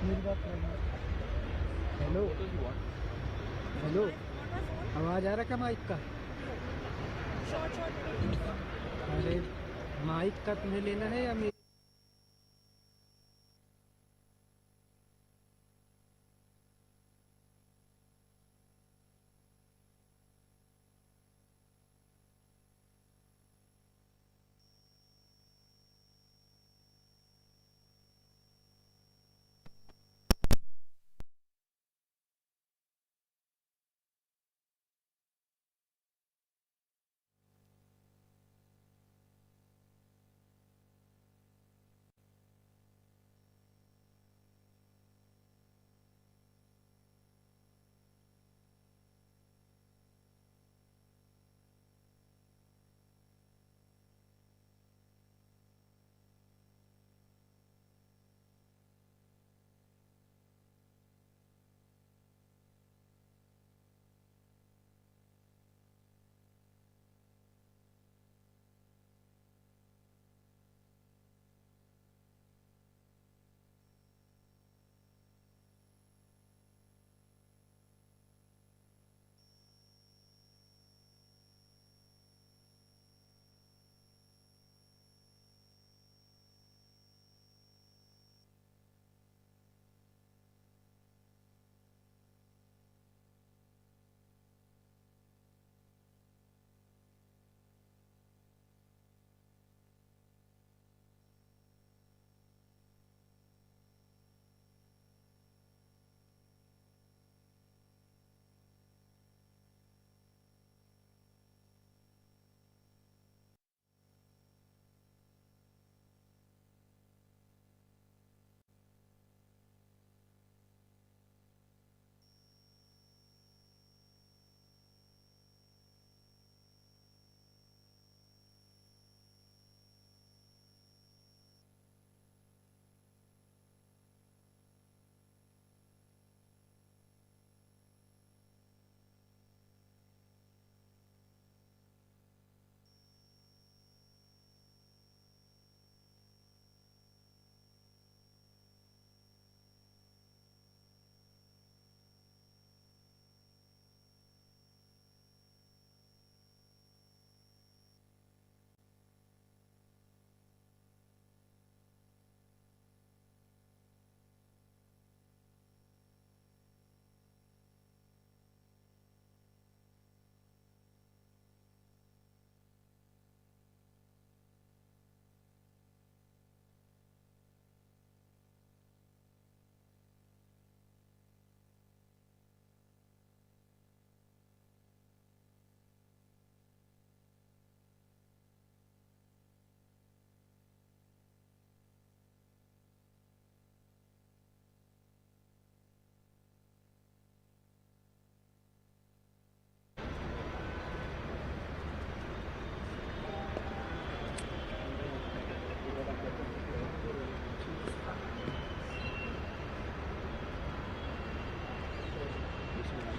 मेरी बात hello hello, आवाज़ आ रहा क्या माइक का? अरे माइक का तुम्हें लेना है या मेरी?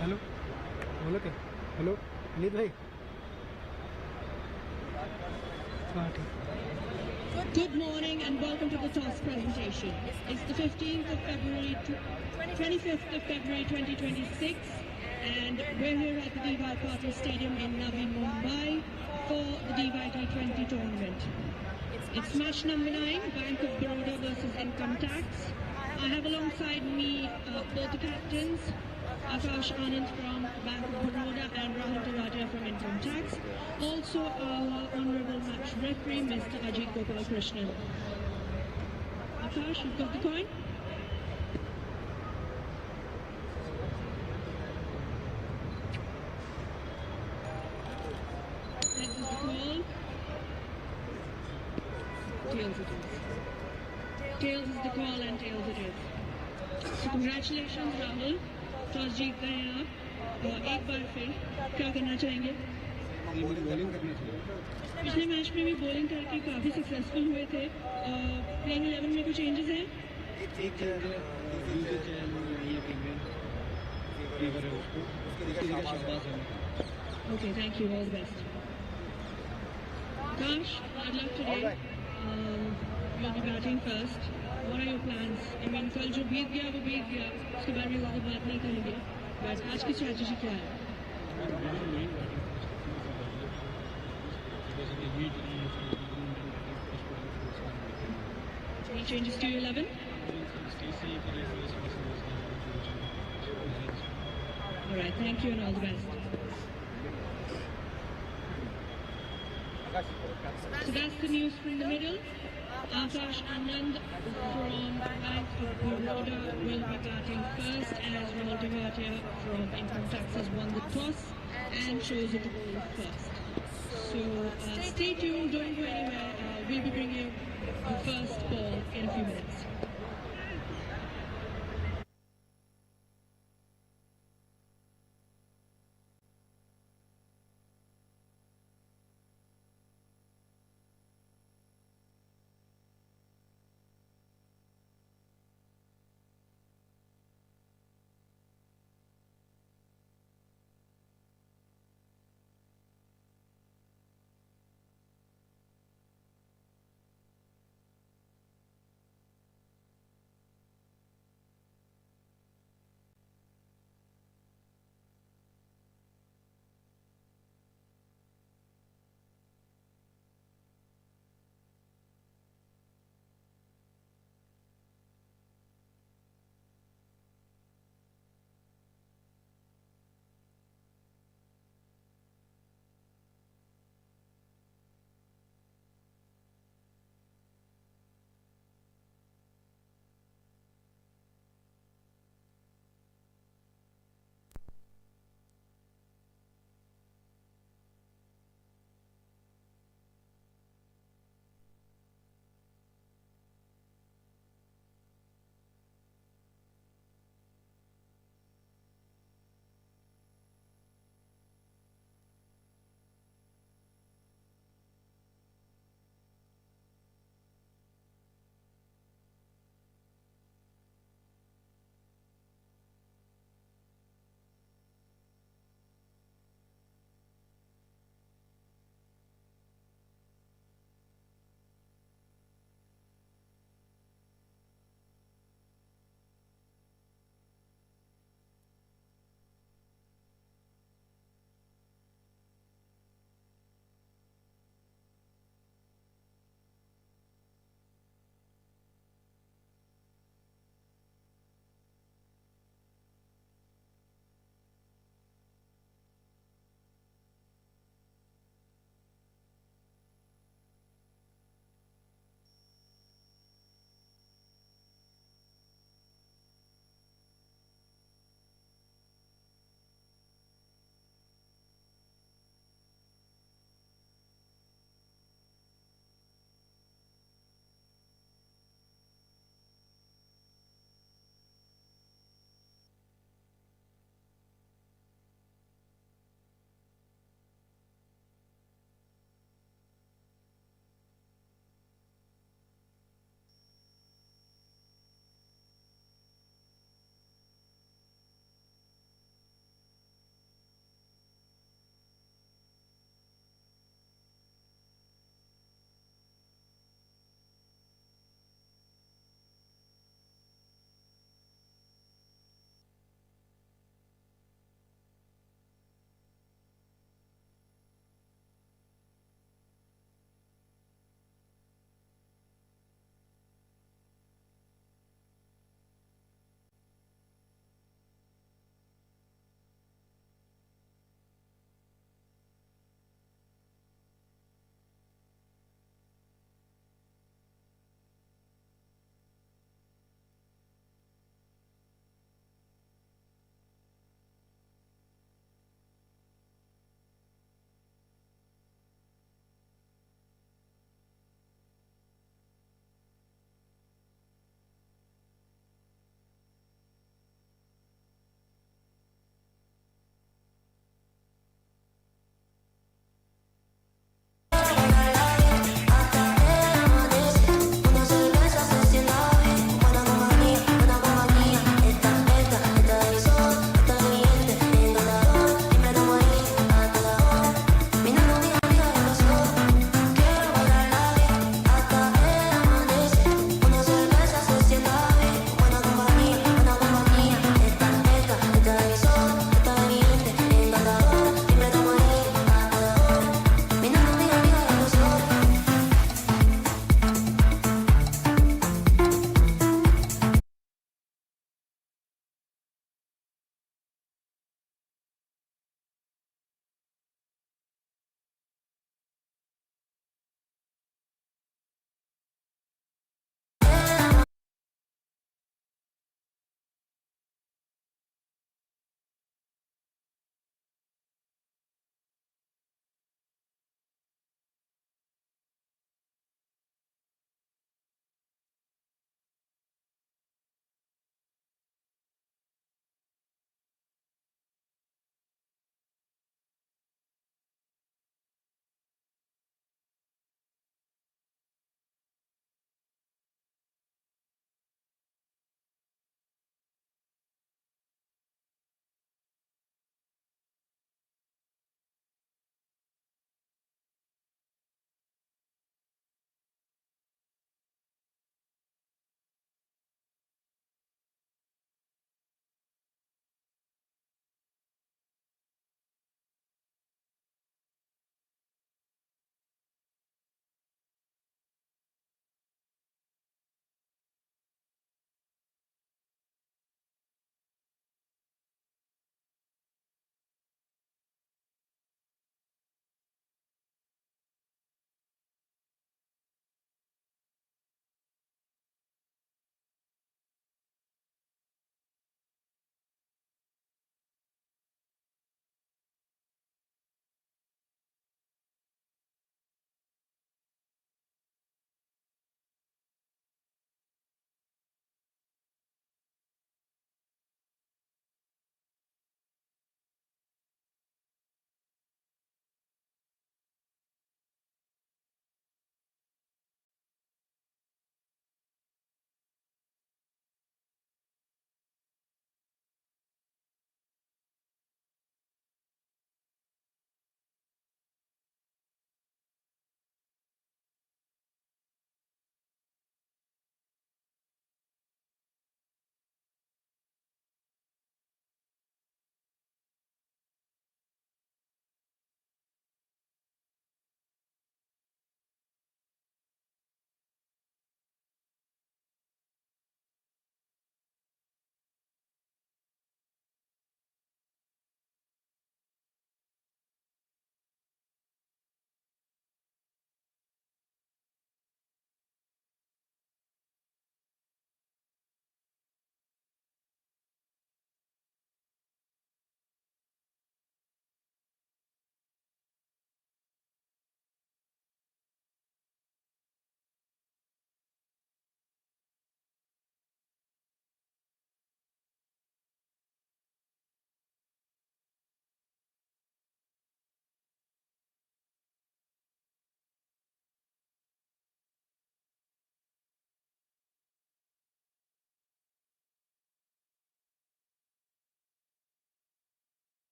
हेलो बोलो क्या? हेलो अनित भाई, हाँ ठीक। Good morning and welcome to the toss presentation. It's the 15th of February, 25th of February 2026 and we're here at the Patil Stadium in Navi Mumbai for the T20 tournament. It's match number 9, Bank of Baroda versus Income Tax. I have alongside me both the captains, Akash Anand from Bank of Baroda and Rahul Taraja from Income Tax. Also our honorable match referee, Mr. Ajit Gopal Krishnan. Akash, you've got the coin? Heads is the call. Tails it is. Tails is the call and tails it is. So congratulations Rahul. Toss जीत गए हैं आप और एक बार फिर क्या करना चाहेंगे? बॉलिंग करना चाहिए। पिछले मैच में भी बॉलिंग करके काफ़ी सक्सेसफुल हुए थे। प्लेइंग 11 में कुछ चेंजेस हैं? Okay, thank you, all the best. Akash, good luck today. You'll be batting first. What are your plans? I mean, कल जो बीत गया वो बीत गया, उसके बारे में ज़्यादा बात नहीं करेंगे. बस आज की स्ट्रैटेजी क्या है? Any changes to your 11? All right, thank you and all the best. So that's the news from the middle. Akash Anand from Bank of Baroda will be batting first as Rahul Tewatia from Income Taxes won the toss and chose it to bowl first. So stay tuned, don't go anywhere. We'll be bringing you the first ball in a few minutes.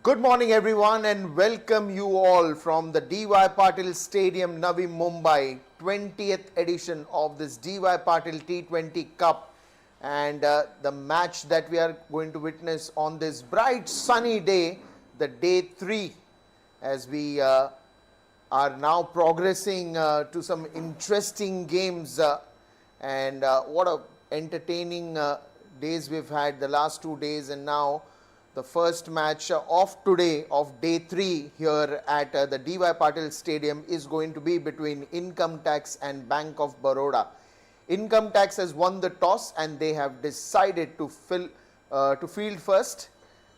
Good morning everyone and welcome you all from the DY Patil Stadium, Navi Mumbai, 20th edition of this DY Patil T20 Cup, and the match that we are going to witness on this bright sunny day, the day 3, as we are now progressing to some interesting games and what a entertaining days we've had the last 2 days, and now the first match of today of day 3 here at the DY Patil Stadium is going to be between Income Tax and Bank of Baroda. Income Tax has won the toss and they have decided to field first,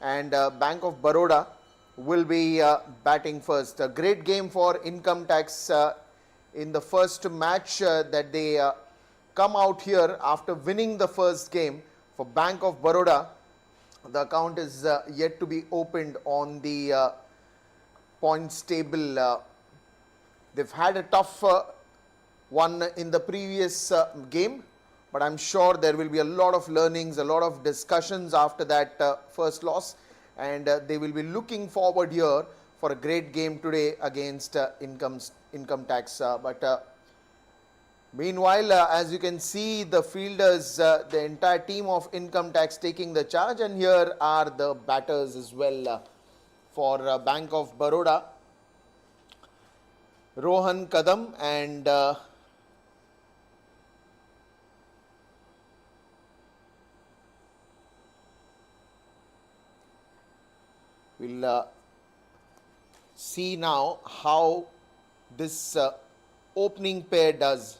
and Bank of Baroda will be batting first. A great game for Income Tax in the first match that they come out here after winning the first game. For Bank of Baroda, the account is yet to be opened on the points table. They've had a tough one in the previous game, but I'm sure there will be a lot of learnings, a lot of discussions after that first loss, and they will be looking forward here for a great game today against Income Tax. Meanwhile, as you can see, the fielders, the entire team of Income Tax taking the charge, and here are the batters as well for Bank of Baroda. Rohan Kadam and we'll see now how this opening pair does.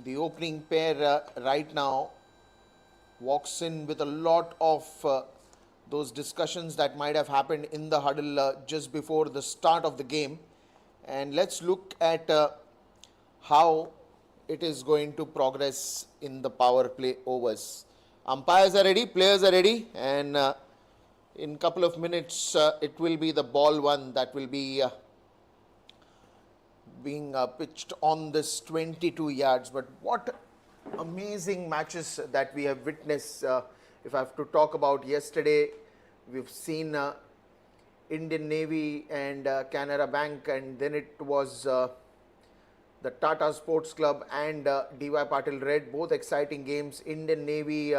The opening pair right now walks in with a lot of those discussions that might have happened in the huddle just before the start of the game. And let's look at how it is going to progress in the power play overs. Umpires are ready, players are ready, and in a couple of minutes it will be the ball one that will be being pitched on this 22 yards. But what amazing matches that we have witnessed. If I have to talk about yesterday, we've seen Indian Navy and Canara Bank, and then it was the Tata Sports Club and DY Patil Red, both exciting games. Indian Navy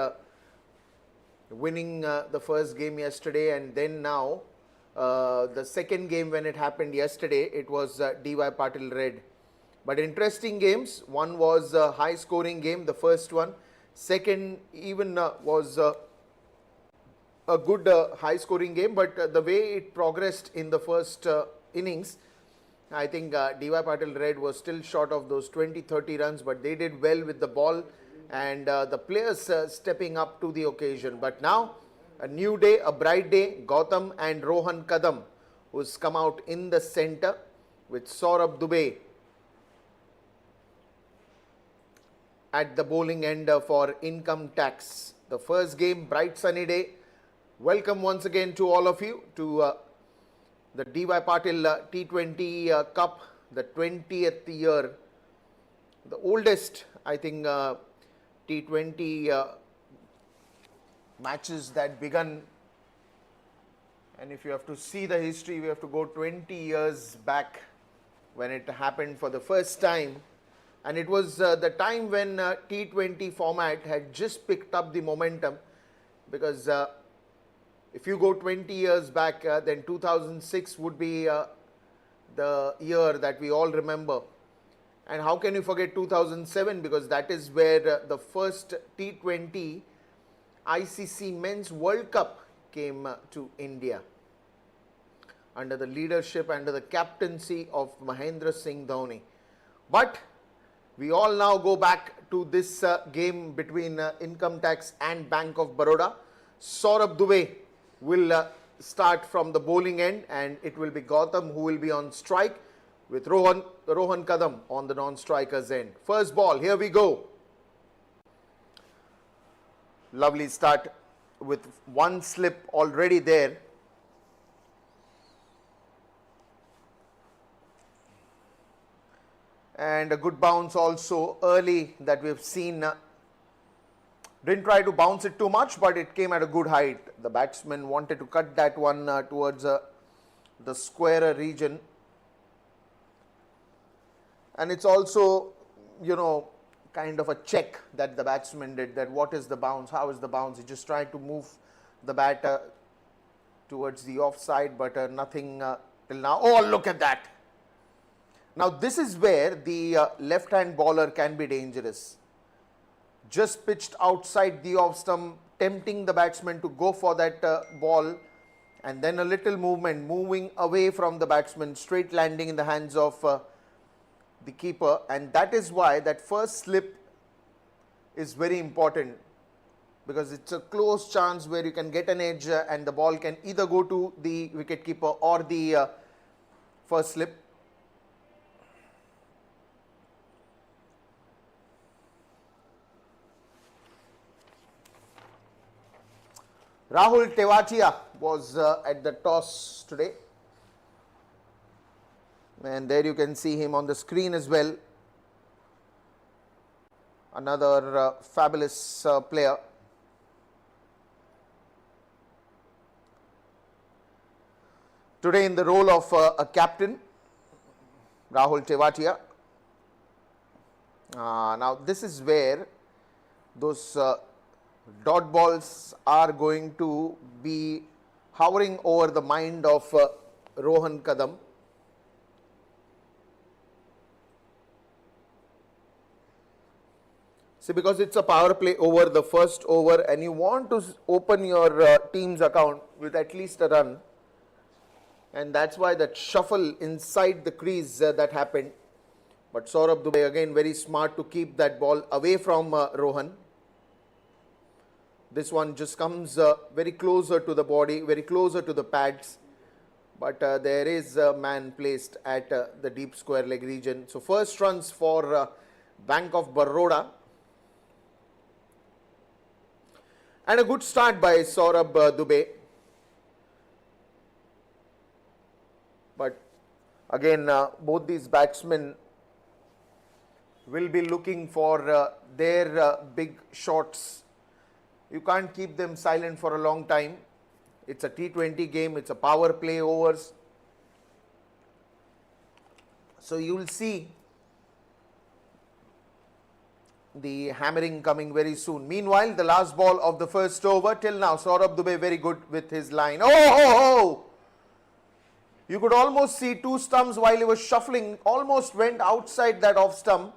winning the first game yesterday, and then now the second game when it happened yesterday, it was DY Patil Red. But interesting games. One was a high scoring game, the first one. Second even was a good high scoring game, but the way it progressed in the first innings, I think DY Patil Red was still short of those 20-30 runs, but they did well with the ball, and the players stepping up to the occasion. But now a new day, a bright day. Gautam and Rohan Kadam, who's come out in the center with Saurabh Dubey at the bowling end for Income Tax. The first game, bright sunny day. Welcome once again to all of you to the DY Patil T20 Cup, the 20th year, the oldest, I think, T20 matches that begun. And if you have to see the history, we have to go 20 years back when it happened for the first time. And it was the time when T20 format had just picked up the momentum, because if you go 20 years back, then 2006 would be the year that we all remember. And how can you forget 2007, because that is where the first T20 ICC Men's World Cup came to India under the leadership, under the captaincy of Mahendra Singh Dhoni. But we all now go back to this game between Income Tax and Bank of Baroda. Saurabh Dubey will start from the bowling end, and it will be Gautam who will be on strike with Rohan Kadam on the non-strikers end. First ball, here we go. Lovely start with one slip already there. And a good bounce also early that we have seen Didn't try to bounce it too much, but it came at a good height. The batsman wanted to cut that one towards the squarer region. And it's also, you know, kind of a check that the batsman did, that what is the bounce, how is the bounce. He just tried to move the bat towards the offside, but nothing till now. Oh, look at that. Now this is where the left-hand bowler can be dangerous. Just pitched outside the off stump, tempting the batsman to go for that ball, and then a little movement, moving away from the batsman, straight landing in the hands of the keeper. And that is why that first slip is very important, because it's a close chance where you can get an edge and the ball can either go to the wicket keeper or the first slip. Rahul Tewatia was at the toss today, and there you can see him on the screen as well. Another fabulous player. Today in the role of a captain, Rahul Tewatia. Now this is where those dot balls are going to be hovering over the mind of Rohan Kadam. See, because it's a power play over the first over and you want to open your team's account with at least a run, and that's why that shuffle inside the crease that happened. But Saurabh Dubey again very smart to keep that ball away from Rohan. This one just comes very closer to the body, very closer to the pads. But there is a man placed at the deep square leg region. So first runs for Bank of Baroda. And a good start by Saurabh Dubey. But again, both these batsmen will be looking for their big shots. You can't keep them silent for a long time. It's a T20 game. It's a power play overs. So you will see the hammering coming very soon. Meanwhile, the last ball of the first over. Till now, Saurabh Dubey very good with his line. Oh! You could almost see two stumps while he was shuffling. Almost went outside that off stump.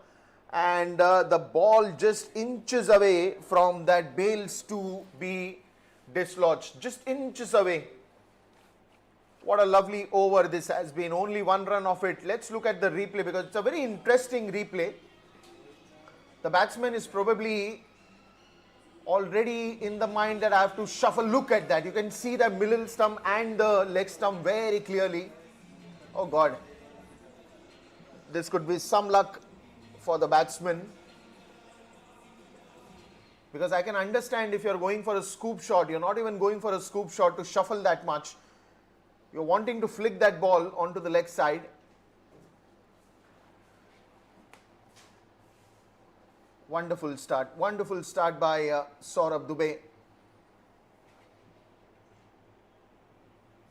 And the ball just inches away from that bails to be dislodged. Just inches away. What a lovely over this has been. Only one run of it. Let's look at the replay because it's a very interesting replay. The batsman is probably already in the mind that I have to shuffle. Look at that. You can see the middle stump and the leg stump very clearly. Oh God. This could be some luck for the batsman, because I can understand if you're going for a scoop shot, you're not even going for a scoop shot to shuffle that much. You're wanting to flick that ball onto the leg side. Wonderful start by Saurabh Dubey.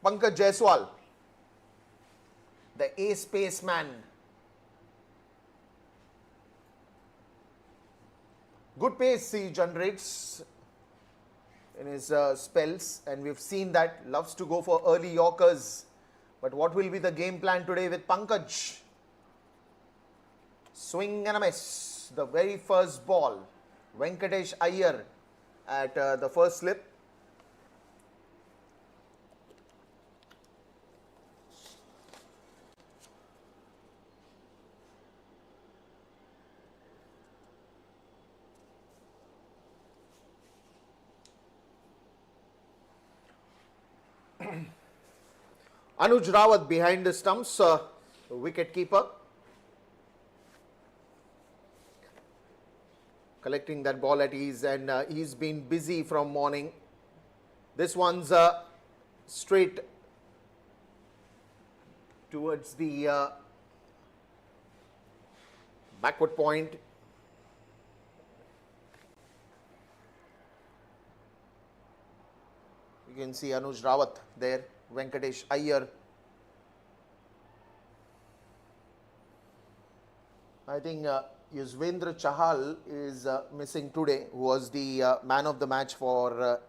Pankaj Jaiswal, the ace pace man. Good pace he generates in his spells, and we've seen that. Loves to go for early Yorkers. But what will be the game plan today with Pankaj? Swing and a miss. The very first ball. Venkatesh Iyer at the first slip. Anuj Rawat behind the stumps, wicket keeper. Collecting that ball at ease, and he's been busy from morning. This one's straight towards the backward point. can see Anuj Rawat there, Venkatesh Iyer. I think Yuzvendra Chahal is missing today, who was the man of the match for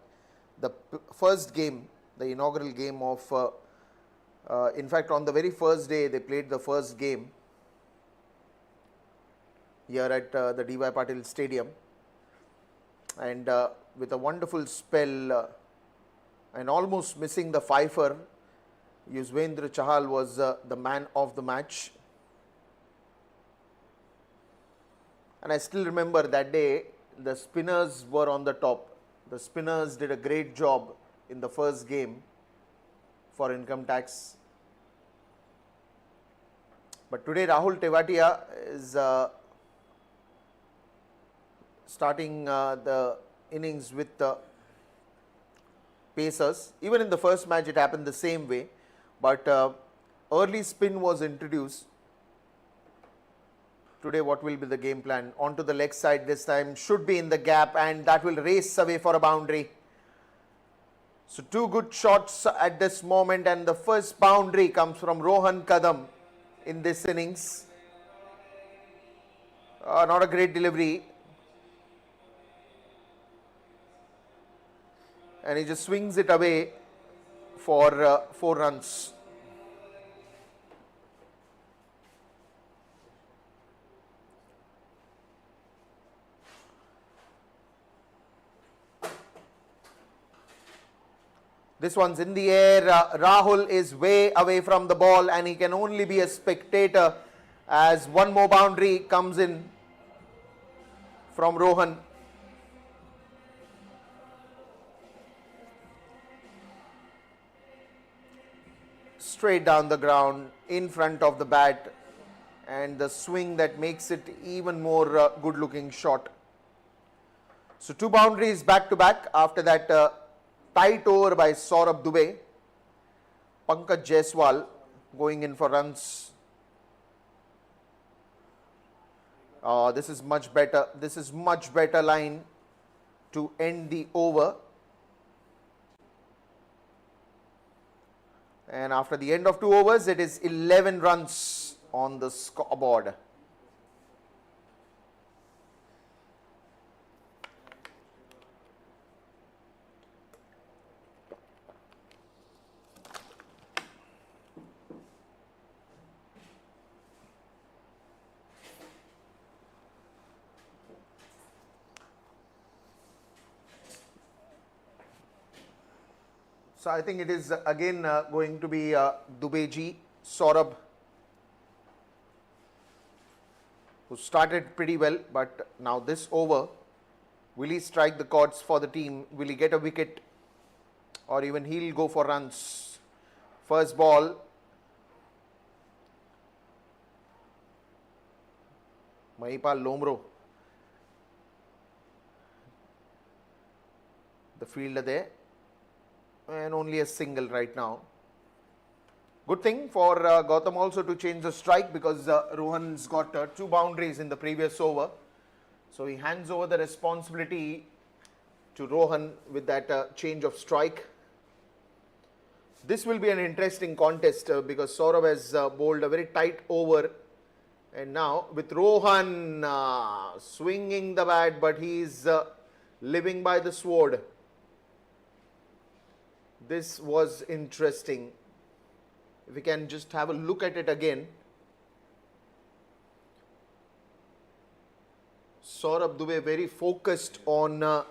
the first game, the inaugural game of, in fact on the very first day they played the first game here at the D.Y. Patil Stadium, and with a wonderful spell and almost missing the fifer, Yuzvendra Chahal was the man of the match. And I still remember that day the spinners were on the top. The spinners did a great job in the first game for income tax. But today Rahul Tewatia is starting the innings with the pacers. Even in the first match it happened the same way, but early spin was introduced. Today what will be the game plan? Onto the leg side this time, should be in the gap, and that will race away for a boundary. So two good shots at this moment, and the first boundary comes from Rohan Kadam in this innings. Not a great delivery. And he just swings it away for 4 runs. This one's in the air. Rahul is way away from the ball, and he can only be a spectator as one more boundary comes in from Rohan. Straight down the ground in front of the bat, and the swing that makes it even more good looking shot. So 2 boundaries back to back. After that tight over by Saurabh Dubey. Pankaj Jaiswal going in for runs. This is much better. This is much better line to end the over. And after the end of 2 overs, it is 11 runs on the scoreboard. So I think it is again going to be Dubeji, Saurabh, who started pretty well, but now this over, will he strike the chords for the team? Will he get a wicket, or even he'll go for runs? First ball, Mahipal Lomro, the fielder there. And only a single right now. Good thing for Gautam also to change the strike, because Rohan's got 2 boundaries in the previous over. So he hands over the responsibility to Rohan with that change of strike. This will be an interesting contest because Saurabh has bowled a very tight over. And now with Rohan swinging the bat, but he is living by the sword. This was interesting. If we can just have a look at it again. Saurabh Dubey very focused on the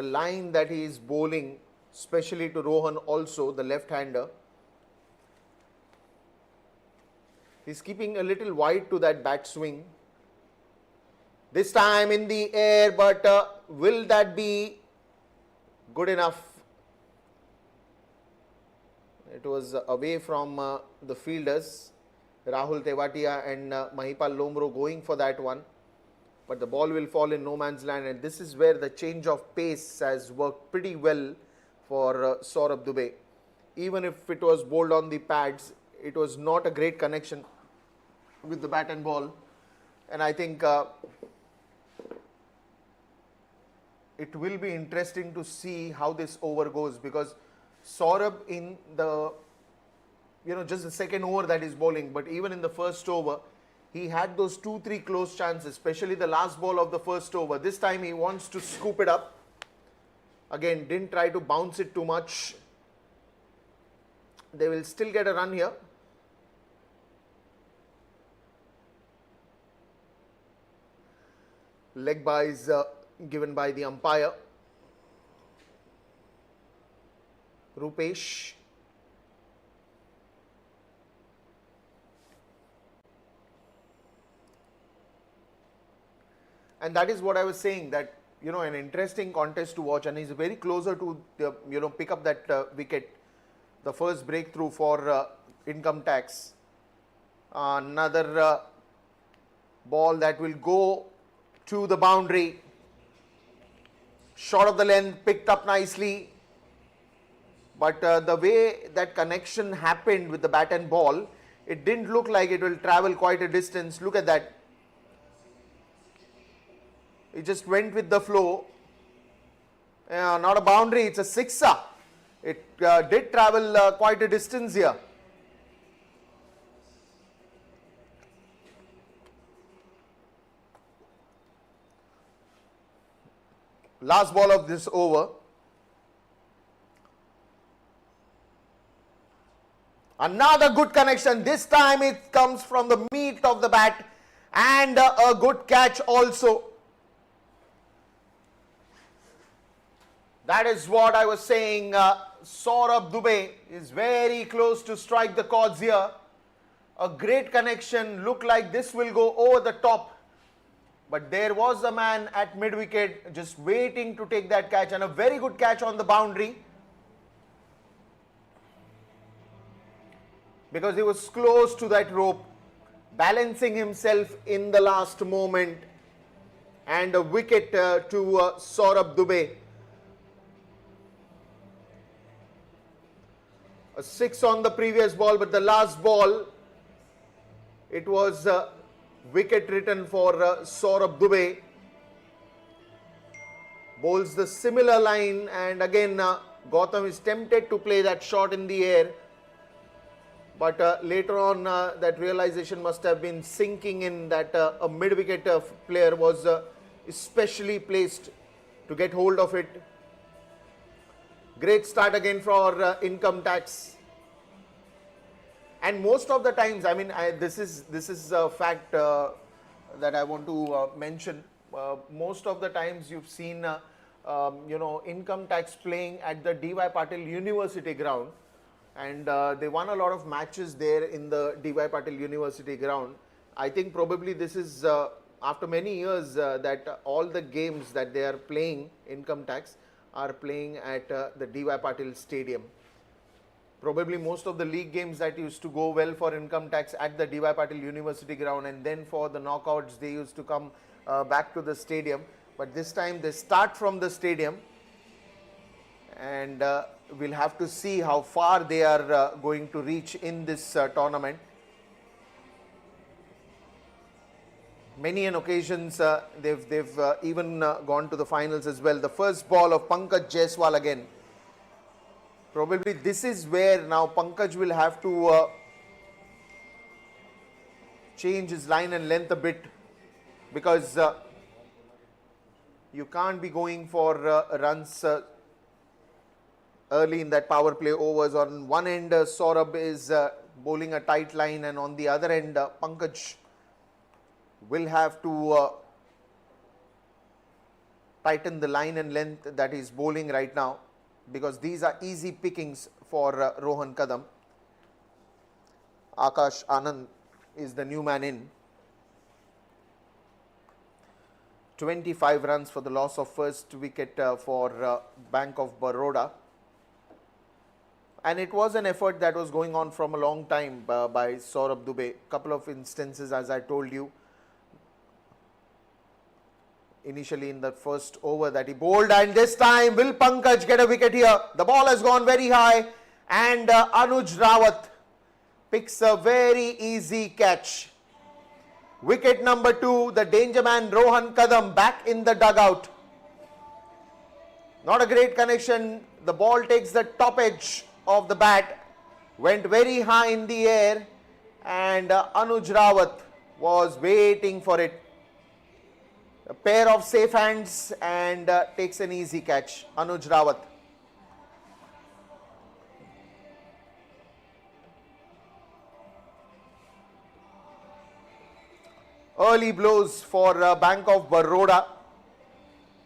line that he is bowling, especially to Rohan also, the left-hander. He's keeping a little wide to that bat swing. This time in the air, but will that be good enough? It was away from the fielders, Rahul Tewatia and Mahipal Lomro going for that one. But the ball will fall in no man's land, and this is where the change of pace has worked pretty well for Saurabh Dubey. Even if it was bowled on the pads, it was not a great connection with the bat and ball. And I think it will be interesting to see how this over goes, because Saurabh in the, just the second over that he's bowling, but even in the first over, he had those 2-3 close chances, especially the last ball of the first over. This time he wants to scoop it up. Again, didn't try to bounce it too much. They will still get a run here. Leg byes given by the umpire. Rupesh. And that is what I was saying, that, an interesting contest to watch, and he's very closer to, pick up that wicket, the first breakthrough for income tax. Another ball that will go to the boundary. Short of the length, picked up nicely. But the way that connection happened with the bat and ball, it didn't look like it will travel quite a distance. Look at that. It just went with the flow. Not a boundary, it's a sixer. It did travel quite a distance here. Last ball of this over. Another good connection. This time it comes from the meat of the bat, and a good catch also. That is what I was saying. Saurabh Dubey is very close to strike the chords here. A great connection. Looked like this will go over the top. But there was a man at mid-wicket just waiting to take that catch, and a very good catch on the boundary. Because he was close to that rope, balancing himself in the last moment. And a wicket to Saurabh Dubey. A 6 on the previous ball, but the last ball, it was wicket written for Saurabh Dubey. Bowls the similar line, and again Gautam is tempted to play that shot in the air. But later on that realization must have been sinking in, that a mid-wicket player was especially placed to get hold of it. Great start again for income tax. And most of the times, I mean, this is a fact that I want to mention. Most of the times you've seen, income tax playing at the D.Y. Patil University ground. And they won a lot of matches there in the D.Y. Patil University ground. I think probably this is after many years that all the games that they are playing, income tax, are playing at the D.Y. Patil Stadium. Probably most of the league games that used to go well for income tax at the D.Y. Patil University ground, and then for the knockouts they used to come back to the stadium. But this time they start from the stadium, and we'll have to see how far they are going to reach in this tournament. Many an occasions they've even gone to the finals as well. The first ball of Pankaj Jaiswal again. Probably this is where now Pankaj will have to change his line and length a bit, because you can't be going for runs early in that power play overs. On one end Saurabh is bowling a tight line, and on the other end Pankaj will have to tighten the line and length that he is bowling right now, because these are easy pickings for Rohan Kadam. Akash Anand is the new man in. 25 runs for the loss of first wicket for Bank of Baroda. And it was an effort that was going on from a long time by Saurabh Dubey. Couple of instances, as I told you, initially in the first over that he bowled, and this time will Pankaj get a wicket here? The ball has gone very high, and Anuj Rawat picks a very easy catch. Wicket number 2, the danger man Rohan Kadam back in the dugout. Not a great connection. The ball takes the top edge of the bat, went very high in the air, and Anuj Rawat was waiting for it. A pair of safe hands and takes an easy catch. Anuj Rawat. Early blows for Bank of Baroda.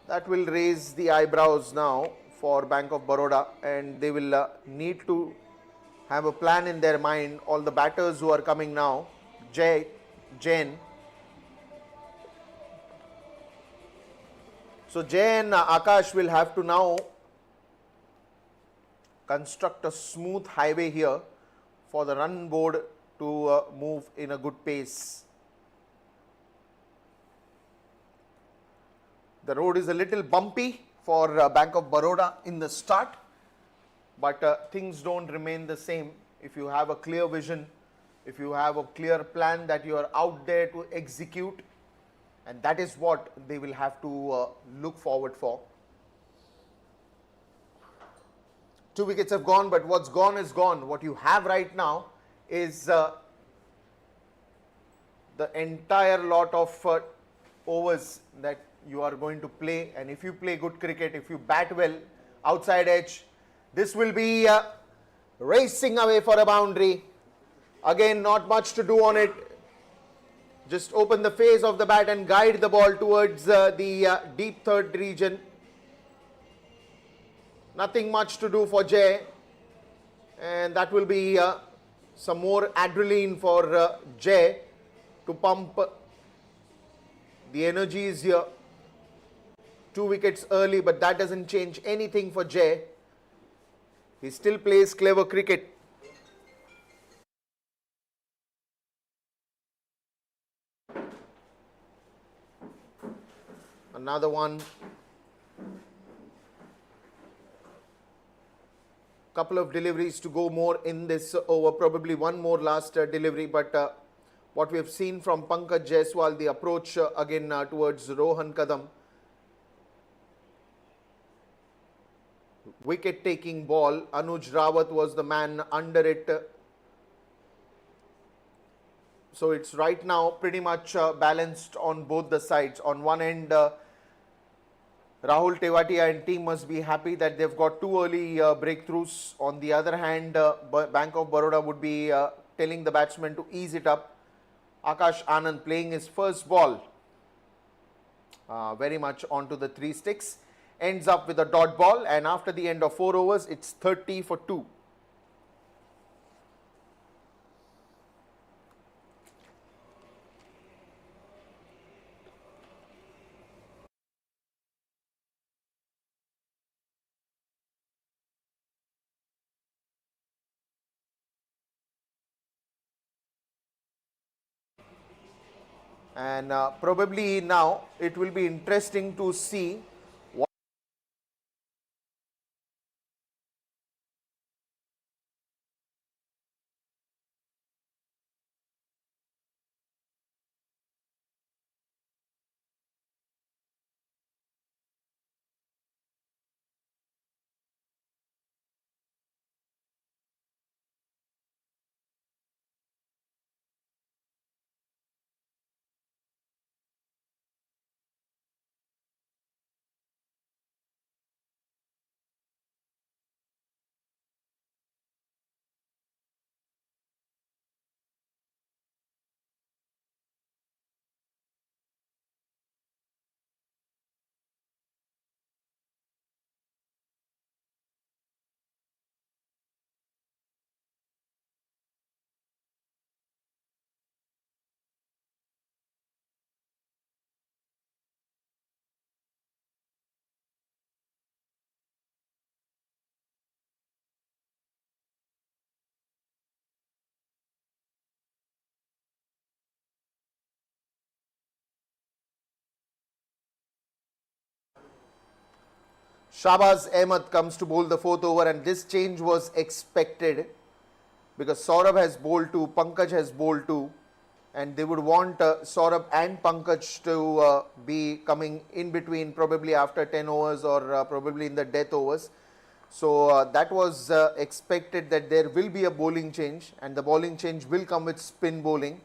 That will raise the eyebrows now for Bank of Baroda, and they will need to have a plan in their mind. All the batters who are coming now, Jain. So Jay and Akash will have to now construct a smooth highway here for the run board to move in a good pace. The road is a little bumpy for Bank of Baroda in the start, but things don't remain the same if you have a clear vision, if you have a clear plan that you are out there to execute, and that is what they will have to look forward for. 2 wickets have gone, but what's gone is gone. What you have right now is the entire lot of overs that you are going to play, and if you play good cricket, if you bat well, outside edge, this will be racing away for a boundary. Again, not much to do on it. Just open the face of the bat and guide the ball towards the deep third region. Nothing much to do for Jay, and that will be some more adrenaline for Jay to pump the energies here. 2 wickets early, but that doesn't change anything for Jay. He still plays clever cricket. Another one. Couple of deliveries to go more in this over, probably one more last delivery, but what we have seen from Pankaj Jaiswal, the approach again towards Rohan Kadam. Wicket taking ball. Anuj Rawat was the man under it. So it's right now pretty much balanced on both the sides. On one end, Rahul Tewatia and team must be happy that they've got 2 early breakthroughs. On the other hand, Bank of Baroda would be telling the batsman to ease it up. Akash Anand playing his first ball very much onto the 3 sticks. Ends up with a dot ball, and after the end of 4 overs, it's 30 for 2. And probably now it will be interesting to see what Shahbaz Ahmed comes to bowl the 4th over, and this change was expected because Saurabh has bowled 2, Pankaj has bowled 2. and they would want Saurabh and Pankaj to be coming in between, probably after 10 overs or probably in the death overs. So that was expected, that there will be a bowling change, and the bowling change will come with spin bowling.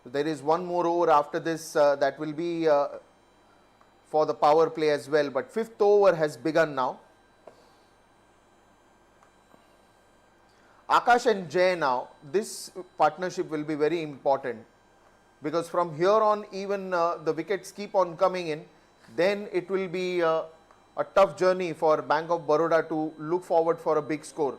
So there is one more over after this that will be for the power play as well, but fifth over has begun now. Akash and Jay now, this partnership will be very important, because from here on, even the wickets keep on coming in, then it will be a tough journey for Bank of Baroda to look forward for a big score.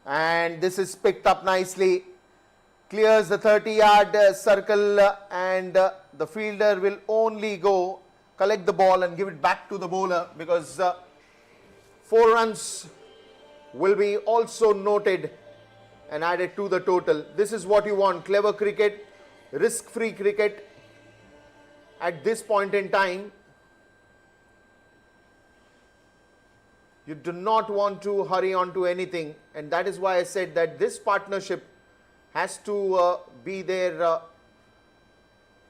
And this is picked up nicely, clears the 30-yard circle, and the fielder will only go collect the ball and give it back to the bowler, because 4 runs will be also noted and added to the total. This is what you want: clever cricket, risk-free cricket at this point in time. You do not want to hurry on to anything, and that is why I said that this partnership has to be there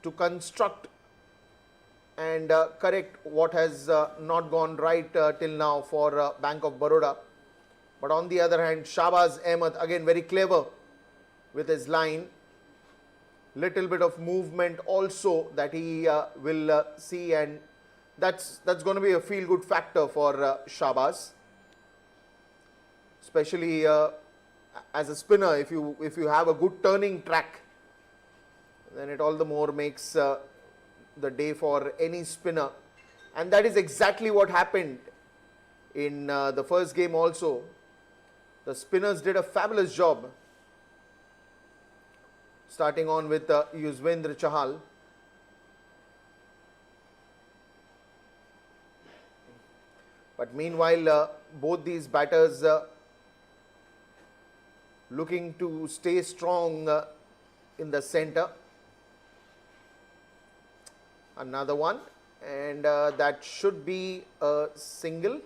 to construct and correct what has not gone right till now for Bank of Baroda. But on the other hand, Shahbaz Ahmed again very clever with his line. Little bit of movement also that he will see, and that's going to be a feel good factor for Shahbaz, especially as a spinner. If you have a good turning track, then it all the more makes the day for any spinner, and that is exactly what happened in the first game also. The spinners did a fabulous job, starting on with Yuzvendra Chahal. But meanwhile, both these batters looking to stay strong in the center. Another one, and that should be a single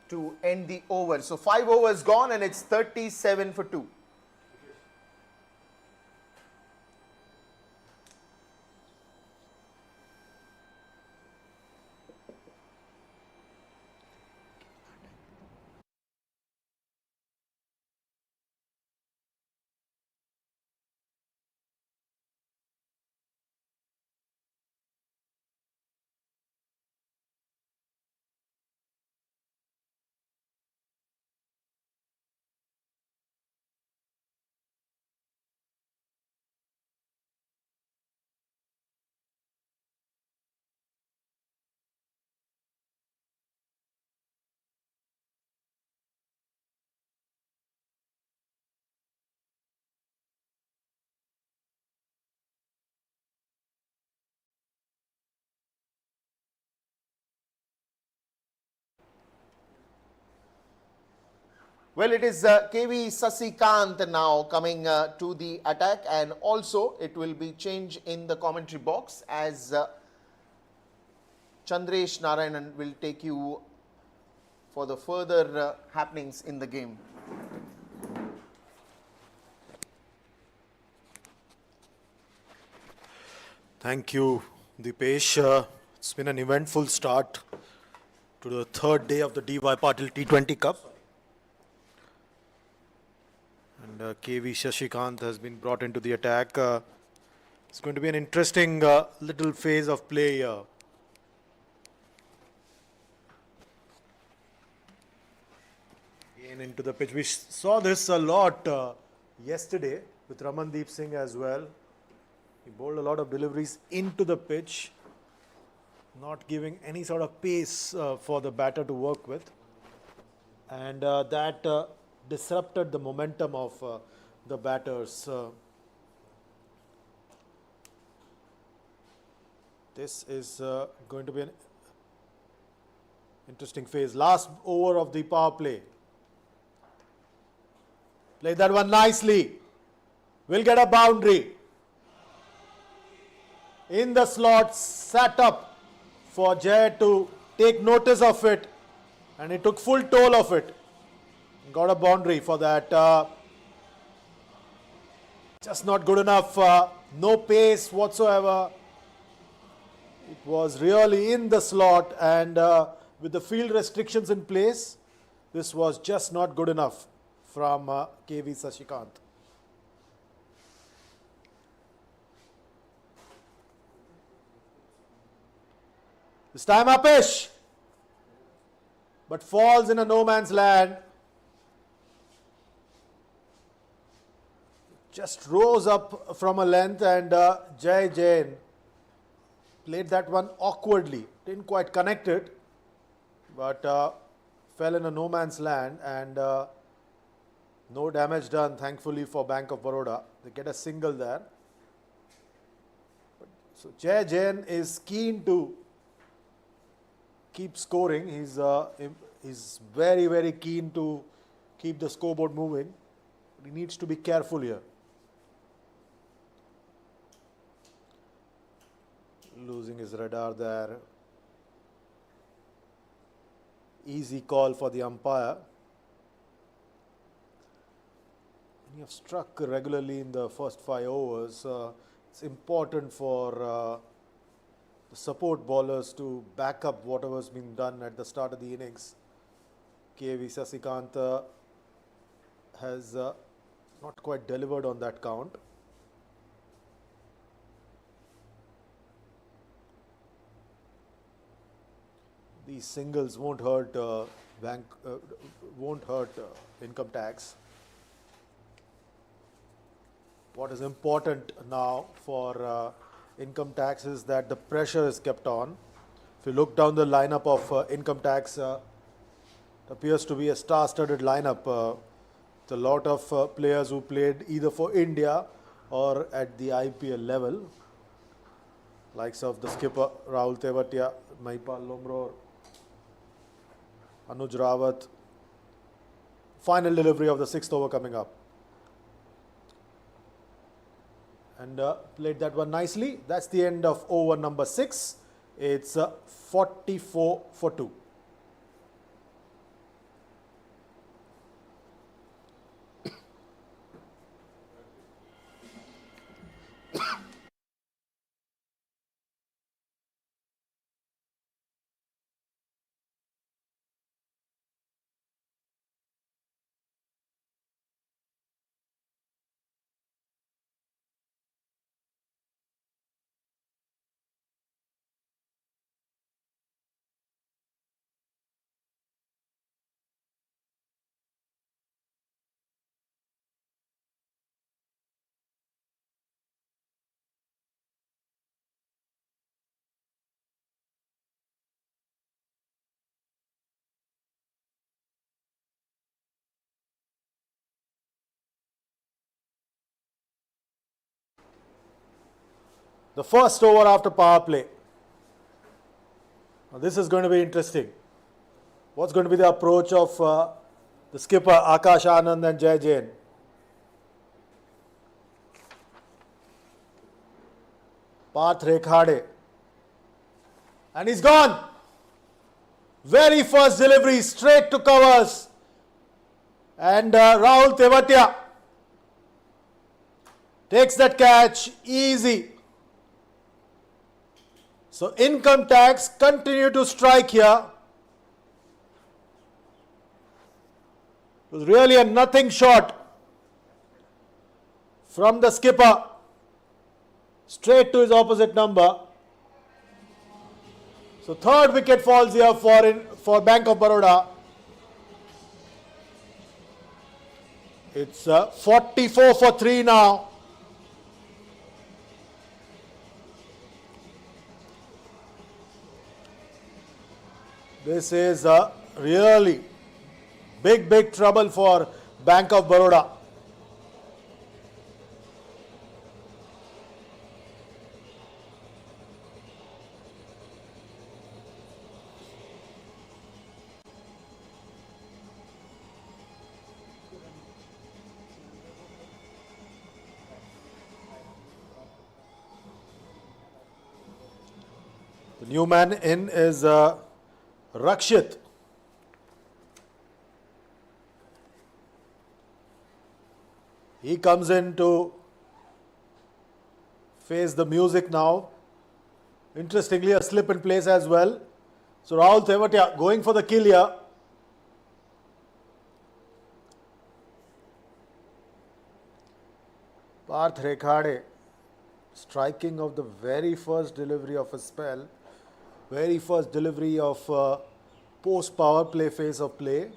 to end the over. So 5 overs gone, and it's 37 for 2. Well, it is KV Sasikant now coming to the attack, and also it will be change in the commentary box, as Chandresh Narayanan will take you for the further happenings in the game. Thank you, Dipesh. It's been an eventful start to the third day of the DY Patil T20 Cup. And KV Shashikant has been brought into the attack. It's going to be an interesting little phase of play here. Again into the pitch. We saw this a lot yesterday with Ramandeep Singh as well. He bowled a lot of deliveries into the pitch, not giving any sort of pace for the batter to work with. And that disrupted the momentum of the batters. This is going to be an interesting phase. Last over of the power play. Played that one nicely. Will get a boundary. In the slot, sat up for Jay to take notice of it. And he took full toll of it. Got a boundary for that. Just not good enough. No pace whatsoever. It was really in the slot, and with the field restrictions in place, this was just not good enough from KV Sashikant. This time Upish, but falls in a no man's land. Just rose up from a length, and Jai Jain played that one awkwardly. Didn't quite connect it, but fell in a no man's land, and no damage done, thankfully, for Bank of Baroda. They get a single there. So Jai Jain is keen to keep scoring. He's very, very keen to keep the scoreboard moving. But he needs to be careful here. Losing his radar there. Easy call for the umpire. You have struck regularly in the first 5 overs. It's important for the support bowlers to back up whatever's been done at the start of the innings. KV Sashikant has not quite delivered on that count. These singles won't hurt income tax. What is important now for income tax is that the pressure is kept on. If you look down the lineup of income tax, it appears to be a star-studded lineup. With a lot of players who played either for India or at the IPL level, likes of the skipper Rahul Tewatia, Mahipal Lomror, Anuj Rawat. Final delivery of the 6th over coming up. And played that one nicely. That's the end of over number 6. It's 44 for 2. The first over after power play. Now this is going to be interesting. What's going to be the approach of the skipper Akash Anand and Jai Jain? Path Rekhade. And he's gone. Very first delivery, straight to covers. And Rahul Tewatia takes that catch easy. So income tax continue to strike here. It was really a nothing shot from the skipper. Straight to his opposite number. So third wicket falls here for Bank of Baroda. It's 44 for 3 now. This is really big trouble for Bank of Baroda. The new man in is Rakshit. He comes in to face the music now. Interestingly, a slip in place as well. So Rahul Tewatia going for the kill here. Parth Rekhade striking of the very first delivery of a spell, very first delivery of post power play phase of play.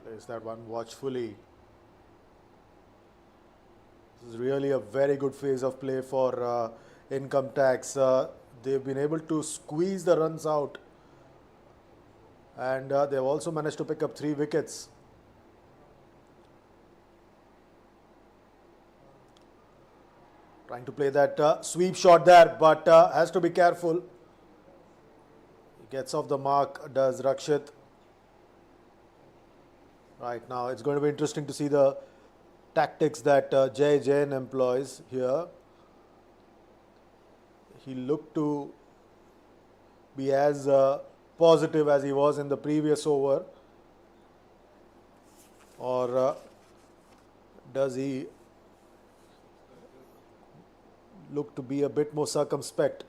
Plays that one watchfully. This is really a very good phase of play for Income Tax. They've been able to squeeze the runs out, and they've also managed to pick up 3 wickets. Trying to play that sweep shot there, but has to be careful. He gets off the mark, does Rakshit. Right now, it's going to be interesting to see the tactics that Jai Jain employs here. He looked to be as positive as he was in the previous over, or does he look to be a bit more circumspect?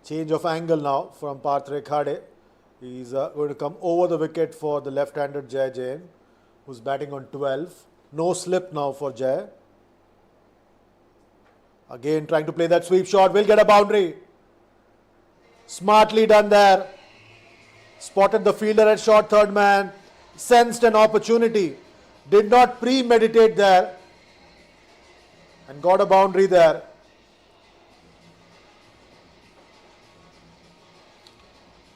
Change of angle now from Parth Rekhade. He's going to come over the wicket for the left-handed Jai Jain, who's batting on 12. No slip now for Jai. Again trying to play that sweep shot, will get a boundary. Smartly done there. Spotted the fielder at short third man, sensed an opportunity, did not premeditate there, and got a boundary there.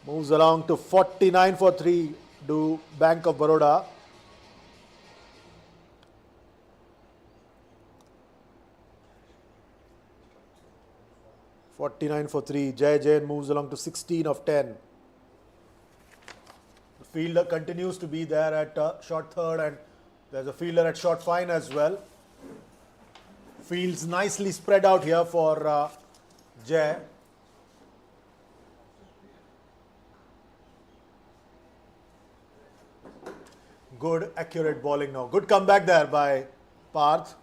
Moves along to 49 for 3 to Bank of Baroda. (49 for 3). Jai Jain moves along to 16 of 10. The fielder continues to be there at short third, and there's a fielder at short fine as well. Fields nicely spread out here for Jai. Good accurate bowling now. Good comeback there by Parth.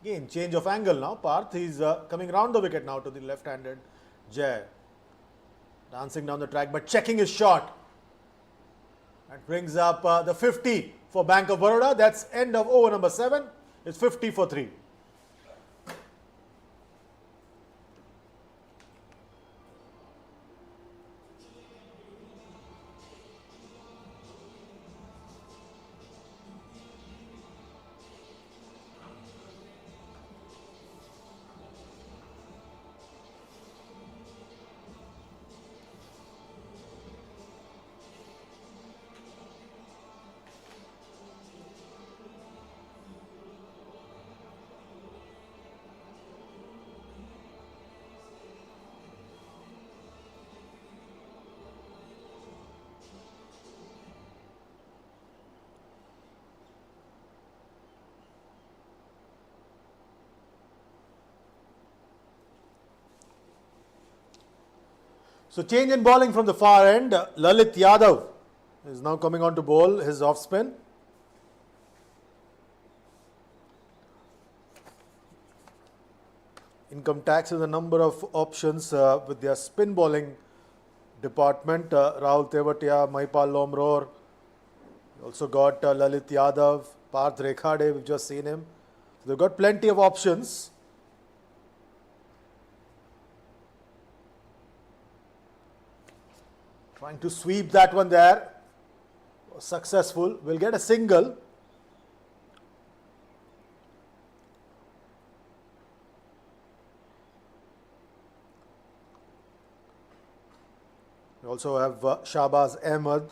Again, change of angle now. Parth is coming round the wicket now to the left-handed Jai. Dancing down the track, but checking his shot. That brings up the 50 for Bank of Baroda. That's end of over number 7. It's 50 for 3. So change in bowling from the far end. Lalit Yadav is now coming on to bowl his off spin. Income Tax has a number of options with their spin bowling department. Rahul Tewatia, Maipal Lomror. Also got Lalit Yadav, Parth Rekhade, we've just seen him. So they've got plenty of options. Trying to sweep that one there. Successful. Will get a single. We also have Shahbaz Ahmed.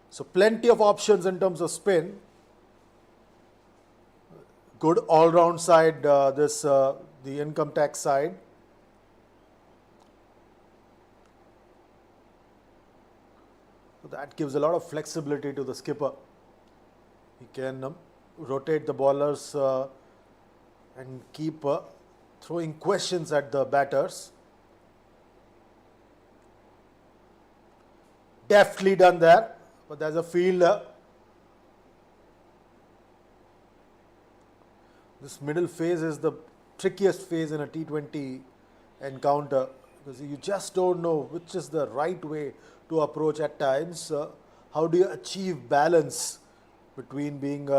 So plenty of options in terms of spin. Good all-round side, the Income Tax side. So that gives a lot of flexibility to the skipper. He can rotate the bowlers and keep throwing questions at the batters. Deftly done there, but there's a field. This middle phase is the trickiest phase in a T20 encounter because you just don't know which is the right way to approach at times. How do you achieve balance between being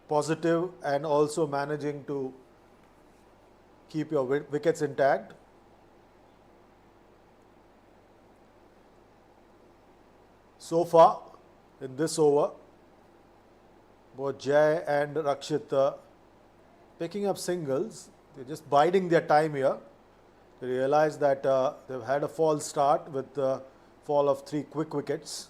positive and also managing to keep your wickets intact? So far, in this over, both Jay and Rakshit picking up singles. They're just biding their time here. They realize that they've had a false start with the fall of 3 quick wickets.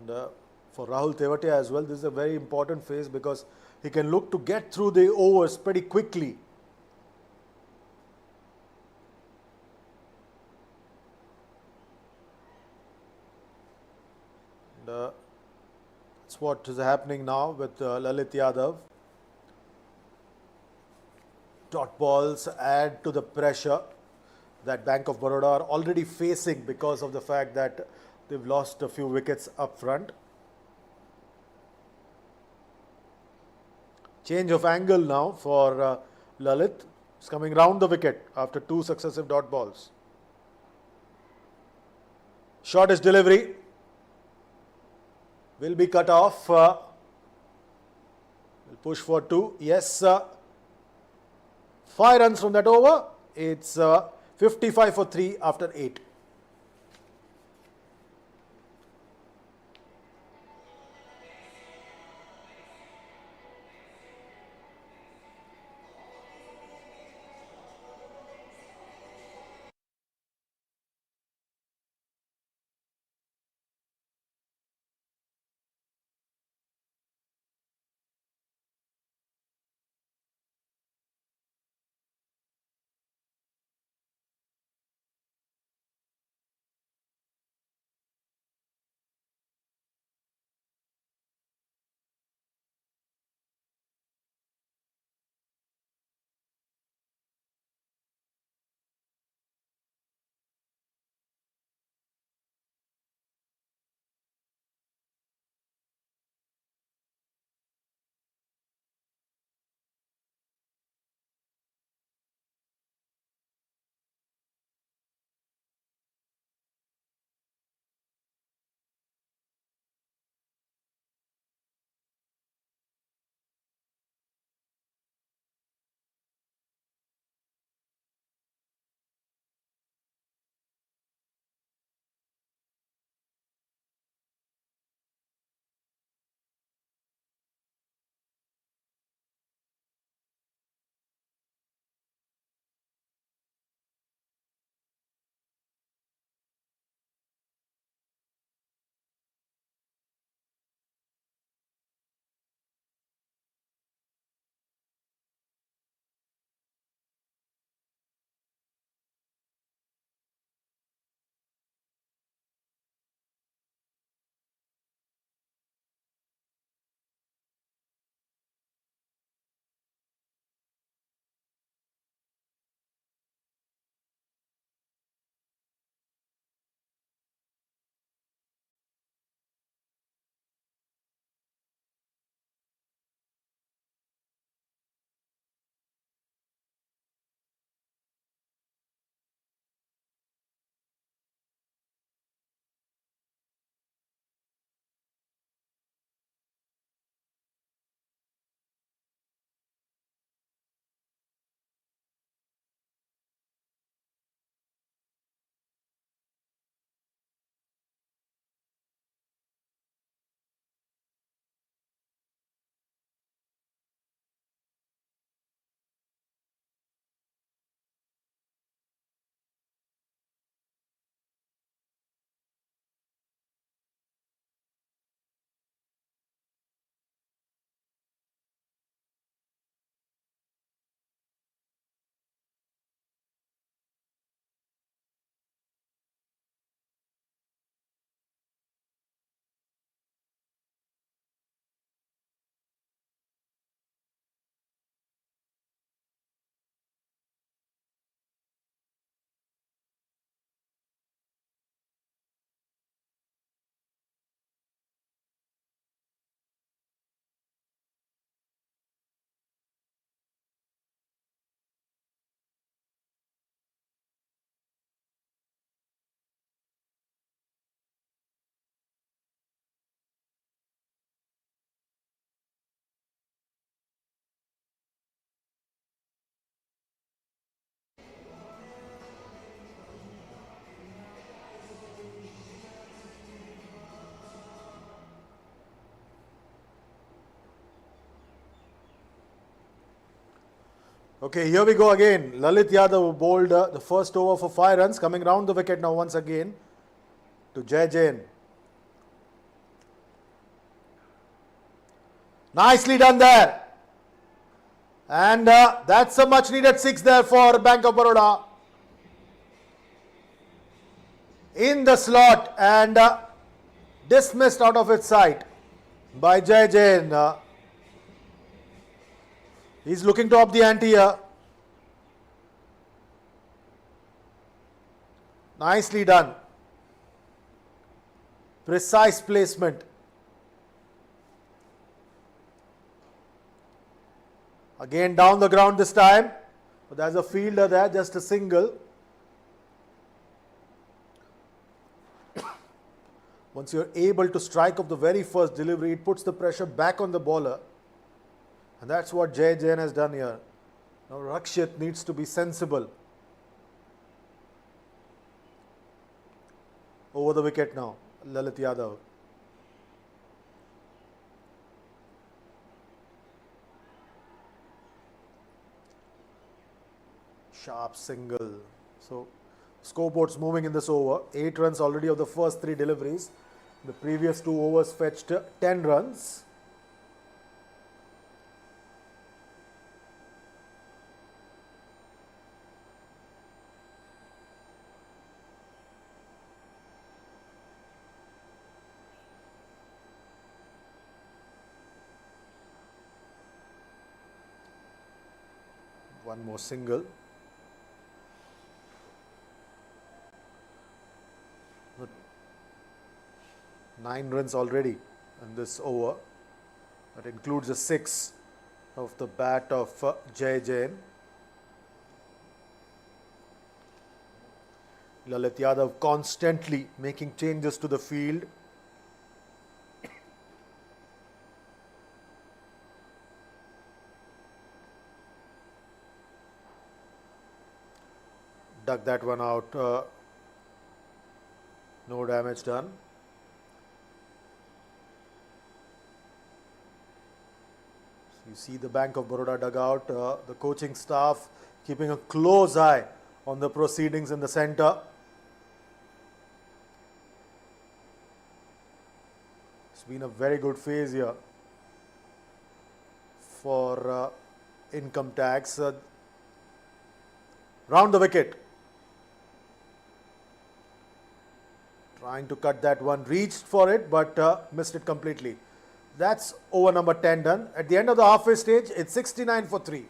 And for Rahul Tewatia as well, this is a very important phase because he can look to get through the overs pretty quickly. And that's what is happening now with Lalit Yadav. Dot balls add to the pressure that Bank of Baroda are already facing because of the fact that they've lost a few wickets up front. Change of angle now for Lalit. He's coming round the wicket after 2 successive dot balls. Shortest delivery will be cut off. Will push for 2. Yes, 5 runs from that over. It's 55 for 3 after 8. Okay, here we go again. Lalit Yadav bowled the first over for 5 runs, coming round the wicket now once again to Jai Jain. Nicely done there. And that's a much needed 6 there for Bank of Baroda. In the slot and dismissed out of its sight by Jai Jain. He's looking to up the ante here. Nicely done. Precise placement. Again down the ground this time. But there's a fielder there, just a single. Once you're able to strike up the very first delivery, it puts the pressure back on the bowler. And that's what Jai Jain has done here. Now Rakshit needs to be sensible. Over the wicket now, Lalit Yadav. Sharp single. So scoreboard's moving in this over. 8 runs already of the first 3 deliveries. The previous 2 overs fetched 10 runs. One more single. But 9 runs already in this over. That includes a 6 of the bat of Jai Jain. Lalit Yadav constantly making changes to the field. Dug that one out. No damage done. So you see the Bank of Baroda dugout, the coaching staff keeping a close eye on the proceedings in the centre. It's been a very good phase here for income tax. Round the wicket. Trying to cut that one, reached for it but missed it completely. That's over number 10 done. At the end of the halfway stage, it's 69 for 3.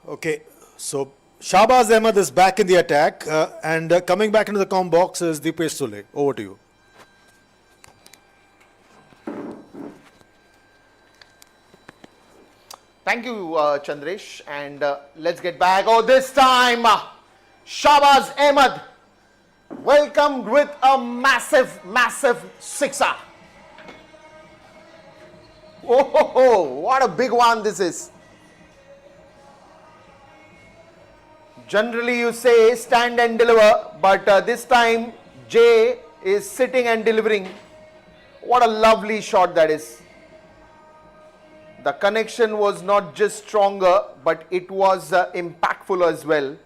Okay, so Shahbaz Ahmed is back in the attack and coming back into the comm box is Deepesh Sule. Over to you. Thank you, Chandresh. And let's get back. Oh, this time, Shahbaz Ahmed welcomed with a massive, massive sixer. Oh, what a big one this is. Generally, you say stand and deliver, but this time Jay is sitting and delivering. What a lovely shot that is. The connection was not just stronger, but it was impactful as well,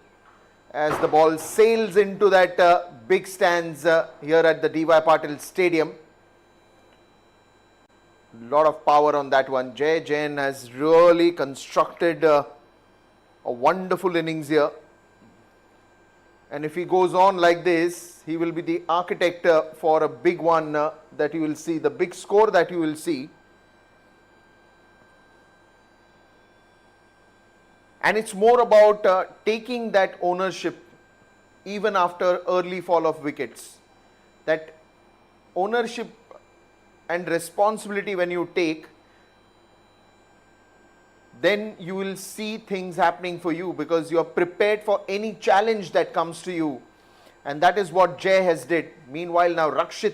as the ball sails into that big stands here at the D.Y. Patil Stadium. Lot of power on that one. Jai Jain has really constructed a wonderful innings here. And if he goes on like this, he will be the architect for a big one that you will see, the big score that you will see. And it's more about taking that ownership even after early fall of wickets. That ownership and responsibility when you take, then you will see things happening for you because you are prepared for any challenge that comes to you. And that is what Jay has did. Meanwhile, now Rakshit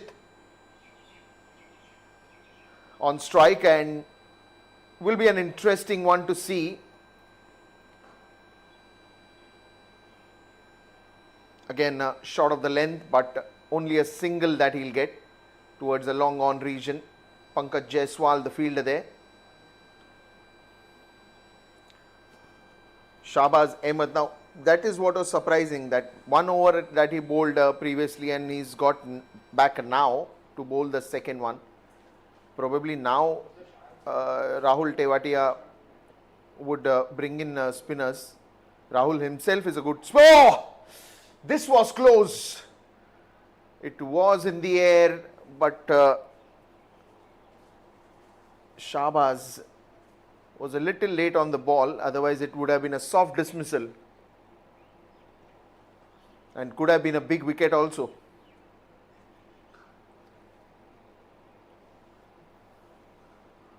on strike, and will be an interesting one to see. Again, short of the length, but only a single that he'll get towards the long on region. Pankaj Jaiswal, the fielder there. Shahbaz Ahmed. Now, that is what was surprising, that 1 over that he bowled previously, and he's got back now to bowl the second one. Probably now Rahul Tewatia would bring in spinners. Rahul himself is a good... Oh! This was close. It was in the air, but Shahbaz was a little late on the ball. Otherwise, it would have been a soft dismissal. And could have been a big wicket also.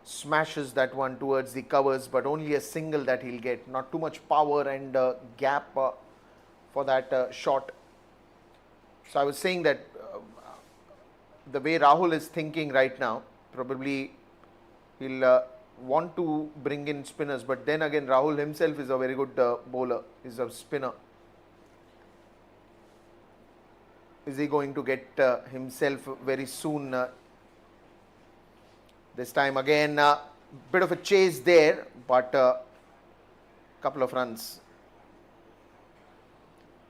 Smashes that one towards the covers, but only a single that he'll get. Not too much power and gap for that shot. So I was saying that the way Rahul is thinking right now, probably he'll want to bring in spinners, but then again Rahul himself is a very good bowler, is a spinner. Is he going to get himself very soon? This time again, bit of a chase there, but couple of runs.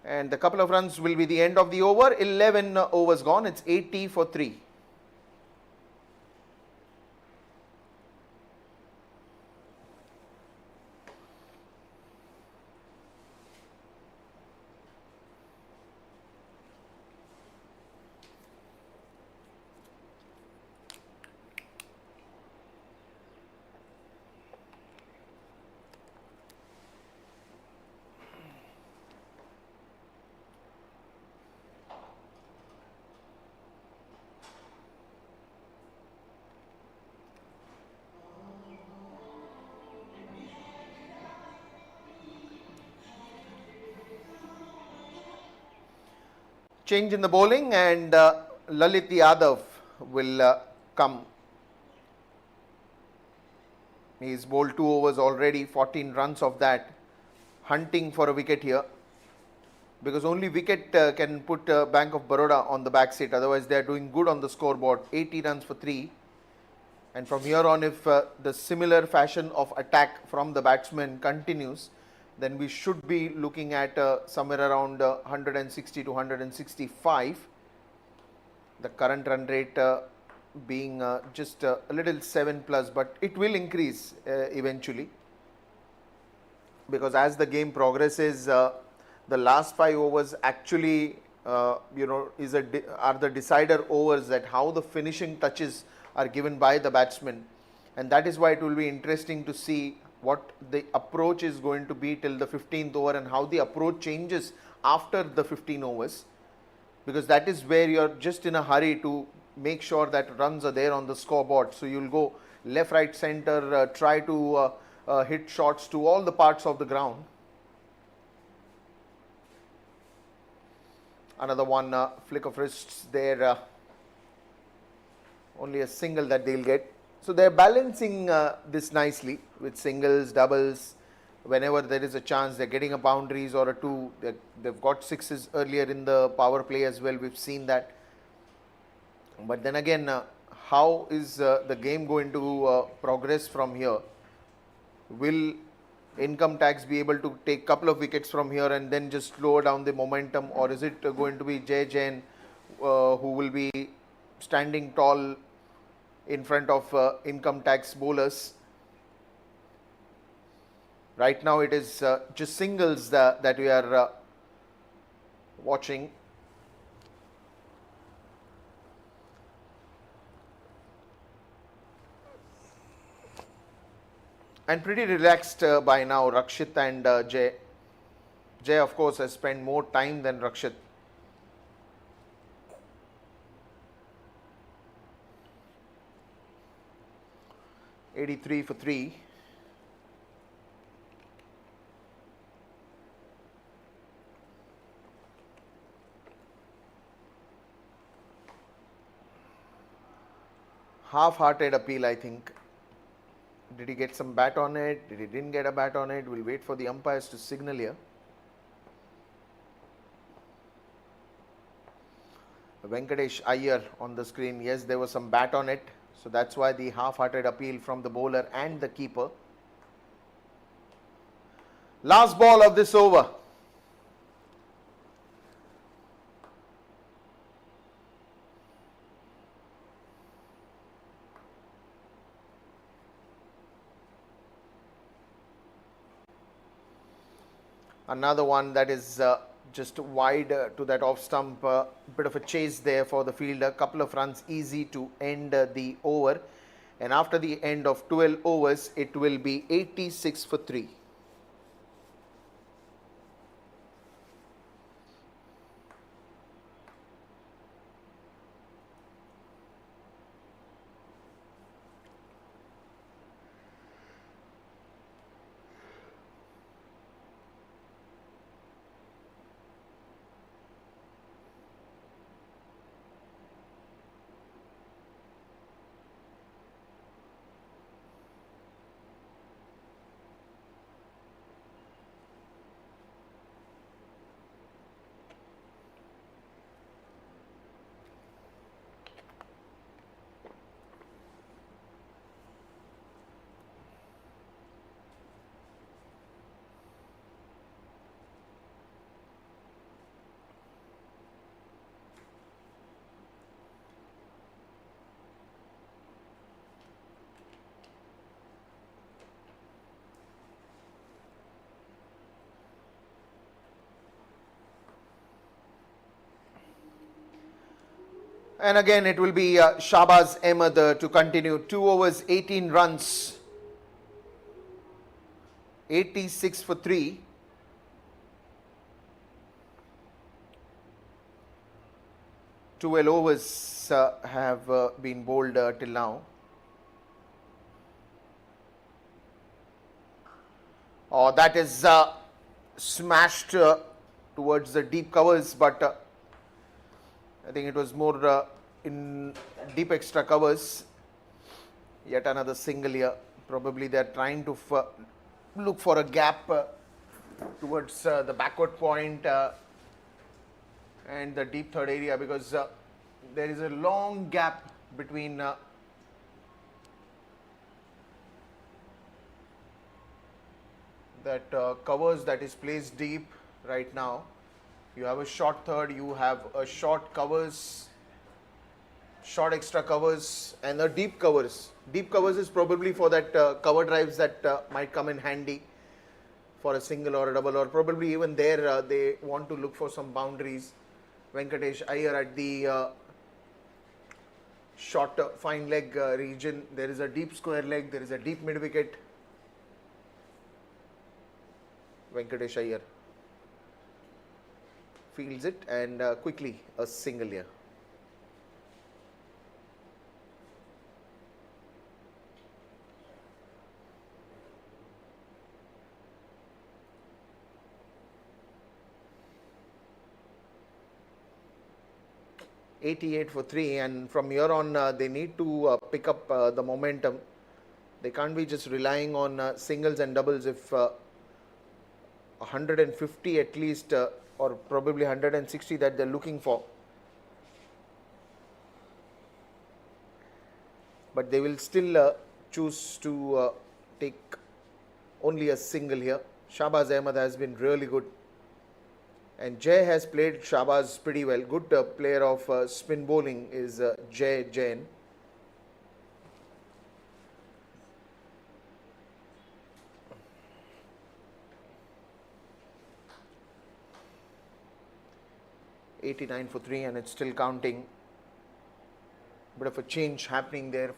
And the couple of runs will be the end of the over. 11 overs gone. It's 80 for 3. Change in the bowling, and Lalit Yadav will come. He's bowled 2 overs already, 14 runs of that. Hunting for a wicket here, because only wicket can put Bank of Baroda on the back seat. Otherwise, they are doing good on the scoreboard. 80 runs for 3. And from here on, if the similar fashion of attack from the batsmen continues, then we should be looking at somewhere around 160 to 165. The current run rate being just a little 7 plus, but it will increase eventually, because as the game progresses, the last 5 overs actually are the decider overs, that how the finishing touches are given by the batsmen. And that is why it will be interesting to see what the approach is going to be till the 15th over, and how the approach changes after the 15 overs, because that is where you are just in a hurry to make sure that runs are there on the scoreboard. So you will go left, right, center, try to hit shots to all the parts of the ground. Another one flick of wrists there, only a single that they'll get. So they are balancing this nicely with singles, doubles. Whenever there is a chance, they are getting a boundaries or a 2. They've got 6s earlier in the power play as well. We've seen that. But then again, how is the game going to progress from here? Will Income Tax be able to take a couple of wickets from here and then just slow down the momentum, or is it going to be Jay Jain who will be standing tall in front of Income Tax bowlers? Right now it is just singles that we are watching. And pretty relaxed by now, Rakshit and Jay. Jay, of course, has spent more time than Rakshit. $83 for 3. half-hearted appeal, I think. Did he get some bat on it? Did he didn't get a bat on it? We'll wait for the umpires to signal here. Venkatesh Iyer on the screen. Yes, there was some bat on it. So that's why the half-hearted appeal from the bowler and the keeper. Last ball of this over. Another one that is just wide to that off stump. Bit of a chase there for the fielder. Couple of runs easy to end the over. And after the end of 12 overs, it will be 86 for 3. And again, it will be Shahbaz Ahmed to continue. 2 overs, 18 runs. 86 for 3. Twelve overs have been bowled till now. Oh, that is smashed towards the deep covers, but I think it was more in deep extra covers. Yet another single here. Probably they are trying to look for a gap towards the backward point and the deep third area, because there is a long gap between that covers that is placed deep right now. You have a short third, you have a short covers, short extra covers, and a deep covers. Deep covers is probably for that cover drives that might come in handy for a single or a double, or probably even there they want to look for some boundaries. Venkatesh Iyer at the short fine leg region. There is a deep square leg, there is a deep mid wicket. Venkatesh Iyer fields it and quickly a single here. $88 for 3, and from here on they need to pick up the momentum. They can't be just relying on singles and doubles. If 150 at least or probably 160 that they're looking for, but they will still choose to take only a single here. Shahbaz Ahmed has been really good, and Jay has played Shahbaz pretty well. Good player of spin bowling is Jay Jain. $89 for 3, and it's still counting. Bit of a change happening there.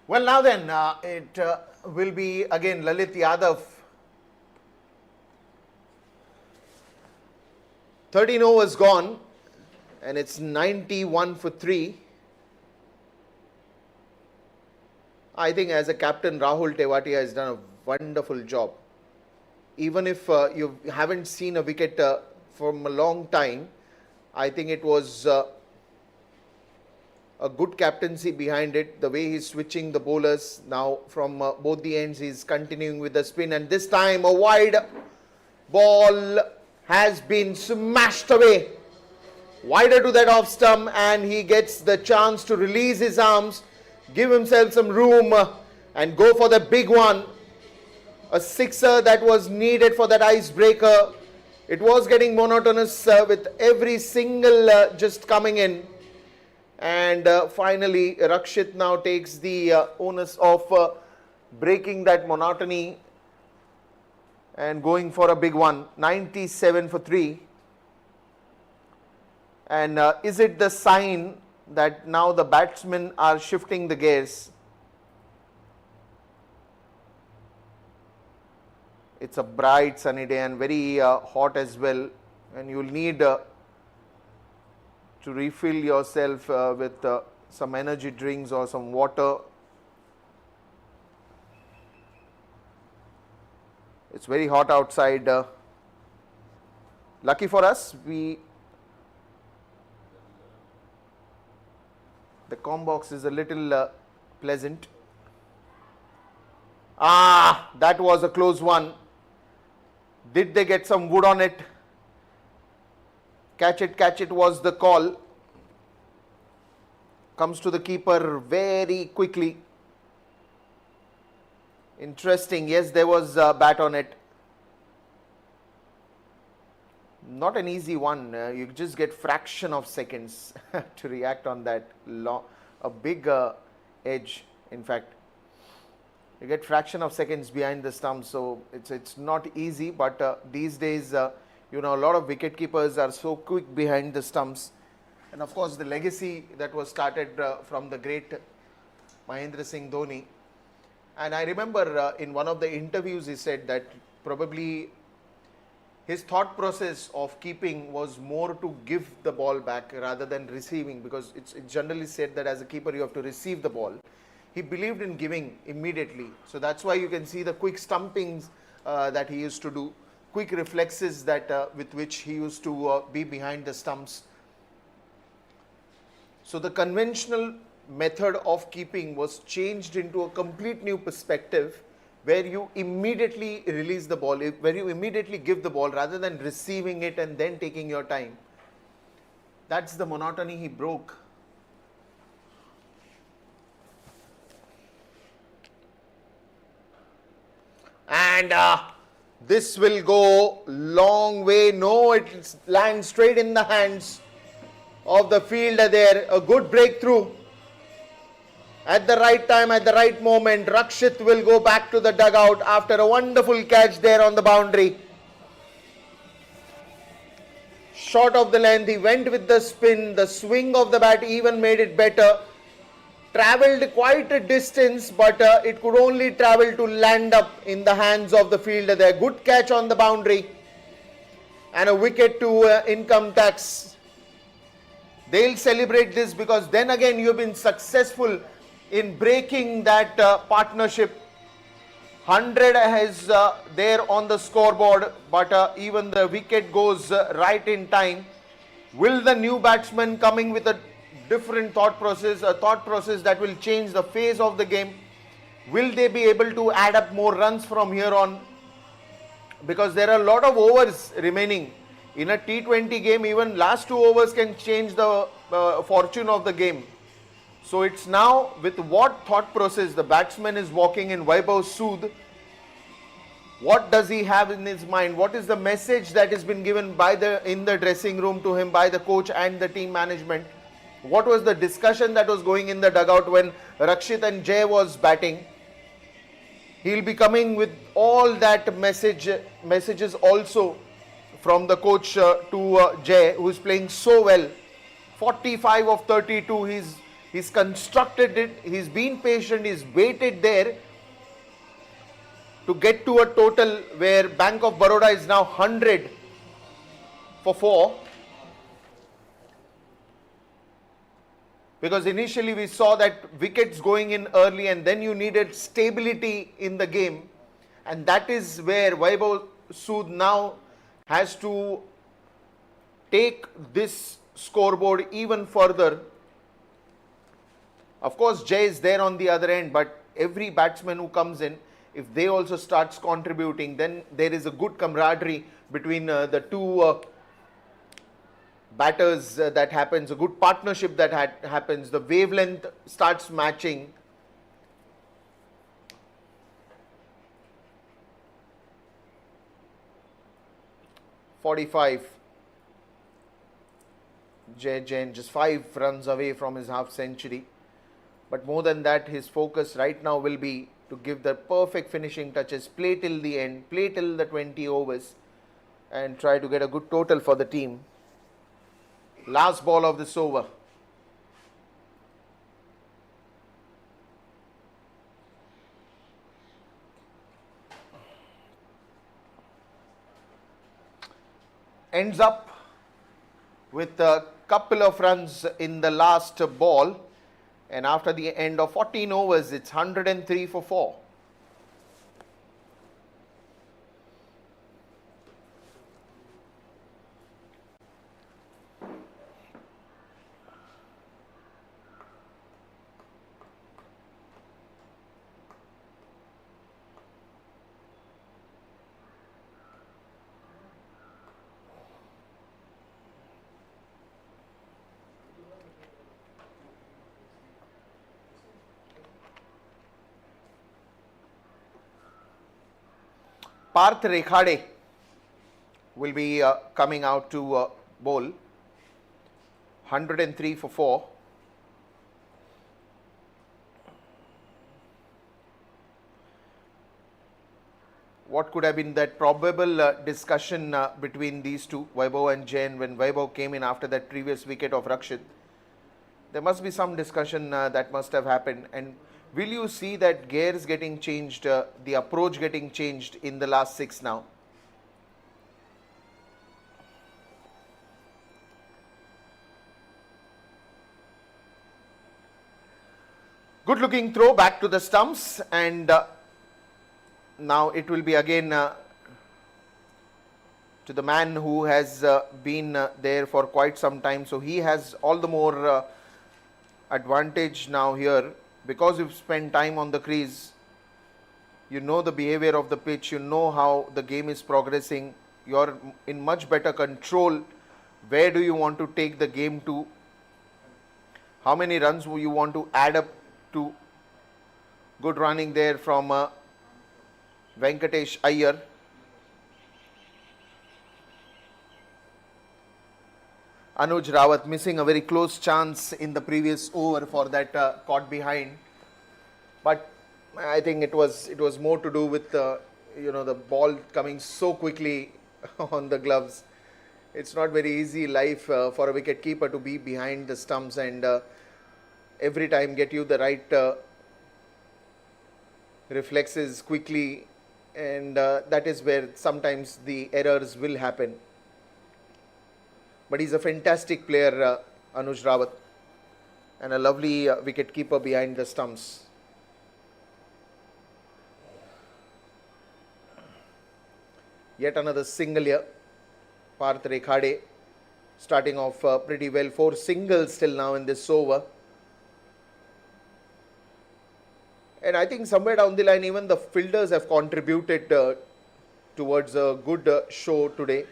Well, now then, it will be again Lalit Yadav. 13 overs gone, and it's 91 for 3. I think as a captain, Rahul Tewatia has done a wonderful job. Even if you haven't seen a wicket from a long time, I think it was a good captaincy behind it. The way he's switching the bowlers now from both the ends, he's continuing with the spin, and this time a wide ball has been smashed away wider to that off stump, and he gets the chance to release his arms, give himself some room and go for the big one. A sixer that was needed for that icebreaker. It was getting monotonous with every single just coming in. And finally, Rakshit now takes the onus of breaking that monotony and going for a big one. 97 for 3. And is it the sign that now the batsmen are shifting the gears? It's a bright sunny day and very hot as well, and you'll need to refill yourself with some energy drinks or some water. It's very hot outside. Lucky for us, the com box is a little pleasant. That was a close one. Did they get some wood on it? Catch it was the call. Comes to the keeper very quickly. Interesting. Yes, there was a bat on it. Not an easy one. You just get fraction of seconds to react on that. A big edge, in fact. You get fraction of seconds behind the stump, so it's not easy. But these days, you know, a lot of wicket keepers are so quick behind the stumps. And of course, the legacy that was started from the great Mahendra Singh Dhoni. And I remember in one of the interviews, he said that probably his thought process of keeping was more to give the ball back rather than receiving, because it's generally said that as a keeper you have to receive the ball. He believed in giving immediately. So that's why you can see the quick stumpings that he used to do, quick reflexes that with which he used to be behind the stumps. So the conventional method of keeping was changed into a complete new perspective, where you immediately release the ball, where you immediately give the ball rather than receiving it and then taking your time. That's the monotony he broke. And this will go long way. No, it lands straight in the hands of the fielder there. A good breakthrough. At the right time, at the right moment, Rakshit will go back to the dugout after a wonderful catch there on the boundary. Short of the length, he went with the spin. The swing of the bat even made it better. Travelled quite a distance, but it could only travel to land up in the hands of the fielder there. Good catch on the boundary. And a wicket to income tax. They'll celebrate this because then again you've been successful in breaking that partnership. 100 is there on the scoreboard, but even the wicket goes right in time. Will the new batsman coming with a different thought process, a thought process that will change the phase of the game, will they be able to add up more runs from here on? Because there are a lot of overs remaining. In a T20 game, even last 2 overs can change the fortune of the game. So it's now with what thought process the batsman is walking in. Vaibhav Sood, what does he have in his mind? What is the message that has been given by in the dressing room to him by the coach and the team management? What was the discussion that was going in the dugout when Rakshit and Jay was batting? He'll be coming with all that messages also from the coach to Jay, who is playing so well. 45 of 32. He's constructed it. He's been patient. He's waited there to get to a total where Bank of Baroda is now 100 for 4. Because initially we saw that wickets going in early and then you needed stability in the game. And that is where Vaibhav Sood now has to take this scoreboard even further. Of course, Jay is there on the other end, but every batsman who comes in, if they also starts contributing, then there is a good camaraderie between the two batters that happens, a good partnership that happens, the wavelength starts matching. "45. Jay Jain just 5 runs away from his half century. But more than that, his focus right now will be to give the perfect finishing touches, play till the end, play till the 20 overs and try to get a good total for the team. Last ball of this over. Ends up with a couple of runs in the last ball, and after the end of 14 overs, it's 103 for 4. Parth Rekhade will be coming out to bowl. 103 for 4. What could have been that probable discussion between these two, Vaibhav and Jain, when Vaibhav came in after that previous wicket of Rakshit? There must be some discussion that must have happened. And will you see that gears getting changed, the approach getting changed in the last 6 now? Good looking throw back to the stumps, and now it will be again to the man who has been there for quite some time. So he has all the more advantage now here. Because you've spent time on the crease, you know the behavior of the pitch, you know how the game is progressing, you're in much better control. Where do you want to take the game to? How many runs do you want to add up to? Good running there from Venkatesh Iyer. Anuj Rawat missing a very close chance in the previous over for that caught behind, but I think it was more to do with the ball coming so quickly on the gloves. It's not very easy life for a wicket keeper to be behind the stumps and every time get you the right reflexes quickly, and that is where sometimes the errors will happen. But he's a fantastic player, Anuj Rawat, and a lovely wicket keeper behind the stumps. Yet another single here. Parth Rekhade starting off pretty well. 4 singles till now in this over. And I think somewhere down the line even the fielders have contributed towards a good show today.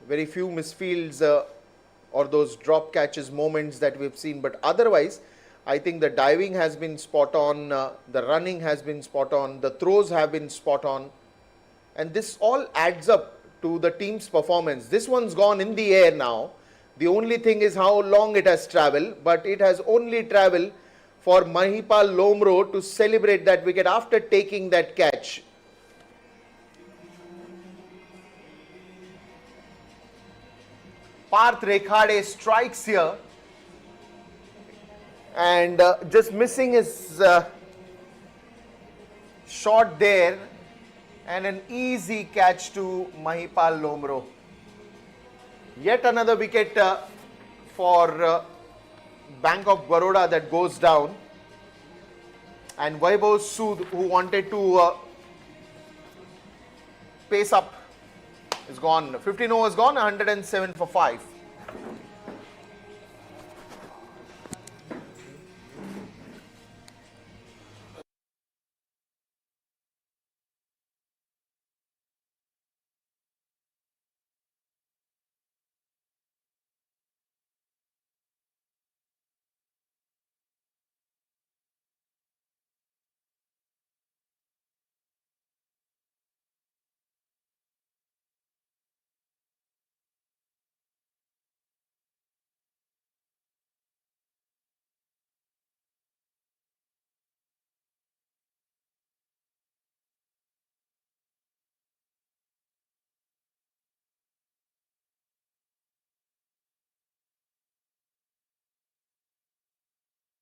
Very few misfields or those drop catches moments that we've seen, but otherwise I think the diving has been spot on, the running has been spot on, the throws have been spot on, and this all adds up to the team's performance. This one's gone in the air now, The only thing is how long it has travelled, but it has only travelled for Mahipal Lomro to celebrate that wicket after taking that catch. Parth Rekhade strikes here and just missing his shot there, and an easy catch to Mahipal Lomro. Yet another wicket for Bank of Baroda that goes down, and Vaibhav Sood, who wanted to pace up, is gone. 15 overs gone, 107 for 5.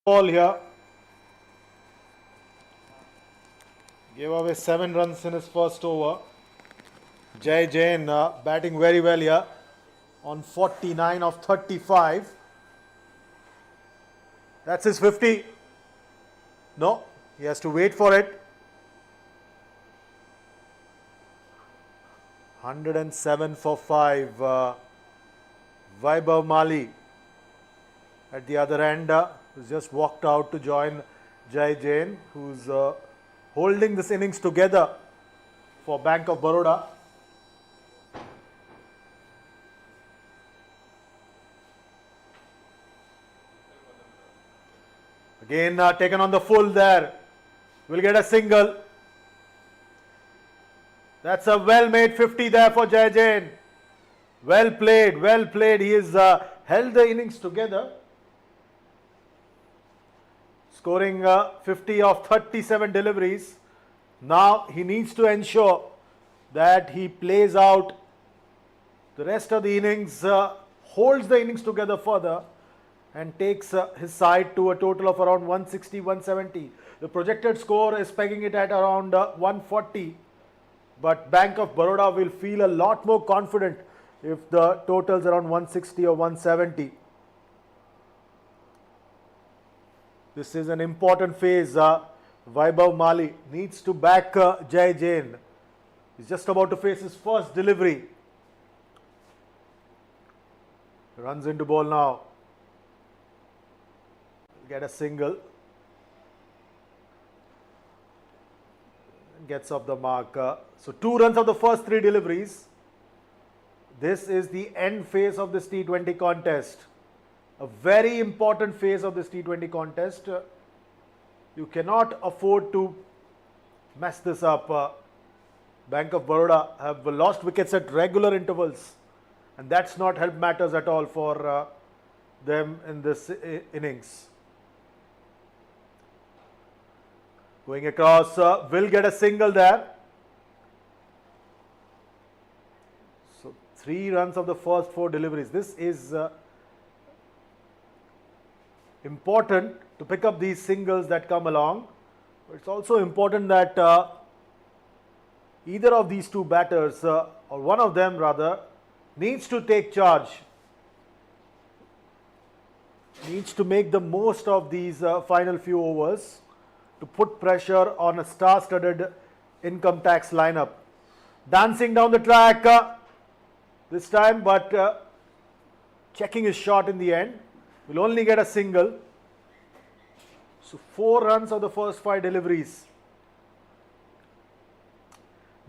Ball here. Gave away 7 runs in his first over. Jai Jain batting very well here on 49 of 35. That's his 50. No, he has to wait for it. 107 for 5. Vaibhav Mali at the other end who's just walked out to join Jai Jain, who's holding this innings together for Bank of Baroda. Again taken on the full there. Will get a single. That's a well-made 50 there for Jai Jain. Well played, well played. He has held the innings together. Scoring 50 of 37 deliveries. Now he needs to ensure that he plays out the rest of the innings, holds the innings together further, and takes his side to a total of around 160, 170. The projected score is pegging it at around 140. But Bank of Baroda will feel a lot more confident if the total's around 160 or 170. This is an important phase. Vaibhav Mali needs to back Jai Jain. He's just about to face his first delivery. Runs into ball now. Get a single. Gets off the mark. So 2 runs of the first 3 deliveries. This is the end phase of this T20 contest. A very important phase of this T20 contest. You cannot afford to mess this up. Bank of Baroda have lost wickets at regular intervals, and that's not helped matters at all for them in this innings. Going across, will get a single there. So 3 runs of the first 4 deliveries. This is important to pick up these singles that come along. It's also important that either of these 2 batters, or one of them rather, needs to take charge. Needs to make the most of these final few overs to put pressure on a star-studded income tax lineup. Dancing down the track this time, but checking his shot in the end. Will only get a single. So 4 runs of the first 5 deliveries.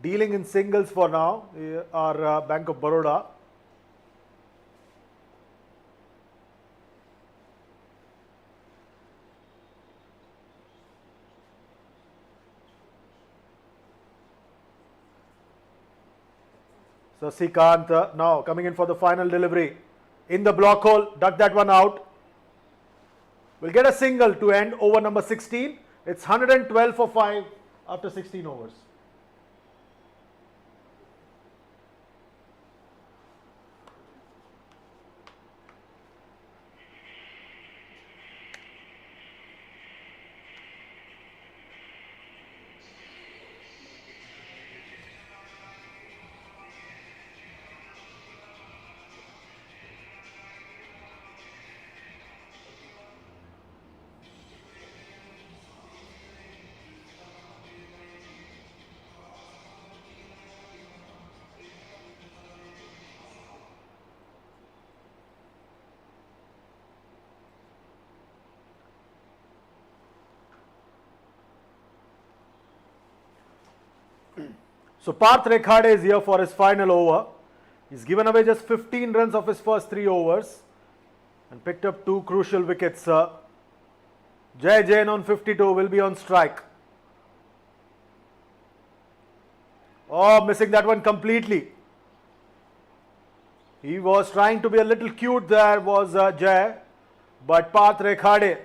Dealing in singles for now are Bank of Baroda. So Srikanth now coming in for the final delivery. in the block hole, duck that one out. We'll get a single to end over number 16. It's 112 for 5 after 16 overs. So Parth Rekhade is here for his final over. He's given away just 15 runs of his first 3 overs and picked up 2 crucial wickets. Jai Jain on 52 will be on strike. Oh, missing that one completely. He was trying to be a little cute there, was Jai, but Parth Rekhade,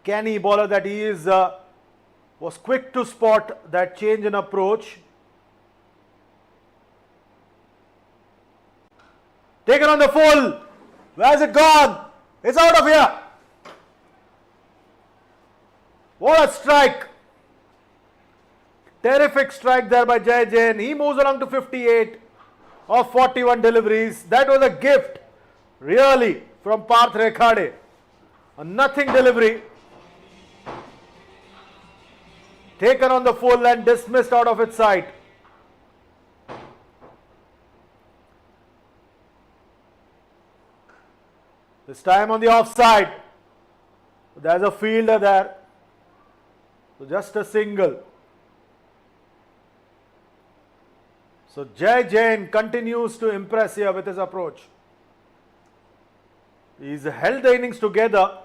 canny bowler that he is, was quick to spot that change in approach. Taken on the full. Where's it gone? It's out of here. What a strike. Terrific strike there by Jai Jain. He moves along to 58 of 41 deliveries. That was a gift, really, from Parth Rekhade. A nothing delivery. Taken on the full and dismissed out of its sight. This time on the offside. There's a fielder there. So just a single. So Jai Jain continues to impress here with his approach. He's held the innings together,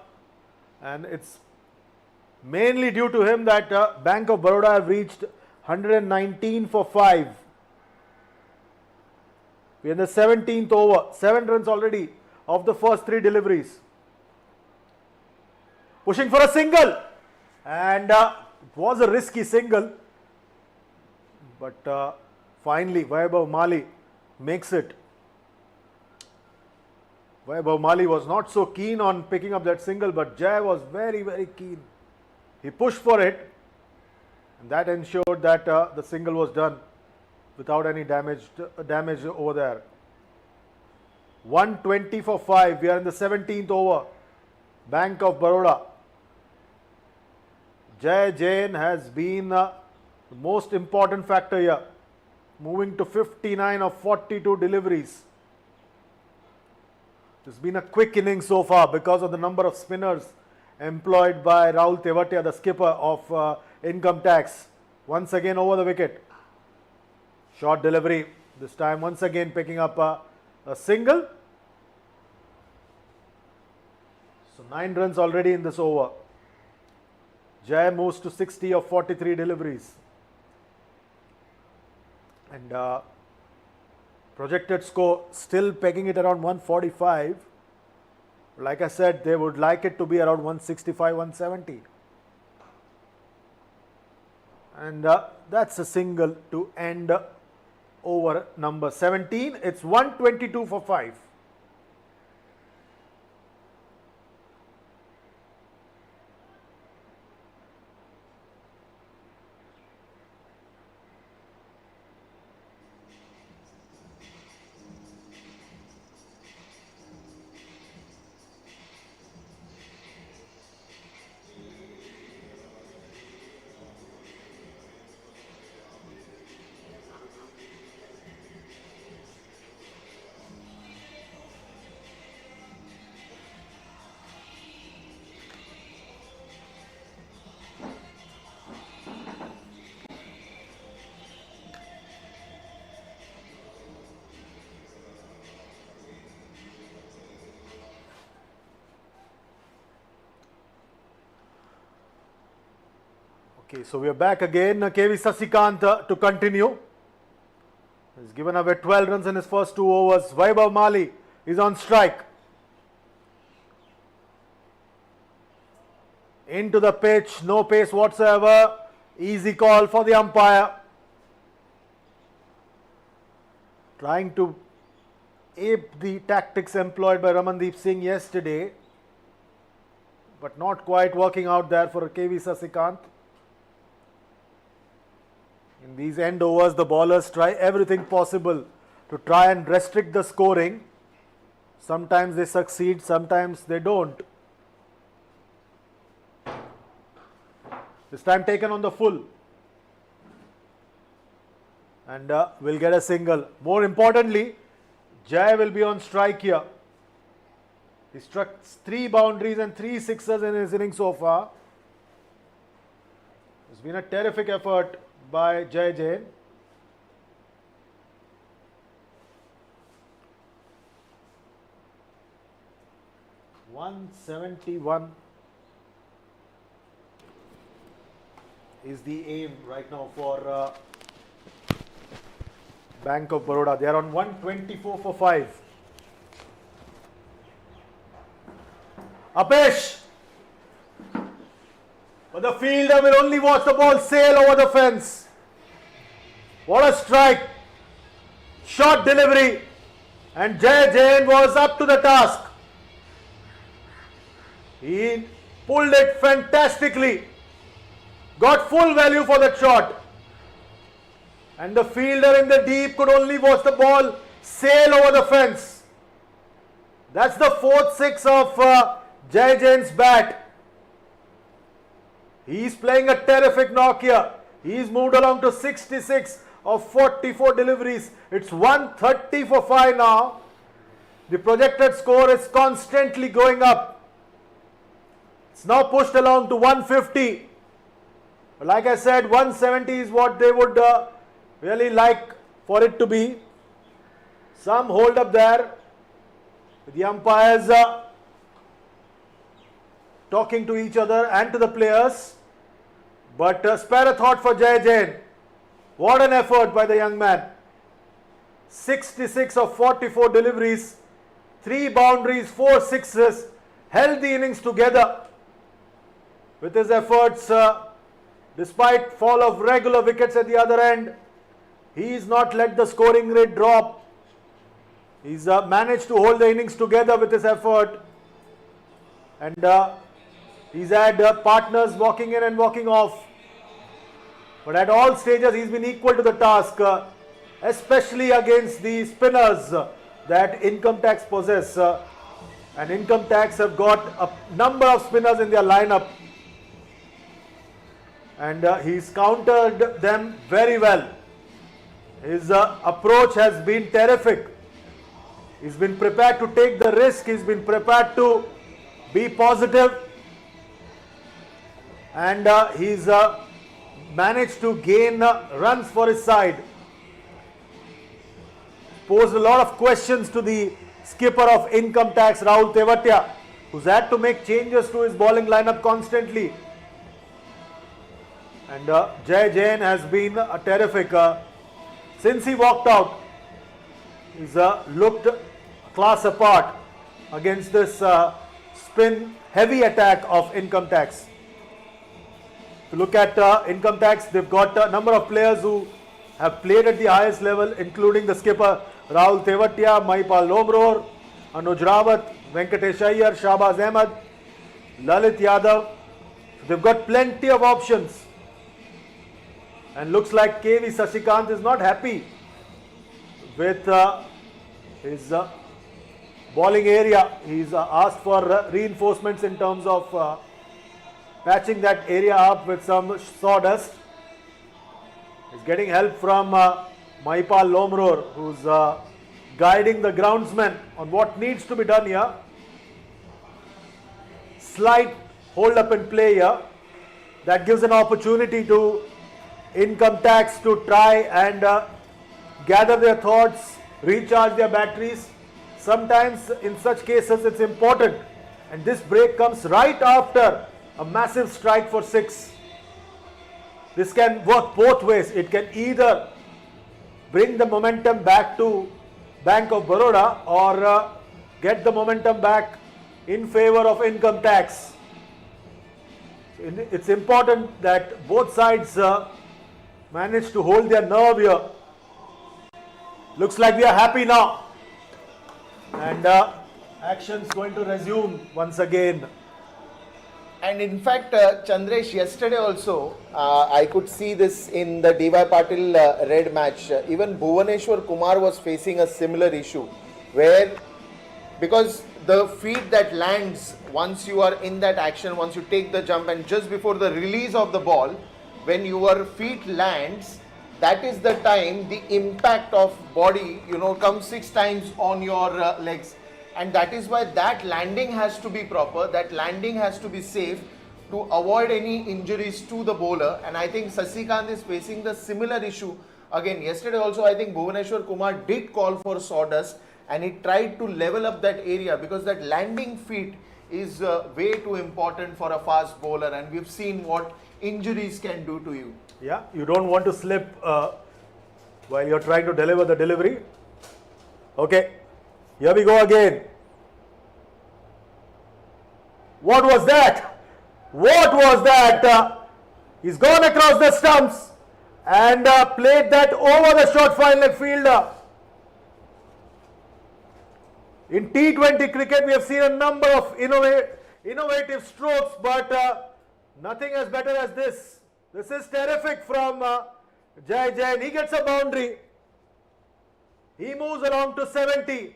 and it's mainly due to him that Bank of Baroda have reached 119 for 5. We're in the 17th over. 7 runs already of the first 3 deliveries. Pushing for a single, and it was a risky single, but finally Vaibhav Mali makes it. Vaibhav Mali was not so keen on picking up that single, but Jai was very, very keen. He pushed for it, and that ensured that the single was done without any damage over there. 120 for 5. We are in the 17th over. Bank of Baroda. Jai Jain has been the most important factor here, moving to 59 of 42 deliveries. It's been a quick inning so far because of the number of spinners employed by Rahul Tewatia, the skipper of Income Tax. Once again over the wicket. Short delivery. This time once again picking up a single. So 9 runs already in this over. Jai moves to 60 of 43 deliveries. And projected score still pegging it around 145. Like I said, they would like it to be around 165, 170. And that's a single to end over number 17. It's 122 for 5. Okay, so we are back again. KV Sasikant to continue. He's given away 12 runs in his first 2 overs. Vaibhav Mali is on strike. into the pitch, no pace whatsoever. Easy call for the umpire. Trying to ape the tactics employed by Ramandeep Singh yesterday, but not quite working out there for KV Sasikant. In these end overs, the bowlers try everything possible to try and restrict the scoring. Sometimes they succeed, sometimes they don't. This time taken on the full. And will get a single. More importantly, Jai will be on strike here. He struck 3 boundaries and 3 sixes in his innings so far. It's been a terrific effort by Jai Jain. .171 is the aim right now for Bank of Baroda. They are on 124 for 5. Apesh! But the fielder will only watch the ball sail over the fence. What a strike! Short delivery. And Jai Jain was up to the task. He pulled it fantastically. Got full value for that shot. And the fielder in the deep could only watch the ball sail over the fence. That's the 4th 6 of Jai Jain's bat. He's playing a terrific knock here. He's moved along to 66 of 44 deliveries. It's 130 for 5 now. The projected score is constantly going up. It's now pushed along to 150. But like I said, 170 is what they would really like for it to be. Some hold up there. The umpires talking to each other and to the players. But spare a thought for Jai Jain. What an effort by the young man. 66 of 44 deliveries, 3 boundaries, 4 sixes. Held the innings together with his efforts. Despite fall of regular wickets at the other end, he's not let the scoring rate drop. He's managed to hold the innings together with his effort. And he's had partners walking in and walking off. But at all stages, he's been equal to the task, especially against the spinners that Income Tax possess. And Income Tax have got a number of spinners in their lineup. And he's countered them very well. His approach has been terrific. He's been prepared to take the risk. He's been prepared to be positive. And he's managed to gain runs for his side. Posed a lot of questions to the skipper of Income Tax, Rahul Tewatia, who's had to make changes to his bowling lineup constantly. And Jai Jain has been terrific. Since he walked out, he's looked class apart against this spin heavy attack of Income Tax. If you look at Income Tax, they've got a number of players who have played at the highest level, including the skipper Rahul Tewatia, Mahipal Lomror, Anuj Rawat, Venkatesh Iyer, Shahbaz Ahmed, Lalit Yadav. They've got plenty of options. And looks like KV Sasikant is not happy with his bowling area. He's asked for reinforcements in terms of patching that area up with some sawdust. He's getting help from Mahipal Lomror, who's guiding the groundsman on what needs to be done here. Slight hold up in play here. That gives an opportunity to Income Tax to try and gather their thoughts, recharge their batteries. Sometimes in such cases it's important, and this break comes right after a massive strike for 6. This can work both ways. It can either bring the momentum back to Bank of Baroda or get the momentum back in favor of Income Tax. It's important that both sides manage to hold their nerve here. Looks like we are happy now. And action's going to resume once again. And in fact, Chandresh, yesterday also, I could see this in the DY Patil red match. Even Bhuvaneshwar Kumar was facing a similar issue where, because the feet that lands once you are in that action, once you take the jump and just before the release of the ball, when your feet lands, that is the time the impact of body, comes 6 times on your legs. And that is why that landing has to be proper, that landing has to be safe to avoid any injuries to the bowler. And I think Sasikant is facing the similar issue. Again, yesterday also I think Bhuvaneshwar Kumar did call for sawdust and he tried to level up that area because that landing feet is way too important for a fast bowler, and we've seen what injuries can do to you. Yeah, you don't want to slip while you're trying to deliver the delivery. Okay, here we go again. What was that? What was that? He's gone across the stumps and played that over the short fine leg fielder. In T20 cricket, we have seen a number of innovative strokes, but nothing as better as this. This is terrific from Jai Jain. He gets a boundary. He moves along to 70.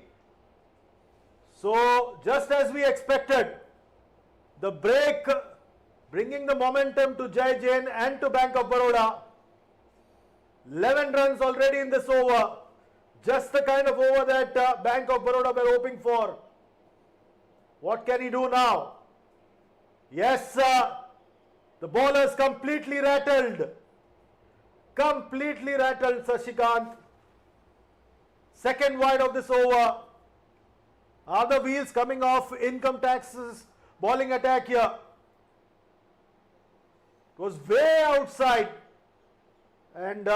So, just as we expected, the break bringing the momentum to Jai Jain and to Bank of Baroda. 11 runs already in this over. Just the kind of over that Bank of Baroda were hoping for. What can he do now? Yes, the bowler is completely rattled. Completely rattled, Sasikant. Second wide of this over. Are the wheels coming off income taxes bowling attack here? It was way outside. And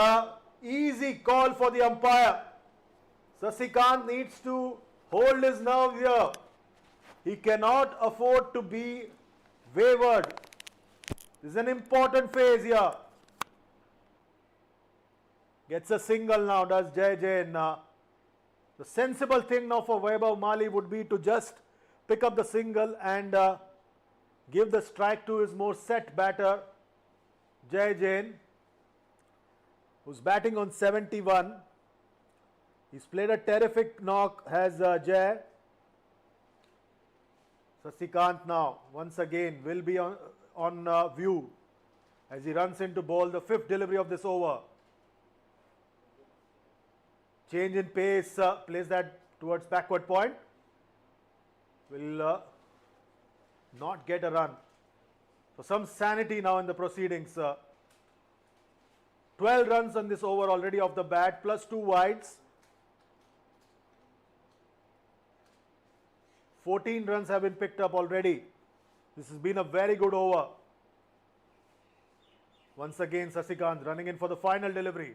easy call for the umpire. Sasikant needs to hold his nerve here. He cannot afford to be wavered. This is an important phase here. Gets a single now, does Jai Jain. The sensible thing now for Vaibhav Mali would be to just pick up the single and give the strike to his more set batter, Jai Jain, who's batting on 71. He's played a terrific knock, has Jai. Sasikant now, once again, will be on view as he runs in to bowl the 5th delivery of this over. Change in pace, plays that towards backward point. Will not get a run. So some sanity now in the proceedings. 12 runs on this over already off the bat, plus 2 wides. 14 runs have been picked up already. This has been a very good over. Once again, Sasikant running in for the final delivery.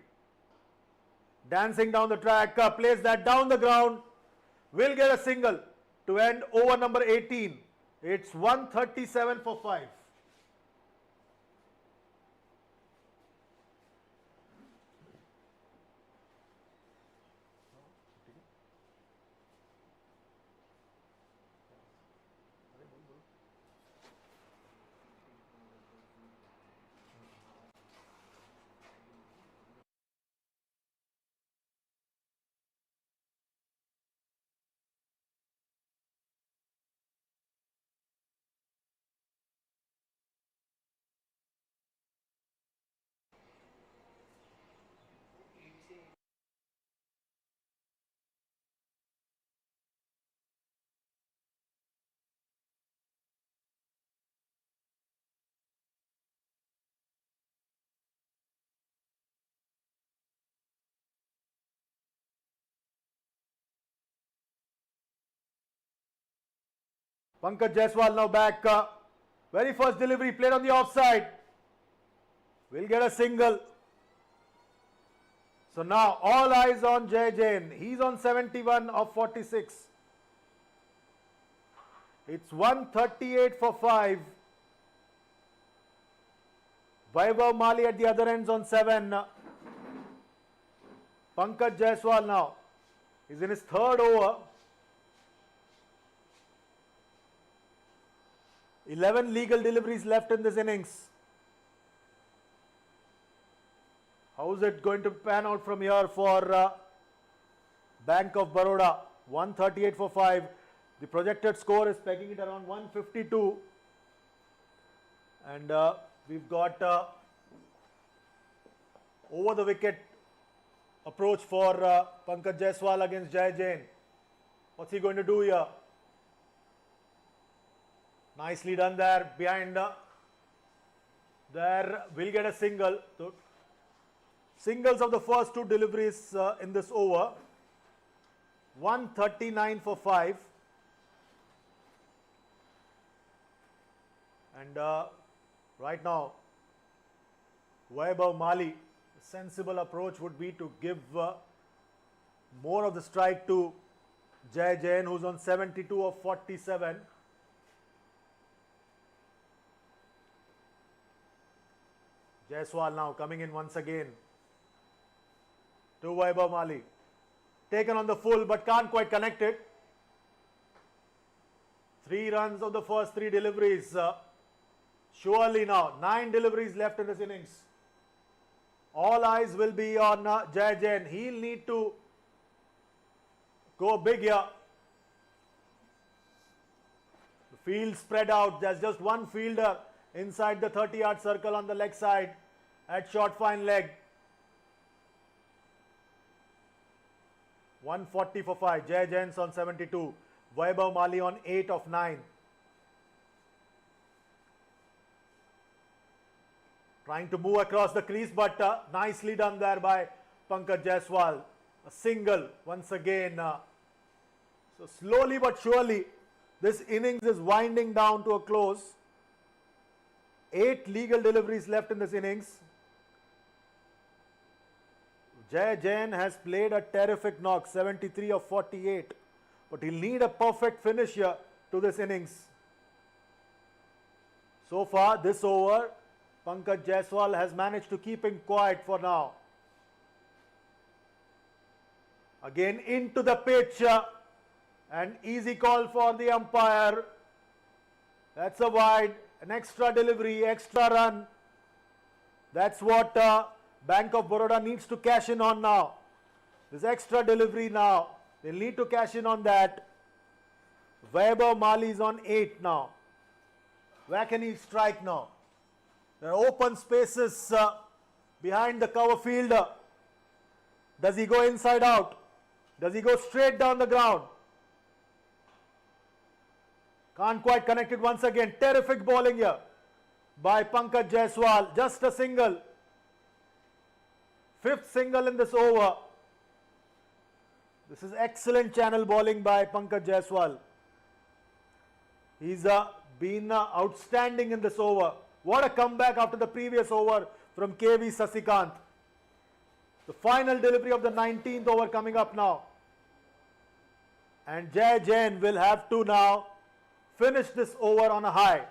Dancing down the track, plays that down the ground. Will get a single to end over number 18. It's 137 for 5. Pankaj Jaiswal now back. Very first delivery played on the offside. Will get a single. So now all eyes on Jai Jain. He's on 71 of 46. It's 138 for 5. Vaibhav Mali at the other ends on 7. Pankaj Jaiswal now. He's in his third over. 11 legal deliveries left in this innings. How is it going to pan out from here for Bank of Baroda? 138 for 5. The projected score is pegging it around 152. And we've got over the wicket approach for Pankaj Jaiswal against Jai Jain. What's he going to do here? Nicely done there. Behind there, will get a single. So, singles of the first two deliveries in this over. 139 for 5. And right now, Vaibhav Mali, a sensible approach would be to give more of the strike to Jai Jain, who's on 72 of 47. Jaiswal now coming in once again to Vaibhav Mali. Taken on the full but can't quite connect it. 3 runs of the first 3 deliveries. Surely now, 9 deliveries left in this innings. All eyes will be on Jai Jain. He'll need to go big here. The field spread out. There's just one fielder inside the 30-yard circle on the leg side at short fine leg. 140 for 5. Jai Jain's on 72. Vaibhav Mali on 8 of 9. Trying to move across the crease, but nicely done there by Pankaj Jaiswal. A single once again. So slowly but surely, this innings is winding down to a close. 8 legal deliveries left in this innings. Jai Jain has played a terrific knock, 73 of 48. But he'll need a perfect finish here to this innings. So far, this over, Pankaj Jaiswal has managed to keep him quiet for now. Again into the pitch. An easy call for the umpire. That's a wide. An extra delivery, extra run. That's what Bank of Baroda needs to cash in on now. This extra delivery now. They'll need to cash in on that. Vaibhav Mali is on 8 now. Where can he strike now? There are open spaces behind the cover fielder. Does he go inside out? Does he go straight down the ground? Can't quite connect it once again. Terrific bowling here by Pankaj Jaiswal. Just a single. 5th single in this over. This is excellent channel bowling by Pankaj Jaiswal. He's been outstanding in this over. What a comeback after the previous over from KV Sasikant. The final delivery of the 19th over coming up now. And Jai Jain will have to now finish this over on a high.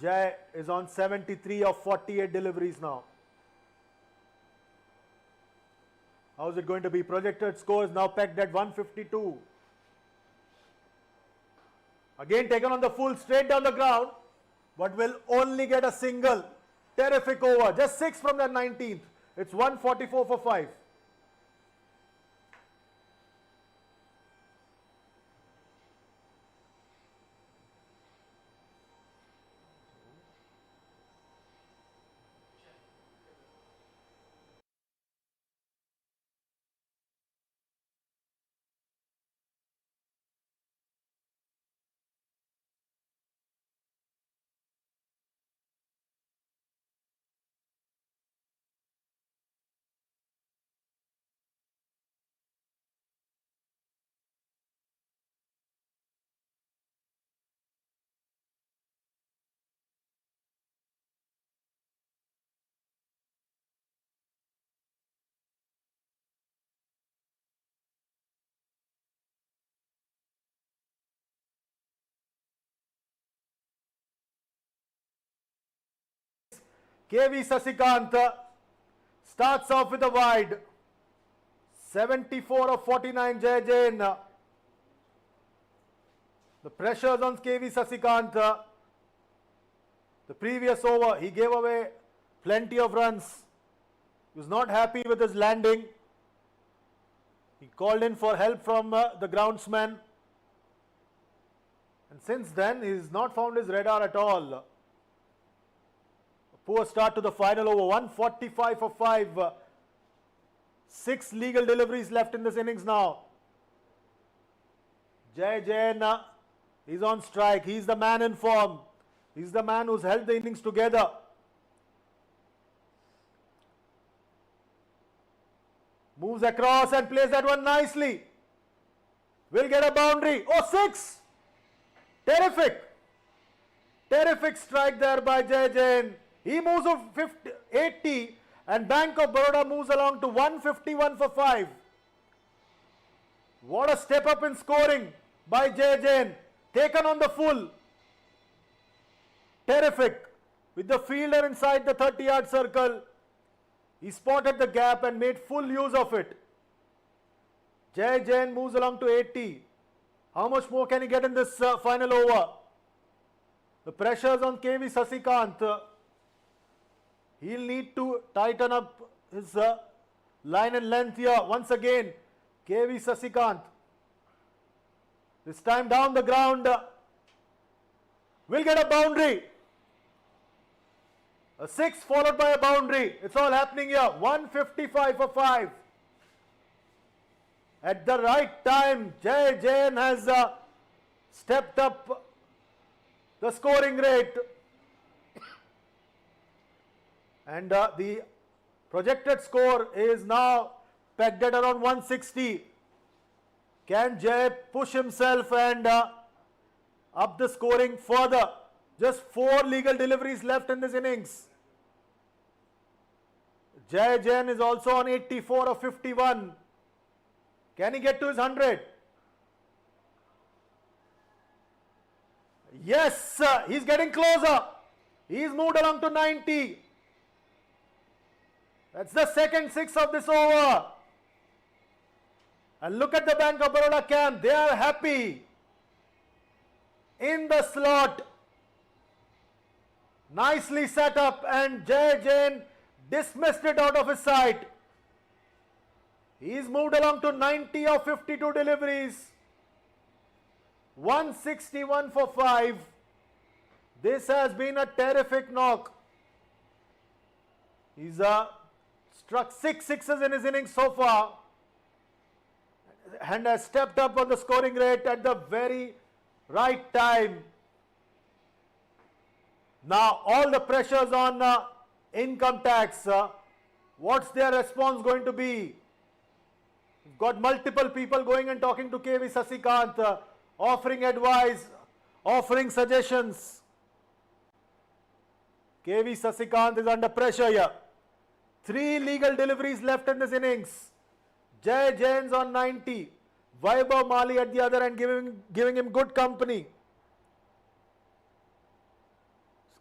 Jai is on 73 of 48 deliveries now. How is it going to be? Projected score is now pegged at 152. Again taken on the full, straight down the ground, but will only get a single. Terrific over. Just 6 from the 19th. It's 144 for 5. KV Sasikant starts off with a wide. 74 of 49, Jai Jain. The pressures on KV Sasikant. The previous over, he gave away plenty of runs. He was not happy with his landing. He called in for help from the groundsman. And since then, he's not found his radar at all. A poor start to the final over. 145 for 5. 6 legal deliveries left in this innings now. Jai Jain is on strike. He's the man in form. He's the man who's held the innings together. Moves across and plays that one nicely. Will get a boundary. Oh, 6! Terrific! Terrific strike there by Jai Jain. He moves to 80 and Bank of Baroda moves along to 151 for 5. What a step up in scoring by Jai Jain. Taken on the full. Terrific. With the fielder inside the 30-yard circle. He spotted the gap and made full use of it. Jai Jain moves along to 80. How much more can he get in this final over? The pressures on KV Sasikant. He'll need to tighten up his line and length here. Once again, KV Sasikant. This time down the ground. Will get a boundary. A 6 followed by a boundary. It's all happening here. 155 for 5. At the right time, Jai Jain has stepped up the scoring rate. And the projected score is now pegged at around 160. Can Jai push himself and up the scoring further? Just 4 legal deliveries left in this innings. Jai Jain is also on 84 of 51. Can he get to his 100? Yes, he's getting closer. He's moved along to 90. That's the second 6 of this over. And look at the Bank of Baroda camp. They are happy. In the slot. Nicely set up and Jai Jain dismissed it out of his sight. He's moved along to 90 of 52 deliveries. 161 for 5. This has been a terrific knock. He's struck 6 sixes in his innings so far and has stepped up on the scoring rate at the very right time. Now all the pressures on income tax. What's their response going to be? We've got multiple people going and talking to KV Sasikant, offering advice, offering suggestions. KV Sasikant is under pressure here. 3 legal deliveries left in this innings. Jai Jain's on 90. Vaibhav Mali at the other end giving him good company.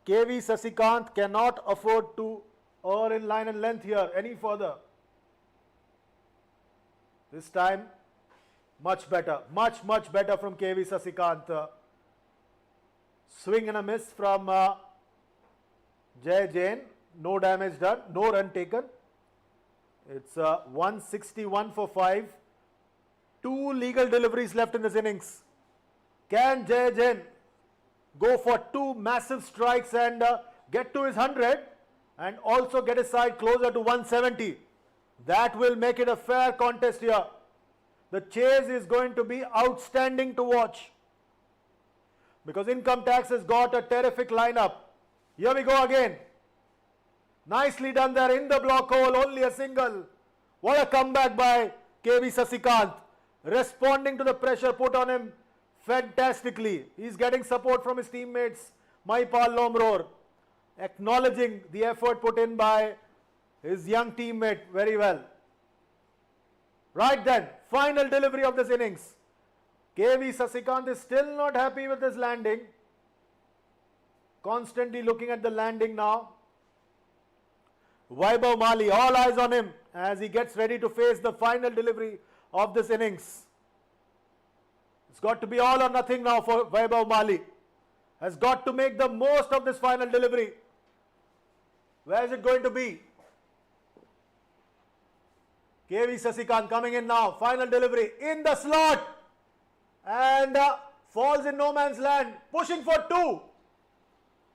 KV Sasikant cannot afford to err in line and length here any further. This time, much better. Much better from KV Sasikant. Swing and a miss from Jai Jain. No damage done. No run taken. It's 161 for 5. 2 legal deliveries left in this innings. Can Jai Jain go for 2 massive strikes and get to his 100 and also get his side closer to 170? That will make it a fair contest here. The chase is going to be outstanding to watch because income tax has got a terrific lineup. Here we go again. Nicely done there in the block hole, only a single. What a comeback by KV Sasikant. Responding to the pressure put on him fantastically. He's getting support from his teammates, Maipal Lomror, acknowledging the effort put in by his young teammate very well. Right then, final delivery of this innings. KV Sasikant is still not happy with his landing. Constantly looking at the landing now. Vaibhav Mali, all eyes on him as he gets ready to face the final delivery of this innings. It's got to be all or nothing now for Vaibhav Mali. Has got to make the most of this final delivery. Where is it going to be? KV Sasikant coming in now. Final delivery in the slot. And falls in no man's land. Pushing for 2.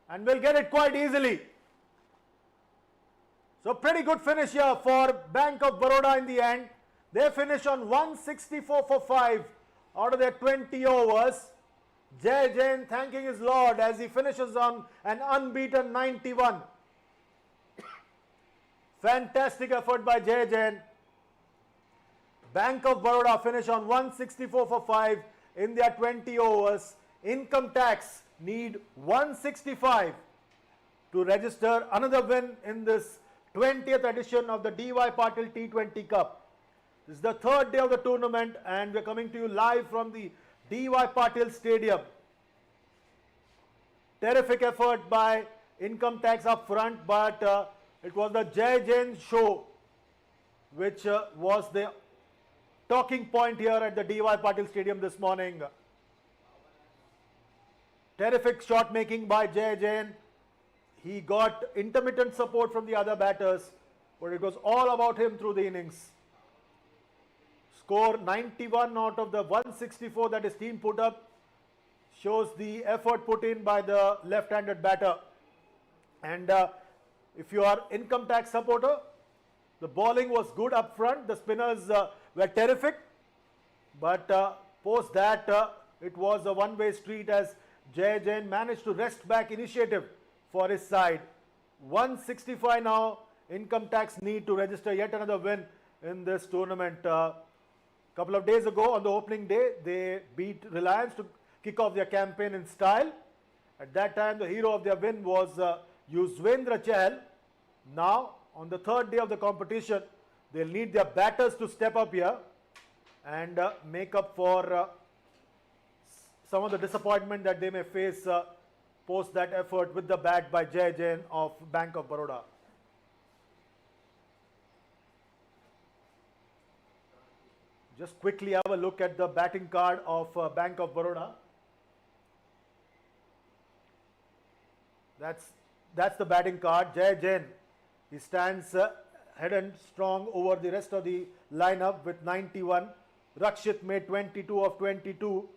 And will get it quite easily. So pretty good finish here for Bank of Baroda in the end. They finish on 164 for 5 out of their 20 overs. Jai Jain thanking his Lord as he finishes on an unbeaten 91. Fantastic effort by Jai Jain. Bank of Baroda finish on 164 for 5 in their 20 overs. Income tax need 165 to register another win in this 20th edition of the DY Patil T20 Cup. This is the third day of the tournament and we're coming to you live from the DY Patil Stadium. Terrific effort by income tax up front, but it was the Jai Jain show which was the talking point here at the DY Patil Stadium this morning. Terrific shot making by Jai Jain. He got intermittent support from the other batters, but it was all about him through the innings. Score 91 out of the 164 that his team put up shows the effort put in by the left-handed batter. And if you are income tax supporter, the bowling was good up front. The spinners were terrific, but post that it was a one-way street as Jai Jain managed to wrest back initiative for his side. 165 now. Income tax need to register yet another win in this tournament. Couple of days ago on the opening day, they beat Reliance to kick off their campaign in style. At that time, the hero of their win was Yuzvendra Chahal. Now, on the third day of the competition, they'll need their batters to step up here and make up for some of the disappointment that they may face post that effort with the bat by Jai Jain of Bank of Baroda. Just quickly have a look at the batting card of Bank of Baroda. That's the batting card. Jai Jain, he stands head and strong over the rest of the lineup with 91. Rakshit made 22 of 22,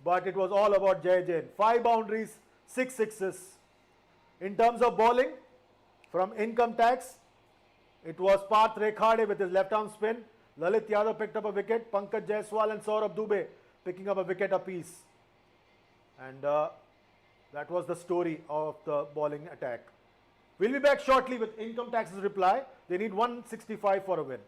but it was all about Jai Jain. 5 boundaries, 6 sixes. In terms of bowling, from income tax, it was Parth Rekhade with his left arm spin. Lalit Yadav picked up a wicket. Pankaj Jaiswal and Saurabh Dubey picking up a wicket apiece. And that was the story of the bowling attack. We'll be back shortly with income tax's reply. They need 165 for a win.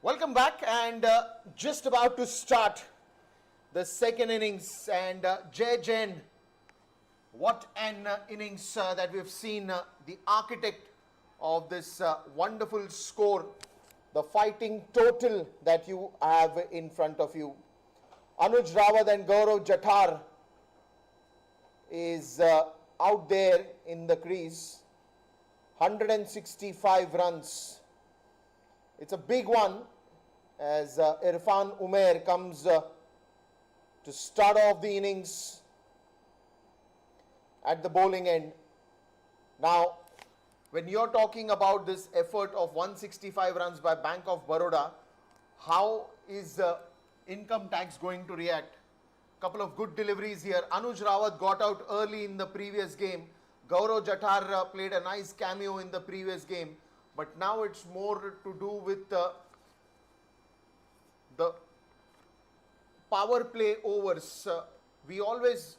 Welcome back, and just about to start the second innings. And Jay Jain, what an innings that we've seen. The architect of this wonderful score, the fighting total that you have in front of you. Anuj Rawat and Gaurav Jathar is out there in the crease. 165 runs. It's a big one as Irfan Umair comes to start off the innings at the bowling end. Now, when you're talking about this effort of 165 runs by Bank of Baroda, how is income tax going to react? Couple of good deliveries here. Anuj Rawat got out early in the previous game. Gaurav Jathar played a nice cameo in the previous game. But now it's more to do with the power play overs. We always,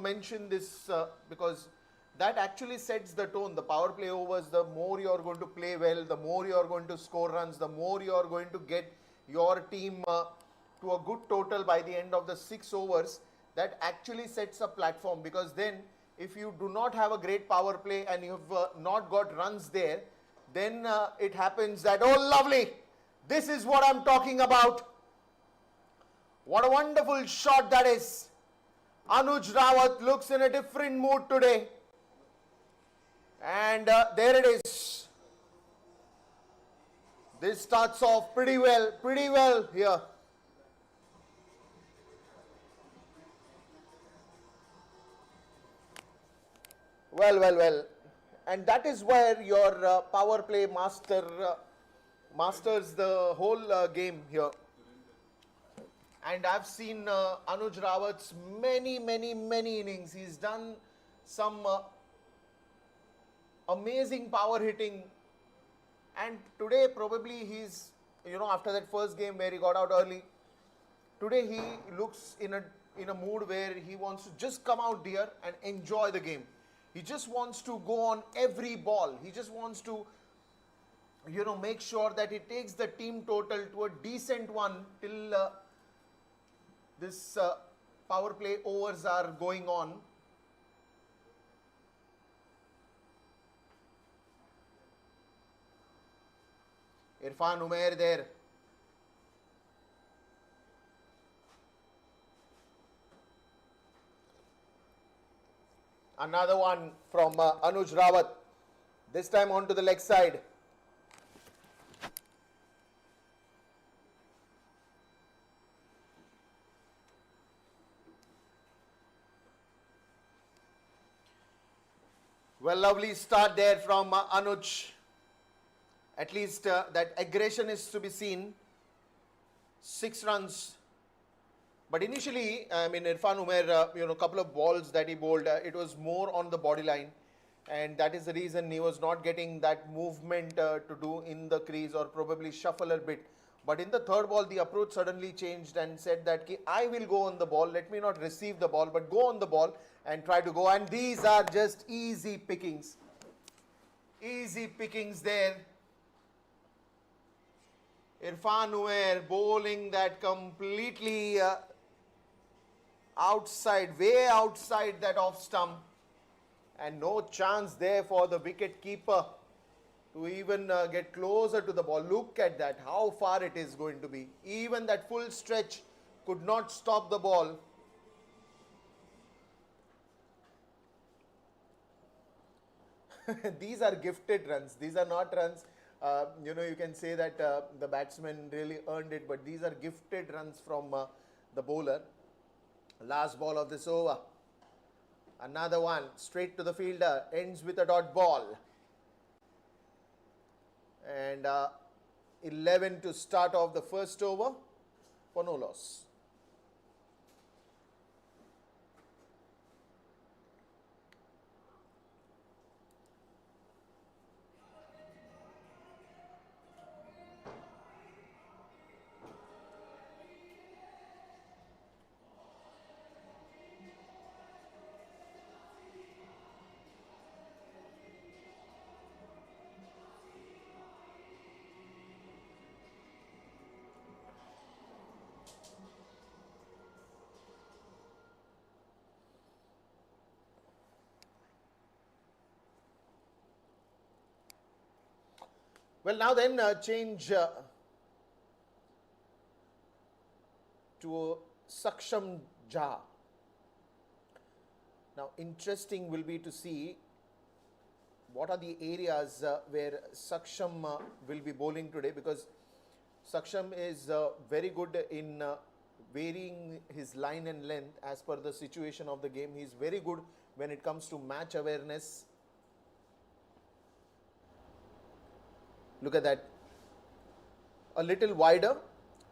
mention this because that actually sets the tone. The power play overs, the more you're going to play well, the more you're going to score runs, the more you're going to get your team to a good total by the end of the 6 overs. That actually sets a platform, because then if you do not have a great power play and you've not got runs there, then it happens that, oh lovely, this is what I'm talking about. What a wonderful shot that is. Anuj Rawat looks in a different mood today. And there it is. This starts off pretty well here. Well. And that is where your power play masters the whole game here. And I've seen Anuj Rawat's many innings. He's done some amazing power hitting. And today probably he's, after that first game where he got out early, today he looks in a mood where he wants to just come out here and enjoy the game. He just wants to go on every ball. He just wants to, make sure that he takes the team total to a decent one till this power play overs are going on. Irfan Umair there. Another one from Anuj Rawat. This time onto the leg side. Well, lovely start there from Anuj. At least that aggression is to be seen. 6 runs. But initially, Irfan Umair, a couple of balls that he bowled, it was more on the body line. And that is the reason he was not getting that movement to do in the crease, or probably shuffle a bit. But in the third ball, the approach suddenly changed and said that I will go on the ball. Let me not receive the ball, but go on the ball and try to go. And these are just easy pickings. Easy pickings there. Irfan Umair bowling that completely outside, way outside that off stump. And no chance there for the wicket keeper to even get closer to the ball. Look at that, how far it is going to be. Even that full stretch could not stop the ball. These are gifted runs. These are not runs. You can say that the batsman really earned it, but these are gifted runs from the bowler. Last ball of this over. Another one straight to the fielder, ends with a dot ball. And 11 to start off the first over for no loss. Well, now then change to Saksham Jha. Now interesting will be to see what are the areas where Saksham will be bowling today, because Saksham is very good in varying his line and length as per the situation of the game. He is very good when it comes to match awareness. Look at that. A little wider,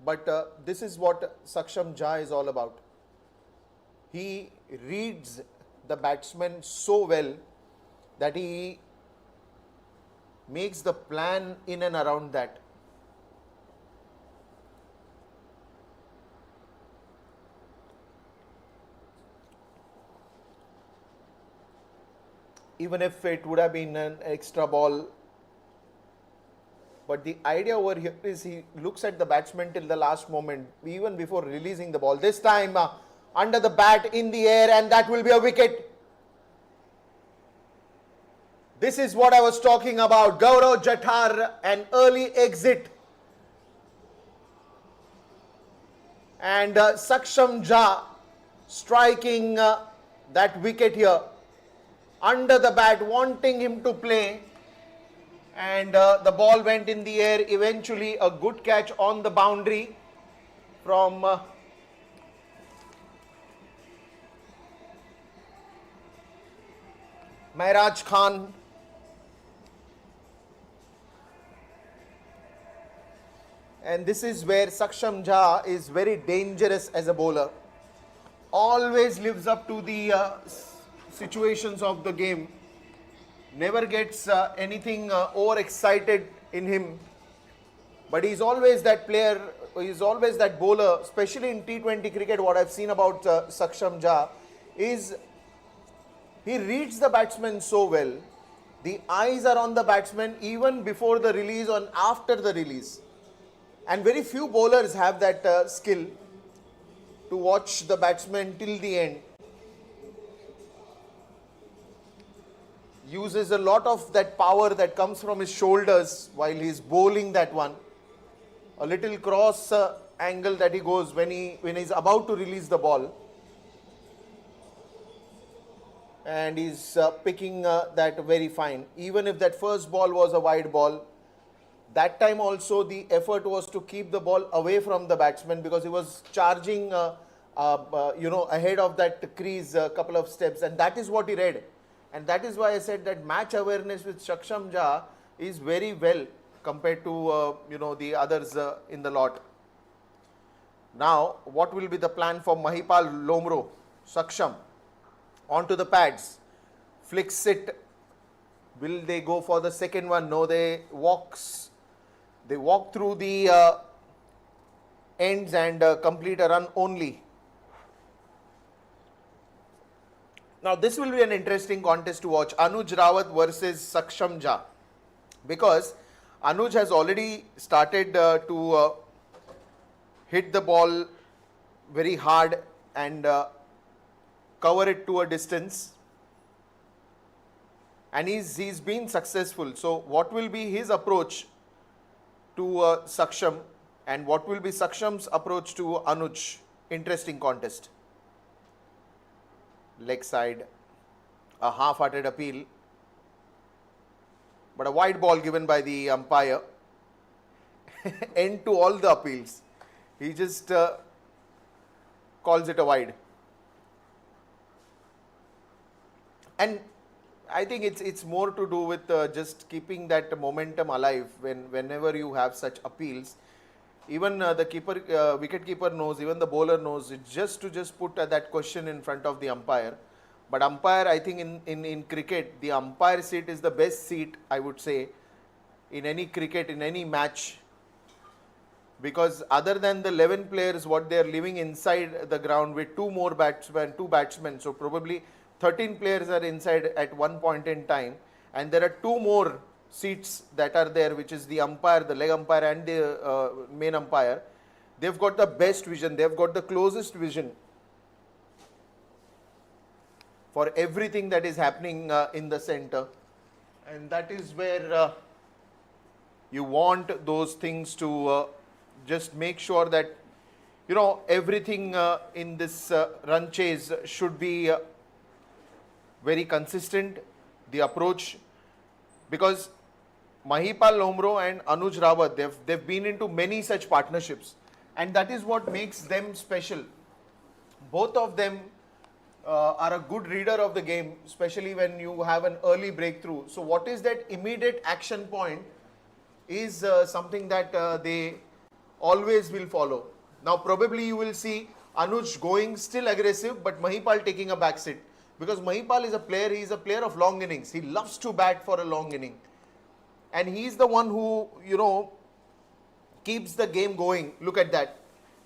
but this is what Saksham Jha is all about. He reads the batsman so well that he makes the plan in and around that. Even if it would have been an extra ball, but the idea over here is he looks at the batsman till the last moment, even before releasing the ball. This time under the bat in the air, and that will be a wicket. This is what I was talking about. Gaurav Jathar, an early exit. And Saksham Jha striking that wicket here. Under the bat, wanting him to play. And the ball went in the air. Eventually a good catch on the boundary from Mehraj Khan. And this is where Saksham Jha is very dangerous as a bowler. Always lives up to the situations of the game. Never gets anything overexcited in him. But he's always that player, he's always that bowler, especially in T20 cricket. What I've seen about Saksham Jha is he reads the batsman so well. The eyes are on the batsman even before the release and after the release. And very few bowlers have that skill to watch the batsman till the end. Uses a lot of that power that comes from his shoulders while he's bowling that one. A little cross angle that he goes when he's about to release the ball. And he's picking that very fine. Even if that first ball was a wide ball, that time also the effort was to keep the ball away from the batsman, because he was charging ahead of that crease a couple of steps, and that is what he read. And that is why I said that match awareness with Saksham Jha is very well compared to the others in the lot. Now what will be the plan for Mahipal Lomro? Saksham onto the pads, flicks it. Will they go for the second one? No, they walk through the ends and complete a run only. Now this will be an interesting contest to watch. Anuj Rawat versus Saksham Jha, because Anuj has already started to hit the ball very hard and cover it to a distance, and he's been successful. So what will be his approach to Saksham, and what will be Saksham's approach to Anuj? Interesting contest. Leg side, a half-hearted appeal, but a wide ball given by the umpire. End to all the appeals. He just calls it a wide. And I think it's more to do with just keeping that momentum alive whenever you have such appeals. Even the wicket keeper knows, even the bowler knows, it's just to put that question in front of the umpire. But umpire, I think in cricket, the umpire seat is the best seat, I would say, in any cricket, in any match. Because other than the 11 players, what they are living inside the ground with two batsmen, so probably 13 players are inside at one point in time, and there are two more seats that are there, which is the umpire, the leg umpire and the main umpire. They've got the best vision, they've got the closest vision for everything that is happening in the center, and that is where You want those things to just make sure that, everything in this run chase should be very consistent, the approach, because Mahipal Lomro and Anuj Rawat, they've been into many such partnerships, and that is what makes them special. Both of them are a good reader of the game, especially when you have an early breakthrough. So what is that immediate action point is something that they always will follow. Now probably you will see Anuj going still aggressive, but Mahipal taking a back seat, because Mahipal is a player, he is a player of long innings. He loves to bat for a long inning. And he is the one who, keeps the game going. Look at that.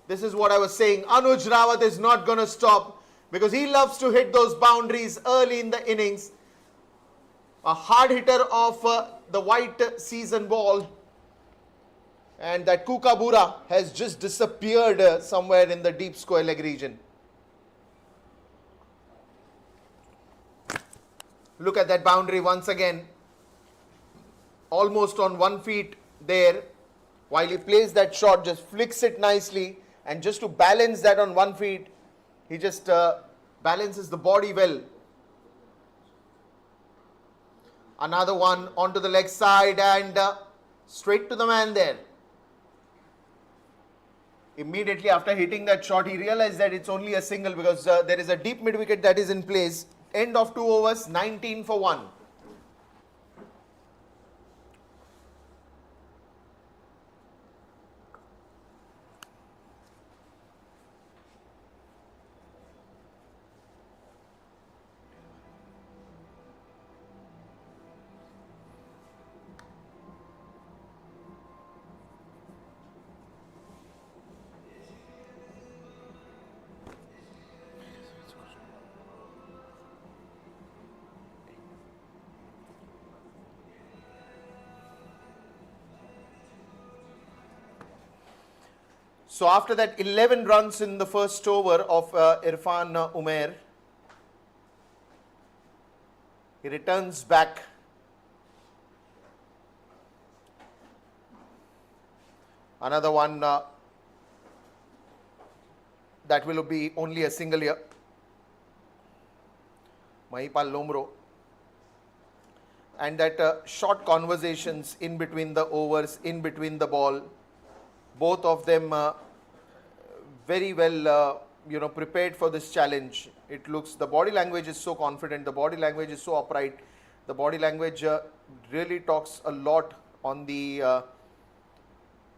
This is what I was saying. Anuj Rawat is not going to stop, because he loves to hit those boundaries early in the innings. A hard hitter of the white season ball. And that Kookaburra has just disappeared somewhere in the deep square leg region. Look at that boundary once again. Almost on 1 feet there. While he plays that shot, just flicks it nicely. And just to balance that on 1 feet, he just balances the body well. Another one onto the leg side and straight to the man there. Immediately after hitting that shot, he realized that it's only a single, because there is a deep mid wicket that is in place. End of 2 overs, 19 for 1. So after that 11 runs in the first over of Irfan Umair, he returns back. Another one that will be only a single here. Mahipal Lomro. And that short conversations in between the overs, in between the ball, both of them very well, prepared for this challenge. It looks, the body language is so confident, the body language is so upright, the body language really talks a lot on the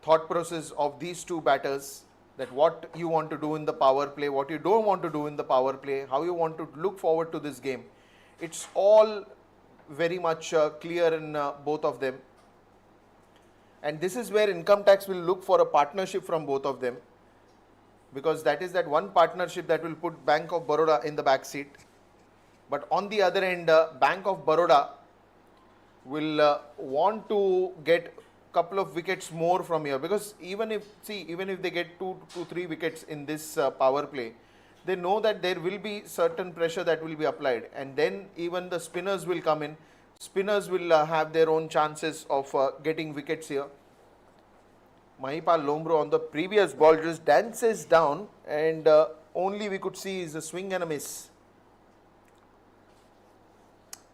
thought process of these two batters, that what you want to do in the power play, what you don't want to do in the power play, how you want to look forward to this game. It's all very much clear in both of them. And this is where income tax will look for a partnership from both of them, because that is that one partnership that will put Bank of Baroda in the back seat. But on the other end, Bank of Baroda will want to get a couple of wickets more from here, because even if they get 2 to 3 wickets in this power play, they know that there will be certain pressure that will be applied, and then even the spinners will come in. Spinners will have their own chances of getting wickets here. Mahipal Lomro on the previous ball just dances down, and only we could see is a swing and a miss.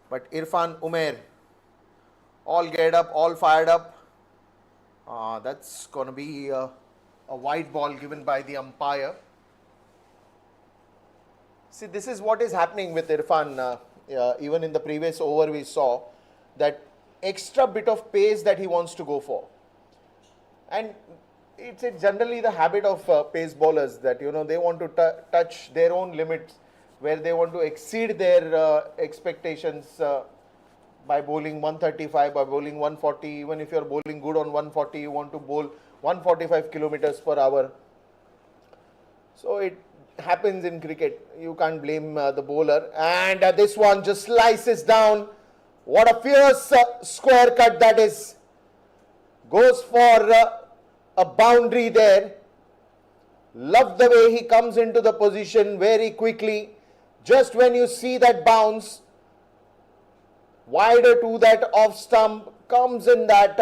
But Irfan Umair, all geared up, all fired up. That's going to be a wide ball given by the umpire. See, this is what is happening with Irfan. Even in the previous over we saw that extra bit of pace that he wants to go for. And it's generally the habit of pace bowlers that, they want to touch their own limits, where they want to exceed their expectations by bowling 135, by bowling 140. Even if you're bowling good on 140, you want to bowl 145 kilometers per hour. So it happens in cricket. You can't blame the bowler. And this one just slices down. What a fierce square cut that is. Goes for a boundary there. Love the way he comes into the position very quickly. Just when you see that bounce, wider to that off stump, comes in that,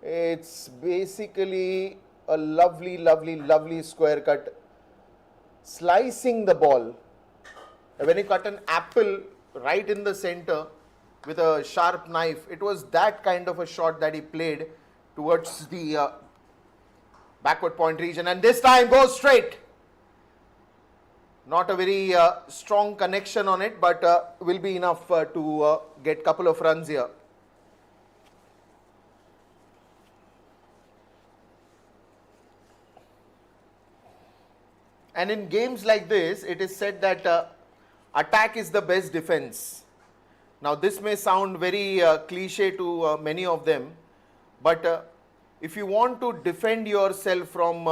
It's basically a lovely, lovely, lovely square cut, slicing the ball. When you cut an apple right in the center with a sharp knife, it was that kind of a shot that he played towards the backward point region, and this time goes straight. Not a very strong connection on it, but will be enough to get couple of runs here. And in games like this, it is said that attack is the best defense. Now, this may sound very cliche to many of them, but if you want to defend yourself from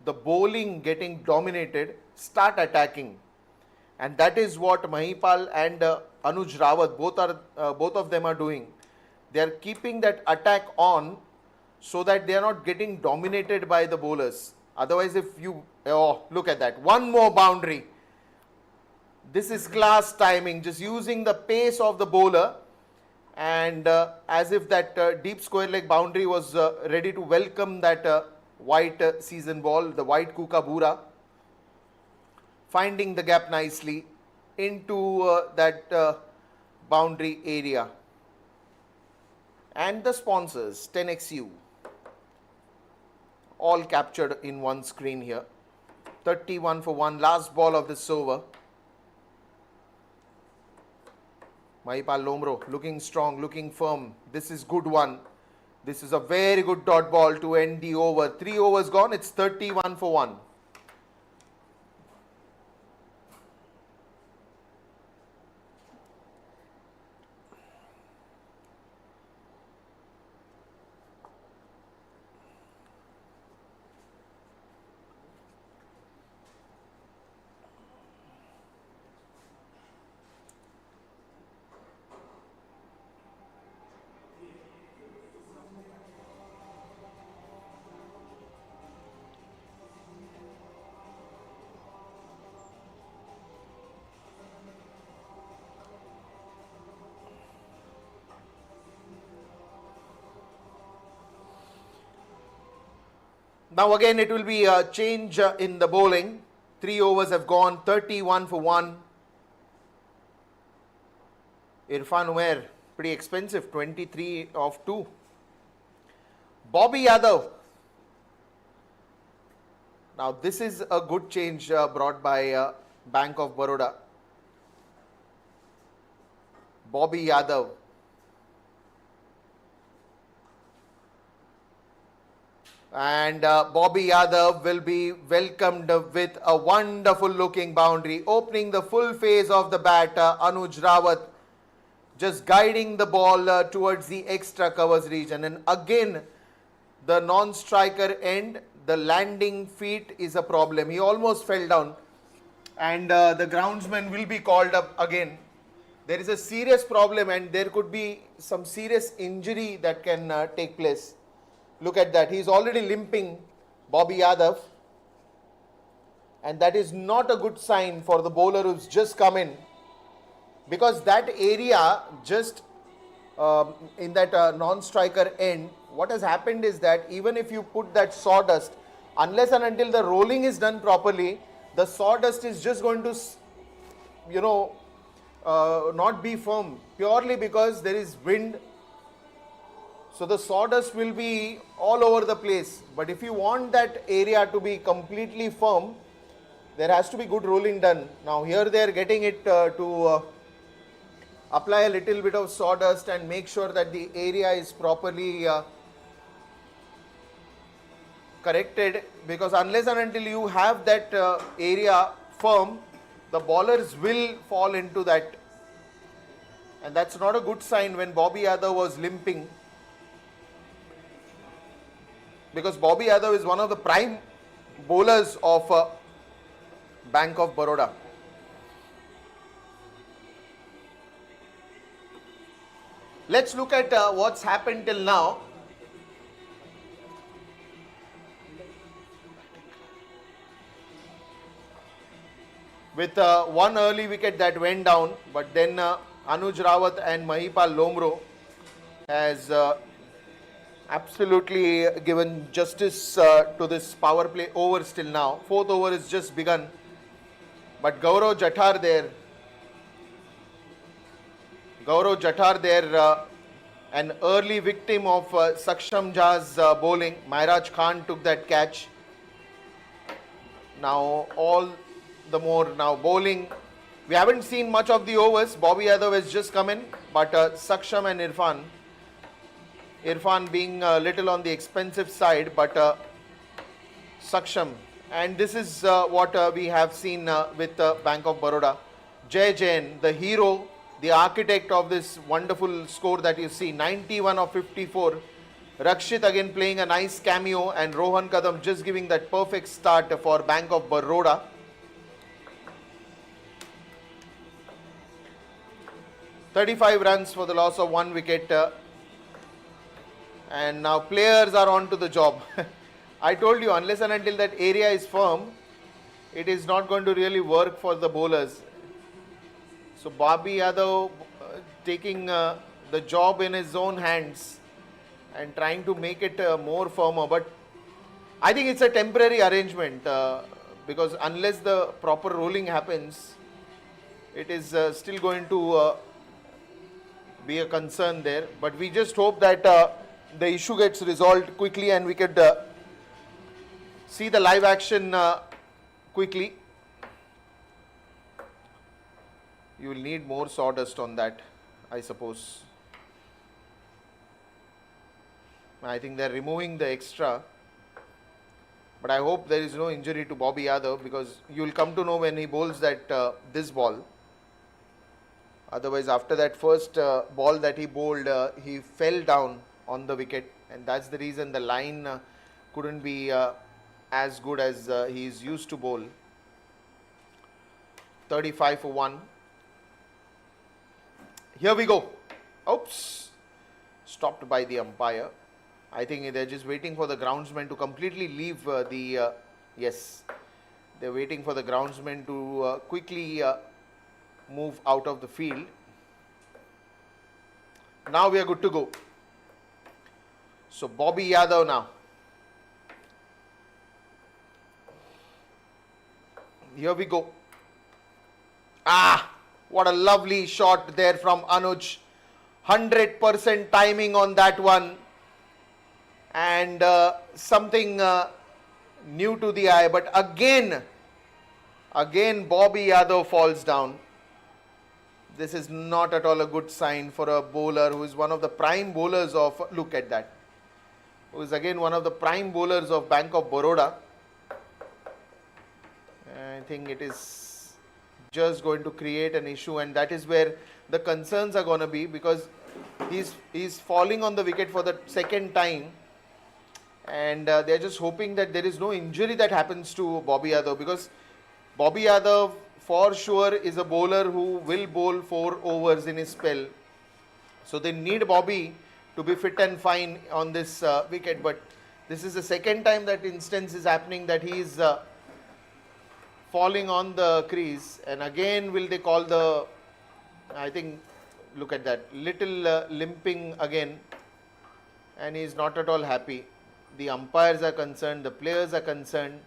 the bowling getting dominated, start attacking. And that is what Mahipal and Anuj Rawat, both of them are doing. They are keeping that attack on so that they are not getting dominated by the bowlers. Otherwise, if you, oh, look at that, one more boundary. This is class timing, just using the pace of the bowler, and as if that deep square leg boundary was ready to welcome that white season ball, the white kookaburra, finding the gap nicely into that boundary area. And the sponsors, 10XU, all captured in one screen here. 31 for 1, last ball of this over. Mahipal Lomro looking strong, looking firm. This is good one. This is a very good dot ball to end the over. 3 overs gone, it's 31 for 1. Now again it will be a change in the bowling. 3 overs have gone, 31 for 1. Irfan Umair, pretty expensive, 23 of 2. Bobby Yadav. Now this is a good change brought by Bank of Baroda. Bobby Yadav. And Bobby Yadav will be welcomed with a wonderful looking boundary, opening the full face of the bat. Anuj Rawat just guiding the ball towards the extra covers region, and again the non-striker end, the landing feet is a problem. He almost fell down, and the groundsman will be called up again. There is a serious problem, and there could be some serious injury that can take place. Look at that, he is already limping, Bobby Yadav, and that is not a good sign for the bowler who's just come in, because that area just in that non-striker end, what has happened is that even if you put that sawdust, unless and until the rolling is done properly, the sawdust is just going to, not be firm, purely because there is wind. So the sawdust will be all over the place. But if you want that area to be completely firm, there has to be good rolling done. Now here they are getting it to apply a little bit of sawdust and make sure that the area is properly corrected, because unless and until you have that area firm, the bowlers will fall into that, and that's not a good sign when Bobby Yadav was limping, because Bobby Yadav is one of the prime bowlers of Bank of Baroda. Let's look at what's happened till now. With one early wicket that went down, but then Anuj Rawat and Mahipal Lomro has Absolutely given justice to this power play over still now. Fourth over is just begun. But Gaurav Jatar there, an early victim of Saksham Jha's bowling. Maharaj Khan took that catch. Now all the more now bowling. We haven't seen much of the overs. Bobby Yadav has just come in, but Saksham and Irfan being a little on the expensive side, but Saksham. And this is what we have seen with Bank of Baroda. Jai Jain, the hero, the architect of this wonderful score that you see, 91 of 54. Rakshit again playing a nice cameo, and Rohan Kadam just giving that perfect start for Bank of Baroda. "35 runs for the loss of 1 wicket. And now players are on to the job. I told you, unless and until that area is firm, it is not going to really work for the bowlers. So Bobby Yadav taking the job in his own hands and trying to make it more firmer. But I think it's a temporary arrangement because unless the proper rolling happens, it is still going to be a concern there. But we just hope that the issue gets resolved quickly and we could see the live action quickly. You will need more sawdust on that, I suppose. I think they're removing the extra. But I hope there is no injury to Bobby Yadav, because you will come to know when he bowls that this ball. Otherwise, after that first ball that he bowled, he fell down on the wicket, and that's the reason the line couldn't be as good as he is used to bowl. 35 for 1. Here we go. Oops. Stopped by the umpire. I think they're just waiting for the groundsman to completely leave yes, they're waiting for the groundsman to quickly move out of the field. Now we are good to go. So Bobby Yadav now. Here we go. What a lovely shot there from Anuj. 100% timing on that one. And something new to the eye. But again Bobby Yadav falls down. This is not at all a good sign for a bowler who is one of the prime bowlers of, look at that, who is again one of the prime bowlers of Bank of Baroda. I think it is just going to create an issue, and that is where the concerns are going to be, because he's falling on the wicket for the second time, and they're just hoping that there is no injury that happens to Bobby Yadav, because Bobby Yadav for sure is a bowler who will bowl 4 overs in his spell. So they need Bobby to be fit and fine on this wicket. But this is the second time that instance is happening, that he is falling on the crease. And again will they call the, I think, look at that, little limping again. And he is not at all happy. The umpires are concerned, the players are concerned,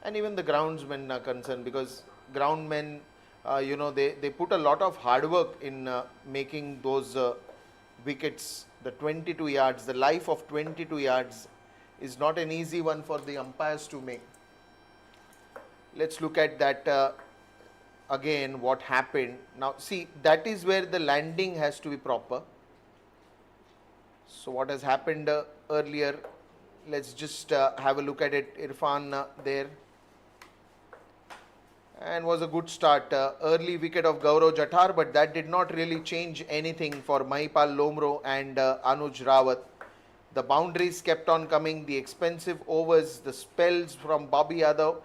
and even the groundsmen are concerned, because groundmen, they put a lot of hard work in making those wickets. The 22 yards, the life of 22 yards is not an easy one for the umpires to make. Let's look at that again, what happened. Now see, that is where the landing has to be proper. So what has happened earlier, let's just have a look at it. Irfan there. And was a good start. Early wicket of Gaurav Jatar, but that did not really change anything for Mahipal Lomro and Anuj Rawat. The boundaries kept on coming, the expensive overs, the spells from Bobby Yadav.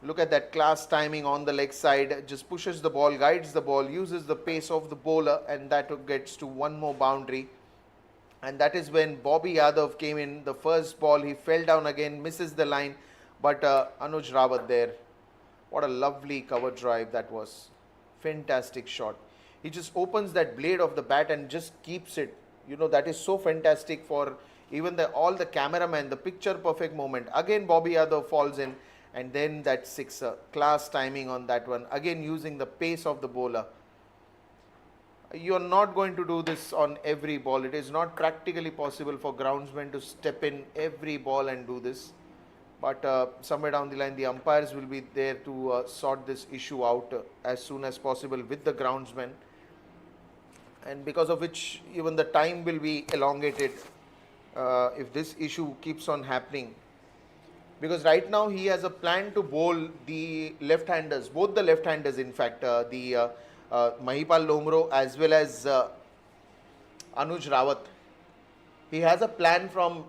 Look at that class timing on the leg side. Just pushes the ball, guides the ball, uses the pace of the bowler, and that gets to one more boundary. And that is when Bobby Yadav came in. The first ball, he fell down again, misses the line, but Anuj Rawat there. What a lovely cover drive that was. Fantastic shot. He just opens that blade of the bat and just keeps it You know, that is so fantastic for even all the cameramen, the picture perfect moment. Again, Bobby Yadav falls in, and then that sixer. Class timing on that one. Again, using the pace of the bowler. You are not going to do this on every ball. It is not practically possible for groundsmen to step in every ball and do this. But somewhere down the line, the umpires will be there to sort this issue out as soon as possible with the groundsmen, and because of which even the time will be elongated if this issue keeps on happening. Because right now he has a plan to bowl the left-handers, both the left-handers in fact, Mahipal Lomro as well as Anuj Rawat. He has a plan from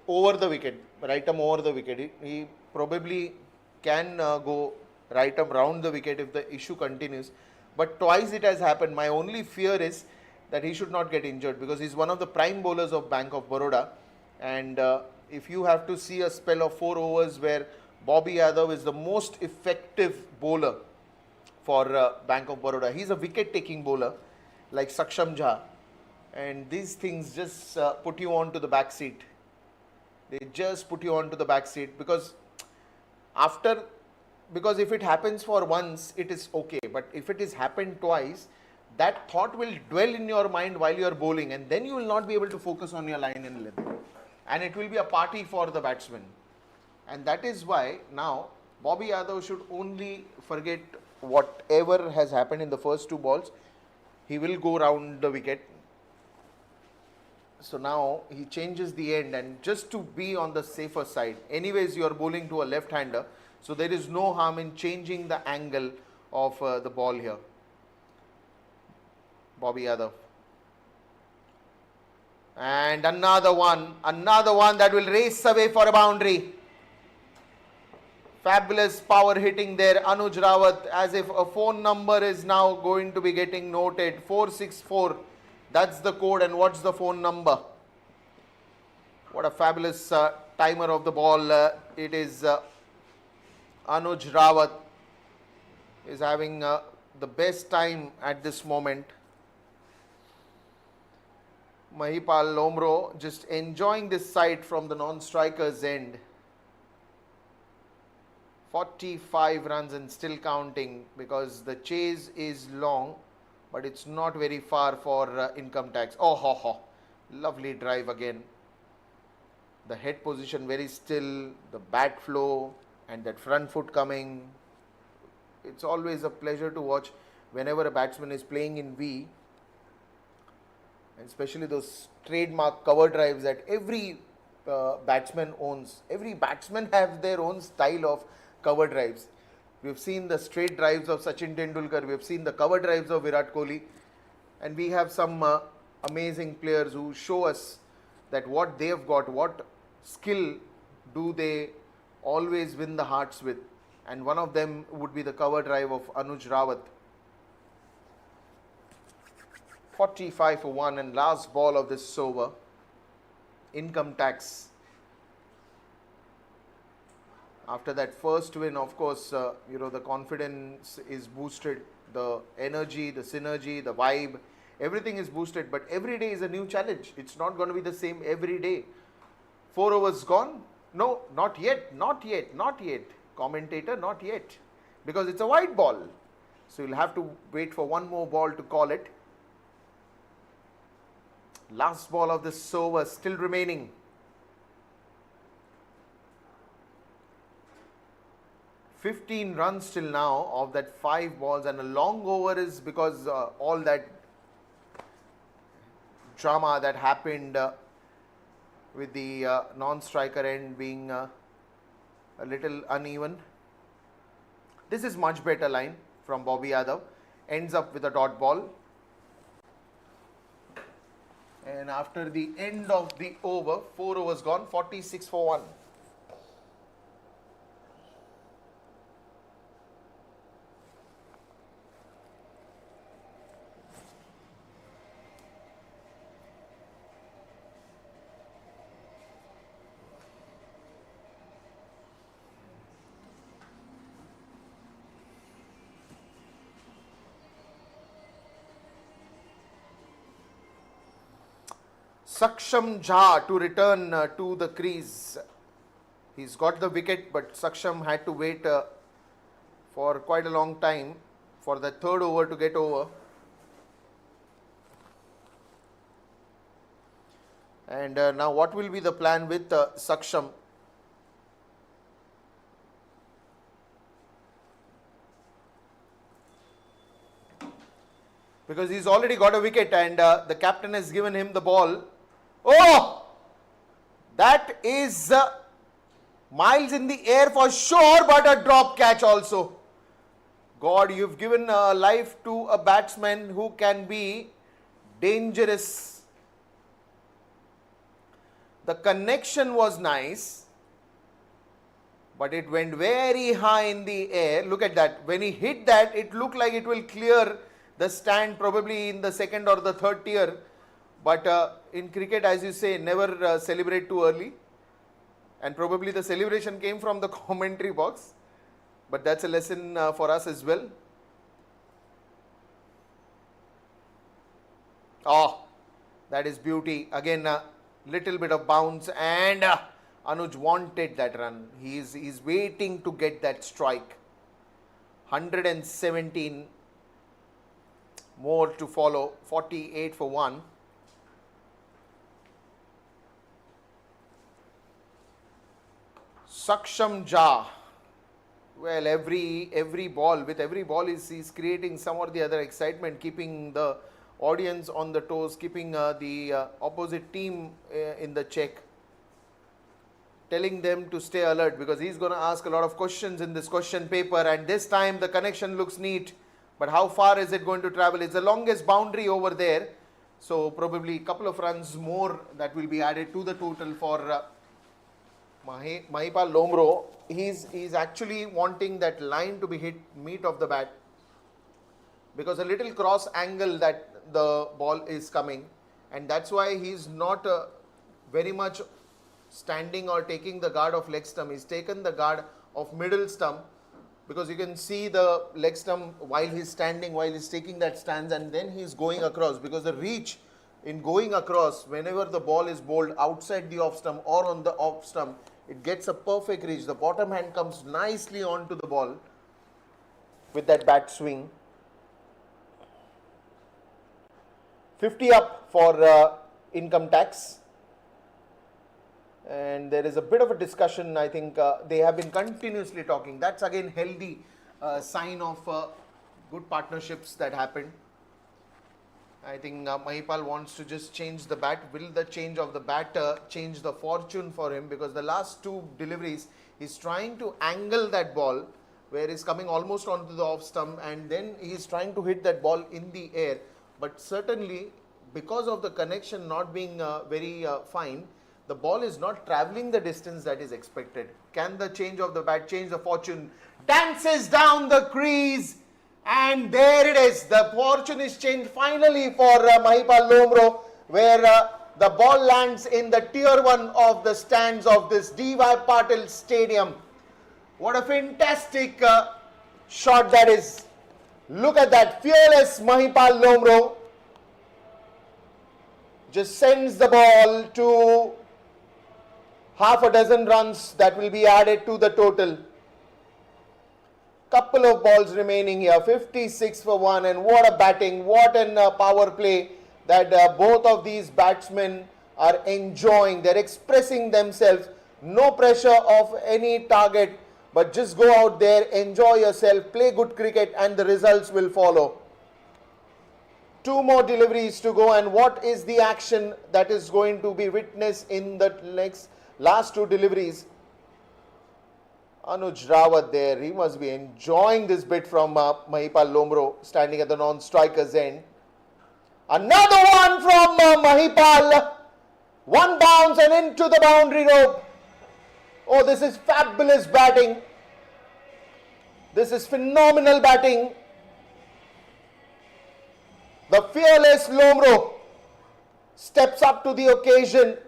over the wicket, right arm over the wicket. He probably can go right arm round the wicket if the issue continues. But twice it has happened. My only fear is that he should not get injured, because he's one of the prime bowlers of Bank of Baroda. And if you have to see a spell of 4 overs where Bobby Yadav is the most effective bowler for Bank of Baroda. He's a wicket-taking bowler like Saksham Jha, and these things just put you on to the back seat. They just put you on to the back seat, because if it happens for once, it is okay. But if it is happened twice, that thought will dwell in your mind while you are bowling, and then you will not be able to focus on your line and length. And it will be a party for the batsman. And that is why now Bobby Yadav should only forget whatever has happened in the first 2 balls. He will go round the wicket. So now he changes the end, and just to be on the safer side. Anyways, you are bowling to a left-hander, so there is no harm in changing the angle of the ball here. Bobby Yadav. And another one that will race away for a boundary. Fabulous power hitting there, Anuj Rawat, as if a phone number is now going to be getting noted. 464, that's the code. And what's the phone number? What a fabulous timer of the ball. It is Anuj Rawat is having the best time at this moment. Mahipal Lomro just enjoying this sight from the non-striker's end. 45 runs and still counting, because the chase is long, but it's not very far for income tax. Oh, ho, ho. Lovely drive again. The head position very still, the bat flow, and that front foot coming. It's always a pleasure to watch whenever a batsman is playing in V. And especially those trademark cover drives that every batsman owns. Every batsman has their own style of cover drives. We've seen the straight drives of Sachin Tendulkar. We've seen the cover drives of Virat Kohli. And we have some amazing players who show us that what they have got, what skill do they always win the hearts with. And one of them would be the cover drive of Anuj Rawat. 45 for 1, and last ball of this over. Income tax. After that first win, of course, the confidence is boosted, the energy, the synergy, the vibe, everything is boosted. But every day is a new challenge. It's not going to be the same every day. 4 overs gone? No, not yet, not yet, not yet. Commentator, not yet. Because it's a white ball. So you'll have to wait for one more ball to call it. Last ball of this over still remaining. 15 runs till now of that 5 balls, and a long over is because all that drama that happened with the non-striker end being a little uneven. This is much better line from Bobby Yadav. Ends up with a dot ball. And after the end of the over, 4 overs gone, 46 for 1. Saksham Jha to return to the crease. He's got the wicket, but Saksham had to wait for quite a long time for the third over to get over. And now what will be the plan with Saksham? Because he's already got a wicket and the captain has given him the ball. Oh! That is miles in the air for sure, but a drop catch also. God, you've given life to a batsman who can be dangerous. The connection was nice, but it went very high in the air. Look at that. When he hit that, it looked like it will clear the stand probably in the second or the third tier. But in cricket, as you say, never celebrate too early. And probably the celebration came from the commentary box. But that's a lesson for us as well. Oh, that is beauty. Again, a little bit of bounce, and Anuj wanted that run. He's waiting to get that strike. 117 more to follow. 48 for 1. Saksham Jha. Well, every ball, with every ball he's creating some or the other excitement, keeping the audience on the toes, keeping the opposite team in the check, telling them to stay alert, because he's going to ask a lot of questions in this question paper, and this time the connection looks neat, but how far is it going to travel? It's the longest boundary over there, so probably a couple of runs more that will be added to the total for Mahipal Lomro. He's actually wanting that line to be hit meat of the bat, because a little cross angle that the ball is coming, and that's why he's not very much standing or taking the guard of leg stump. He's taken the guard of middle stump, because you can see the leg stump while he's standing, while he's taking that stance, and then he's going across, because the reach in going across, whenever the ball is bowled outside the off stump or on the off stump, it gets a perfect reach. The bottom hand comes nicely onto the ball with that bat swing. 50 up for income tax. And there is a bit of a discussion. I think they have been continuously talking. That's again healthy sign of good partnerships that happened. I think Mahipal wants to just change the bat. Will the change of the bat change the fortune for him? Because the last two deliveries, he's trying to angle that ball where he's coming almost onto the off stump, and then he's trying to hit that ball in the air. But certainly, because of the connection not being very fine, the ball is not traveling the distance that is expected. Can the change of the bat change the fortune? Dances down the crease. And there it is. The fortune is changed finally for Mahipal Lomro, where the ball lands in the tier 1 of the stands of this D.Y. Patil Stadium. What a fantastic shot that is. Look at that. Fearless Mahipal Lomro just sends the ball to half a dozen runs that will be added to the total. Couple of balls remaining here. 56 for 1, and what a batting, what an power play that both of these batsmen are enjoying. They're expressing themselves. No pressure of any target, but just go out there, enjoy yourself, play good cricket, and the results will follow. 2 more deliveries to go, and what is the action that is going to be witnessed in the last 2 deliveries? Anuj Rawat there, he must be enjoying this bit from Mahipal Lomro, standing at the non-striker's end. Another one from Mahipal. One bounce and into the boundary rope. Oh, this is fabulous batting. This is phenomenal batting. The fearless Lomro steps up to the occasion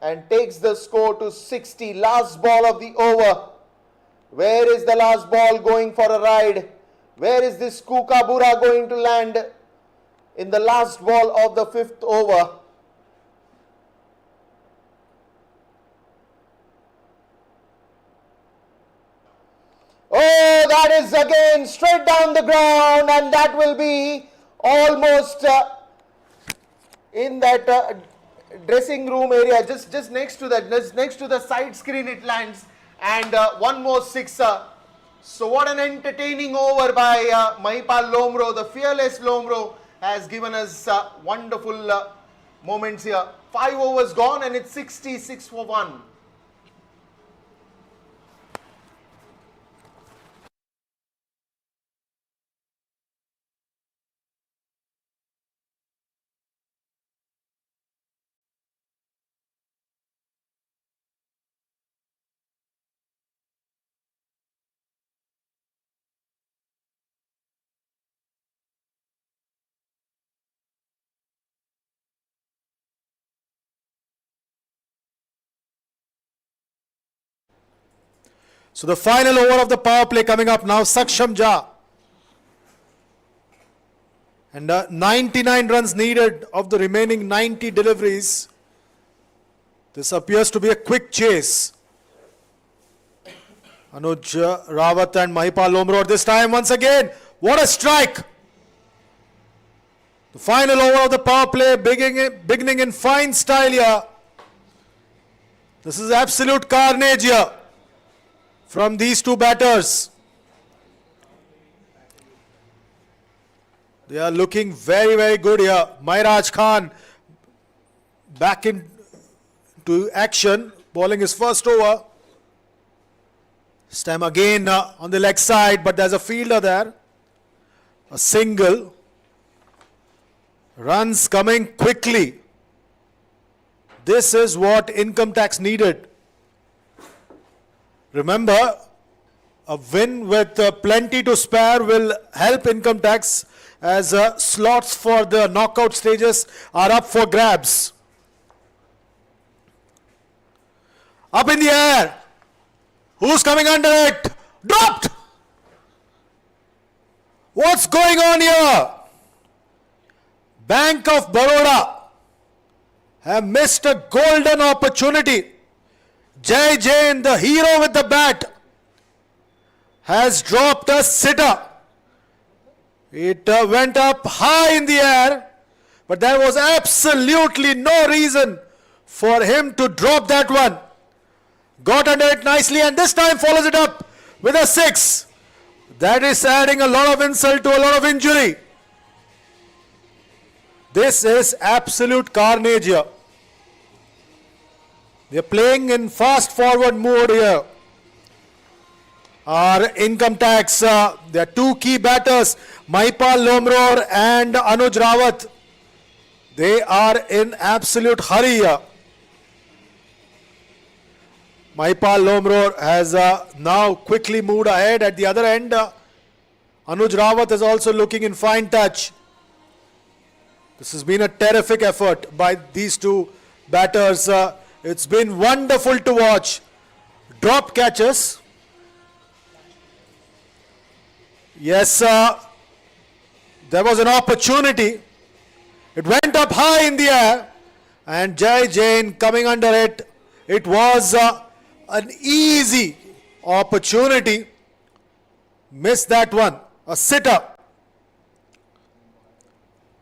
and takes the score to 60. Last ball of the over. Where is the last ball going for a ride? Where is this Kookaburra going to land in the last ball of the 5th over? that is again straight down the ground, and that will be almost in that dressing room area, just next to that, next to the side screen it lands, and one more sixer. So what an entertaining over by Mahipal Lomro. The fearless Lomro has given us wonderful moments here. 5 overs gone and it's 66 for 1. So the final over of the power play coming up now, Saksham Jha. And 99 runs needed of the remaining 90 deliveries. This appears to be a quick chase. Anuj Rawat and Mahipal Lomro this time once again. What a strike! The final over of the power play beginning in fine style here. This is absolute carnage here from these two batters. They are looking very, very good here. Mairaj Khan back into action, bowling his first over. This time again on the leg side, but there's a fielder there. A single. Runs coming quickly. This is what income tax needed. Remember, a win with plenty to spare will help income tax, as slots for the knockout stages are up for grabs. Up in the air. Who's coming under it? Dropped! What's going on here? Bank of Baroda have missed a golden opportunity. Jai Jain, the hero with the bat, has dropped a sitter. It went up high in the air, but there was absolutely no reason for him to drop that one. Got under it nicely, and this time follows it up with a 6. That is adding a lot of insult to a lot of injury. This is absolute carnage here. They are playing in fast forward mode here. Our income tax, there are two key batters, Mahipal Lomro and Anuj Rawat. They are in absolute hurry here. Mahipal Lomro has now quickly moved ahead at the other end. Anuj Rawat is also looking in fine touch. This has been a terrific effort by these two batters. It's been wonderful to watch. Drop catches. Yes, there was an opportunity. It went up high in the air, and Jai Jain coming under it. It was an easy opportunity. Missed that one. A sitter.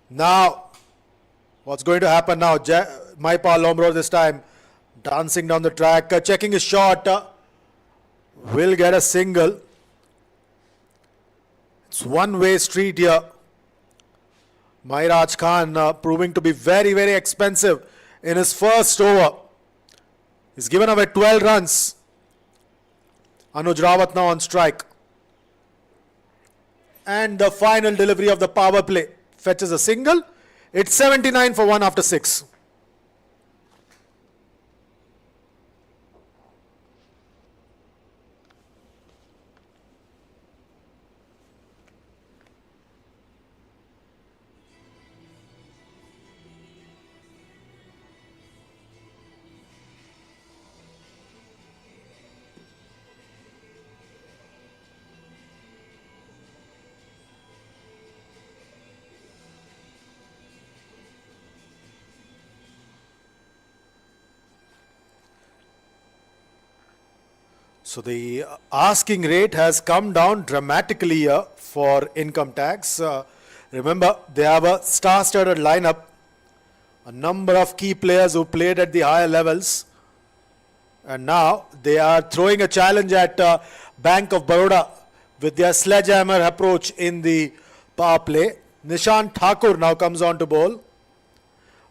Now, what's going to happen now? Mahipal Lomro this time dancing down the track, checking his shot. Will get a single. It's one-way street here. Mairaj Khan proving to be very, very expensive in his first over. He's given away 12 runs. Anuj Rawat now on strike. And the final delivery of the power play fetches a single. It's 79 for 1 after 6. So the asking rate has come down dramatically here for income tax. Remember, they have a star-studded lineup, a number of key players who played at the higher levels, and now they are throwing a challenge at Bank of Baroda with their sledgehammer approach in the power play. Nishant Thakur now comes on to bowl.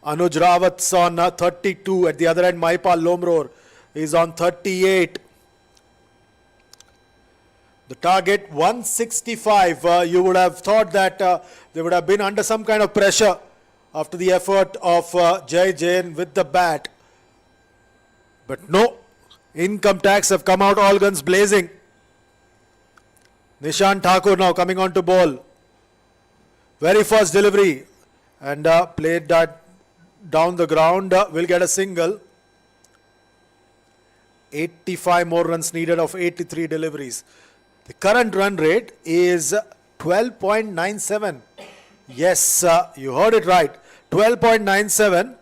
Anuj Rawat's on 32. At the other end, Maipal Lomror is on 38. The target 165. You would have thought that they would have been under some kind of pressure after the effort of Jai Jain with the bat. But no, income tax have come out all guns blazing. Nishant Thakur now coming on to bowl. Very first delivery and played that down the ground. Will get a single. 85 more runs needed of 83 deliveries. The current run rate is 12.97. Yes, you heard it right. 12.97.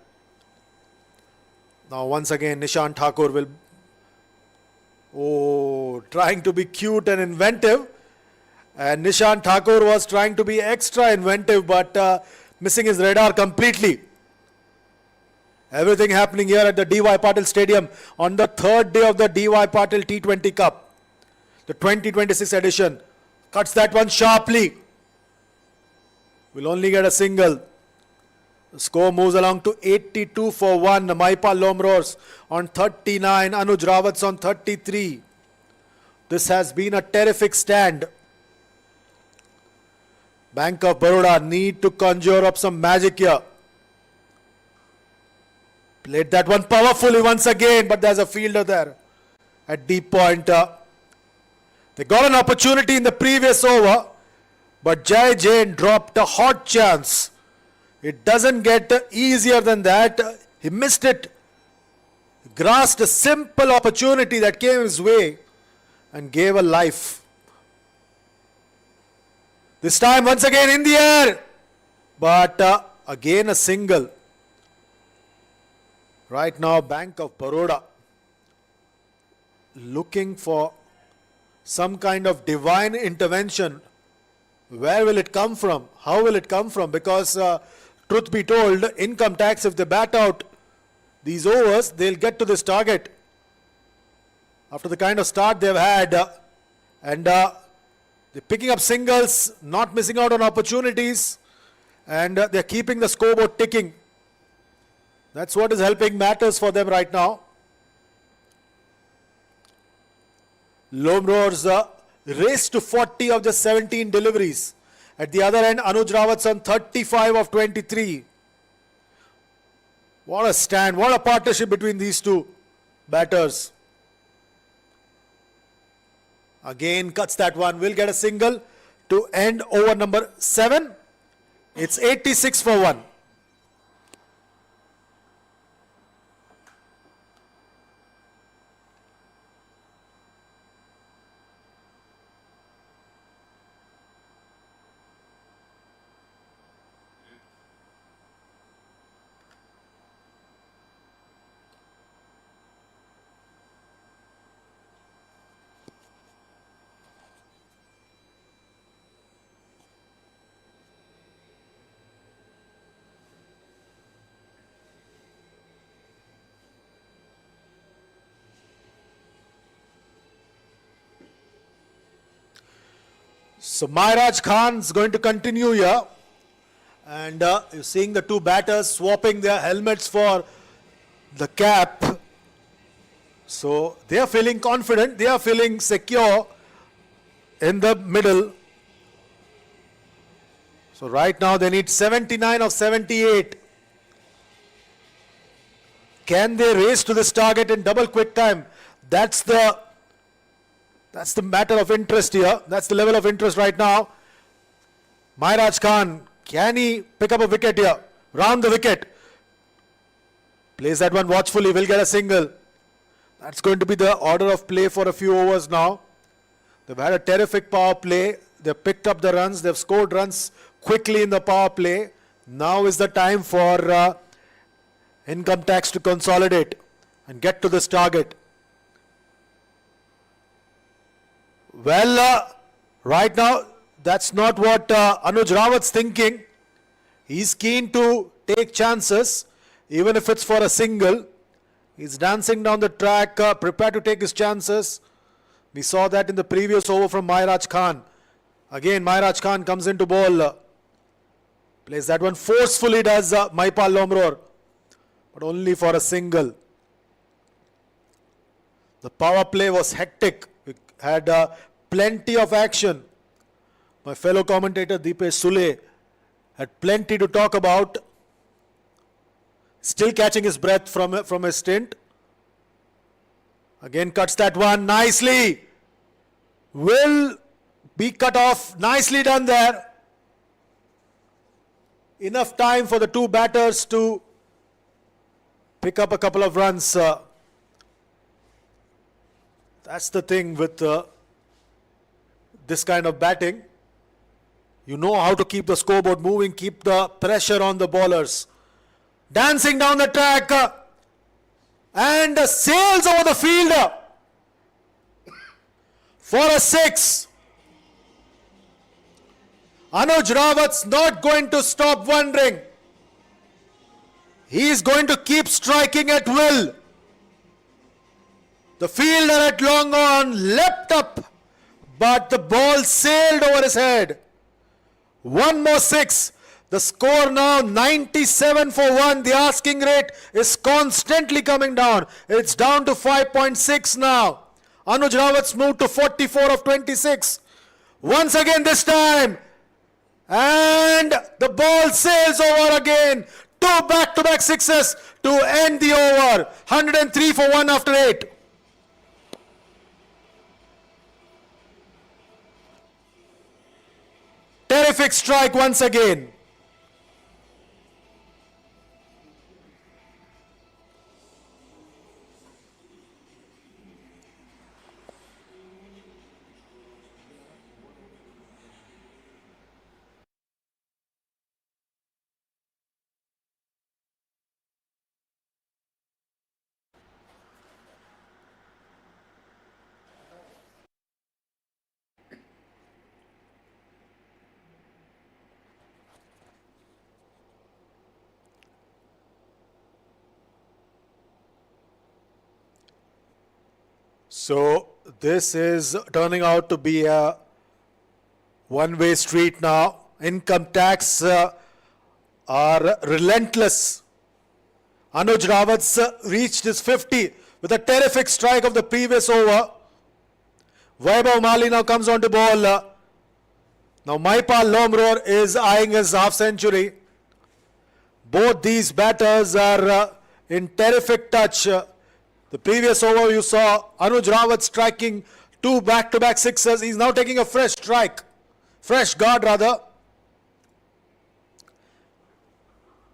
Now once again Nishant Thakur will trying to be cute and inventive. And Nishant Thakur was trying to be extra inventive but missing his radar completely. Everything happening here at the D.Y. Patil Stadium on the third day of the D.Y. Patil T20 Cup. The 2026 edition. Cuts that one sharply. Will only get a single. The score moves along to 82 for 1. Maipal Lomrors on 39. Anuj Rawats on 33. This has been a terrific stand. Bank of Baroda need to conjure up some magic here. Played that one powerfully once again, but there's a fielder there at deep point. They got an opportunity in the previous over, but Jai Jain dropped a hot chance. It doesn't get easier than that. He missed it. Grasped a simple opportunity that came his way and gave a life. This time once again in the air, but again a single. Right now Bank of Baroda looking for some kind of divine intervention. Where will it come from? How will it come from? Because truth be told, income tax, if they bat out these overs, they'll get to this target. After the kind of start they've had, and they're picking up singles, not missing out on opportunities, and they're keeping the scoreboard ticking. That's what is helping matters for them right now. Lomror's race to 40 of just 17 deliveries. At the other end, Anuj Rawat's on 35 of 23. What a stand, what a partnership between these two batters. Again cuts that one, will get a single to end over number 7. It's 86 for 1. So Maharaj Khan's going to continue here, and you're seeing the two batters swapping their helmets for the cap. So they are feeling confident, they are feeling secure in the middle. So right now they need 79 of 78. Can they race to this target in double quick time? That's the matter of interest here. That's the level of interest right now. Maharaj Khan, can he pick up a wicket here? Round the wicket. Plays that one watchfully, will get a single. That's going to be the order of play for a few overs now. They've had a terrific power play. They've picked up the runs. They've scored runs quickly in the power play. Now is the time for income tax to consolidate and get to this target. Well, right now, that's not what Anuj Rawat's thinking. He's keen to take chances, even if it's for a single. He's dancing down the track, prepared to take his chances. We saw that in the previous over from Maharaj Khan. Again, Maharaj Khan comes into ball. Plays that one forcefully, does Maipal Lomror, but only for a single. The power play was hectic. We had plenty of action. My fellow commentator Deepesh Sule had plenty to talk about. Still catching his breath from his stint. Again cuts that one nicely. Will be cut off. Nicely done there. Enough time for the two batters to pick up a couple of runs. That's the thing with this kind of batting. You know how to keep the scoreboard moving, keep the pressure on the bowlers. Dancing down the track and sails over the field for a 6. Anuj Rawat's not going to stop wondering. He is going to keep striking at will. The fielder at long on leapt up, but the ball sailed over his head. One more 6. The score now 97 for 1. The asking rate is constantly coming down. It's down to 5.6 now. Anuj Rawat's moved to 44 of 26. Once again this time. And the ball sails over again. 2 back-to-back sixes to end the over. 103 for 1 after 8. Terrific strike once again. So this is turning out to be a one-way street now. Income tax are relentless. Anuj Rawat's reached his 50 with a terrific strike of the previous over. Vaibhav Mali now comes on to ball. Now Maipal Lomror is eyeing his half century. Both these batters are in terrific touch. The previous over you saw Anuj Rawat striking 2 back-to-back sixes. He's now taking a fresh strike. Fresh guard rather.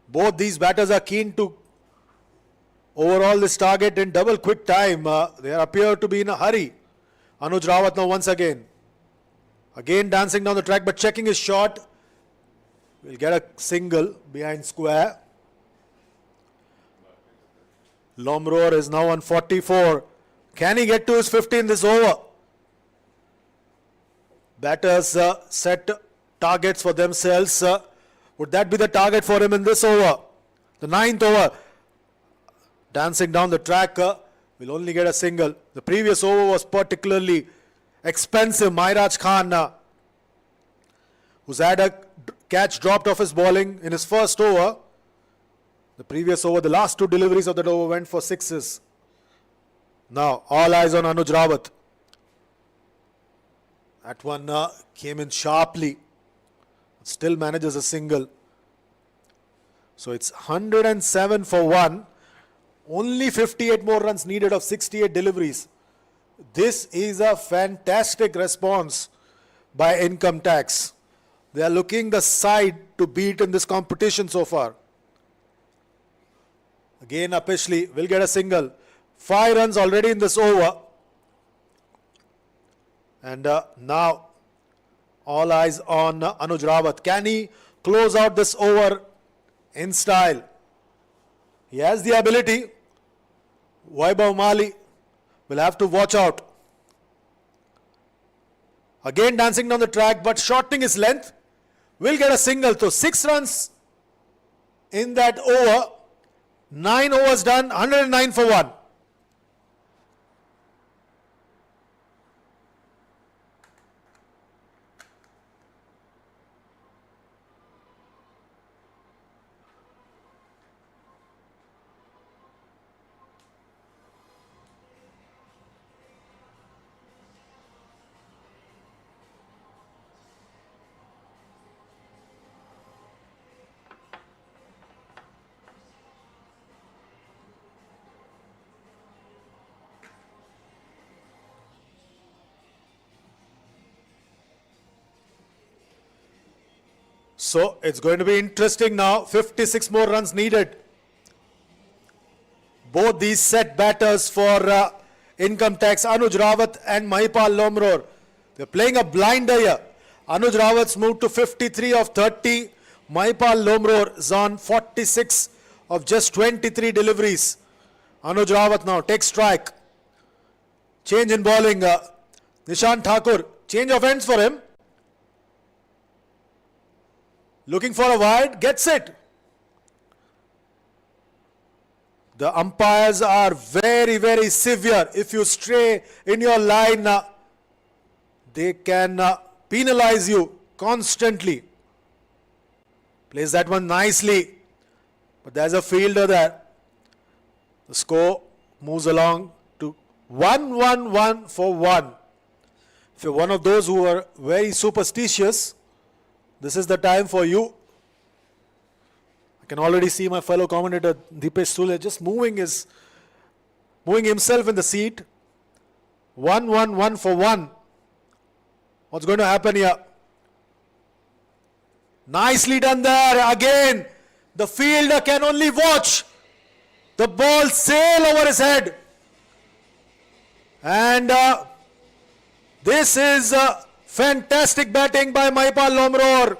Both these batters are keen to overall this target in double quick time. They appear to be in a hurry. Anuj Rawat now once again. Again dancing down the track but checking his shot. Will get a single behind square. Lomror is now on 44. Can he get to his 50 in this over? Batters set targets for themselves. Would that be the target for him in this over? The 9th over. Dancing down the track will only get a single. The previous over was particularly expensive. Maharaj Khan, who's had a catch dropped off his bowling in his first over. The previous over, the last 2 deliveries of that over went for 6s. Now, all eyes on Anuj Rawat. That one came in sharply. Still manages a single. So it's 107 for 1. Only 58 more runs needed of 68 deliveries. This is a fantastic response by Income Tax. They are looking the side to beat in this competition so far. Again, Apishli will get a single. 5 runs already in this over. And now, all eyes on Anuj Rawat. Can he close out this over in style? He has the ability. Vaibhav Mali will have to watch out. Again dancing down the track, but shortening his length. Will get a single. So 6 runs in that over. 9 overs done, 109 for 1. So it's going to be interesting now. 56 more runs needed. Both these set batters for income tax, Anuj Rawat and Mahipal Lomror. They're playing a blinder here. Anuj Rawat's moved to 53 of 30. Mahipal Lomror is on 46 of just 23 deliveries. Anuj Rawat now takes strike. Change in bowling. Nishan Thakur, change of ends for him. Looking for a wide, gets it. The umpires are very, very severe. If you stray in your line, they can penalize you constantly. Plays that one nicely. But there's a fielder there. The score moves along to 1-1-1 for 1. If you're one of those who are very superstitious, this is the time for you. I can already see my fellow commentator Deepesh Sule just moving himself in the seat. 1-1-1 for 1. What's going to happen here? Nicely done there. Again, the fielder can only watch the ball sail over his head. And this is fantastic batting by Mahipal Lomror.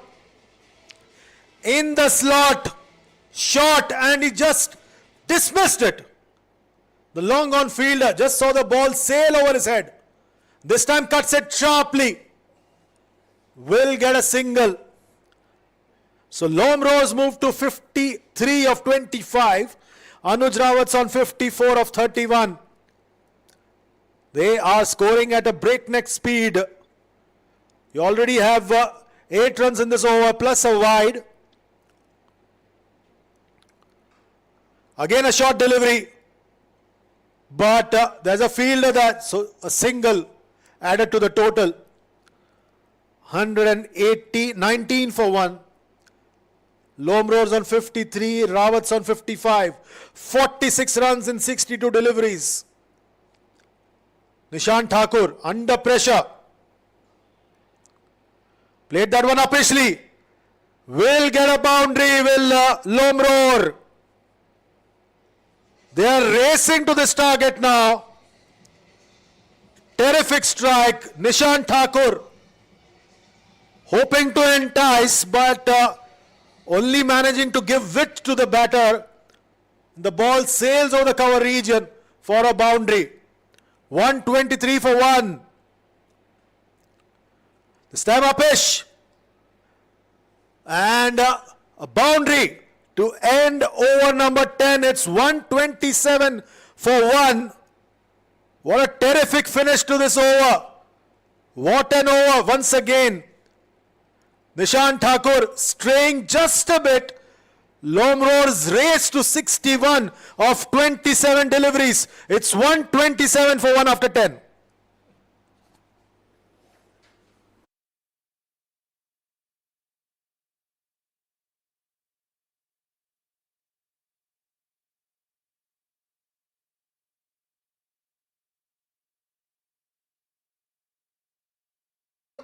In the slot, shot, and he just dismissed it. The long on fielder just saw the ball sail over his head. This time cuts it sharply. Will get a single. So Lomror's moved to 53 of 25. Anuj Rawat's on 54 of 31. They are scoring at a breakneck speed. You already have 8 runs in this over plus a wide. Again a short delivery. But there's a fielder there. So a single added to the total. 180, 19 for 1. Lomror's on 53, Rawat's on 55. 46 runs in 62 deliveries. Nishan Thakur under pressure. Played that one upishly. Will get a boundary, will Lomror. They are racing to this target now. Terrific strike. Nishan Thakur hoping to entice, but only managing to give width to the batter. The ball sails over the cover region for a boundary. 123 for 1. This time upish. And a boundary to end over number 10. It's 127 for 1. What a terrific finish to this over. What an over once again. Nishan Thakur straying just a bit. Lomror's race to 61 of 27 deliveries. It's 127 for 1 after 10.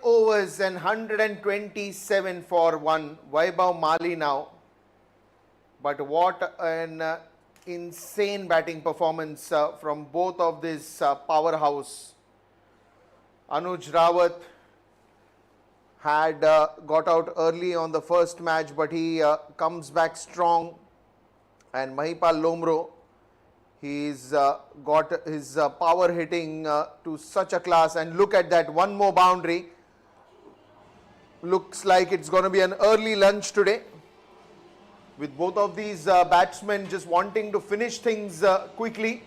Overs and 127 for 1. Vaibhav Mali now. But what an insane batting performance from both of this powerhouse. Anuj Rawat had got out early on the first match, but he comes back strong. And Mahipal Lomror, he's got his power hitting to such a class. And look at that, one more boundary. Looks like it's going to be an early lunch today, with both of these batsmen just wanting to finish things quickly.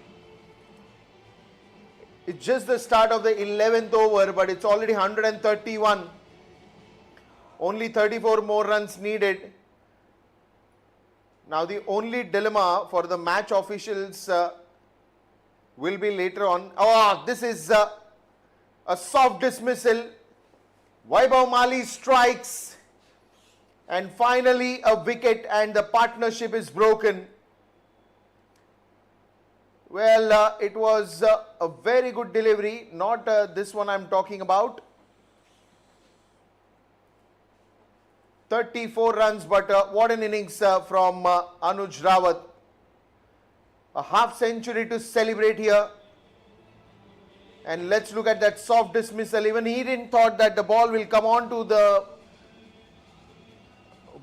It's just the start of the 11th over, but it's already 131. Only 34 more runs needed. Now the only dilemma for the match officials will be later on. Oh, this is a soft dismissal. Vaibhav Mali strikes, and finally a wicket, and the partnership is broken. Well, it was a very good delivery, not this one I'm talking about. 34 runs, but what an innings from Anuj Rawat. A half century to celebrate here. And let's look at that soft dismissal. Even he didn't thought that the ball will come on to the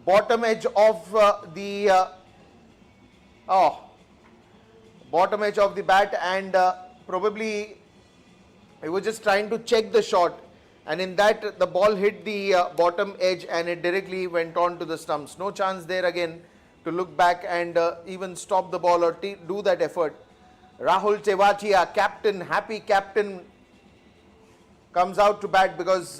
bottom edge of bottom edge of the bat, and probably he was just trying to check the shot, and in that the ball hit the bottom edge and it directly went on to the stumps. No chance there again to look back and even stop the ball or do that effort. Rahul Tewatia, captain, happy captain, comes out to bat because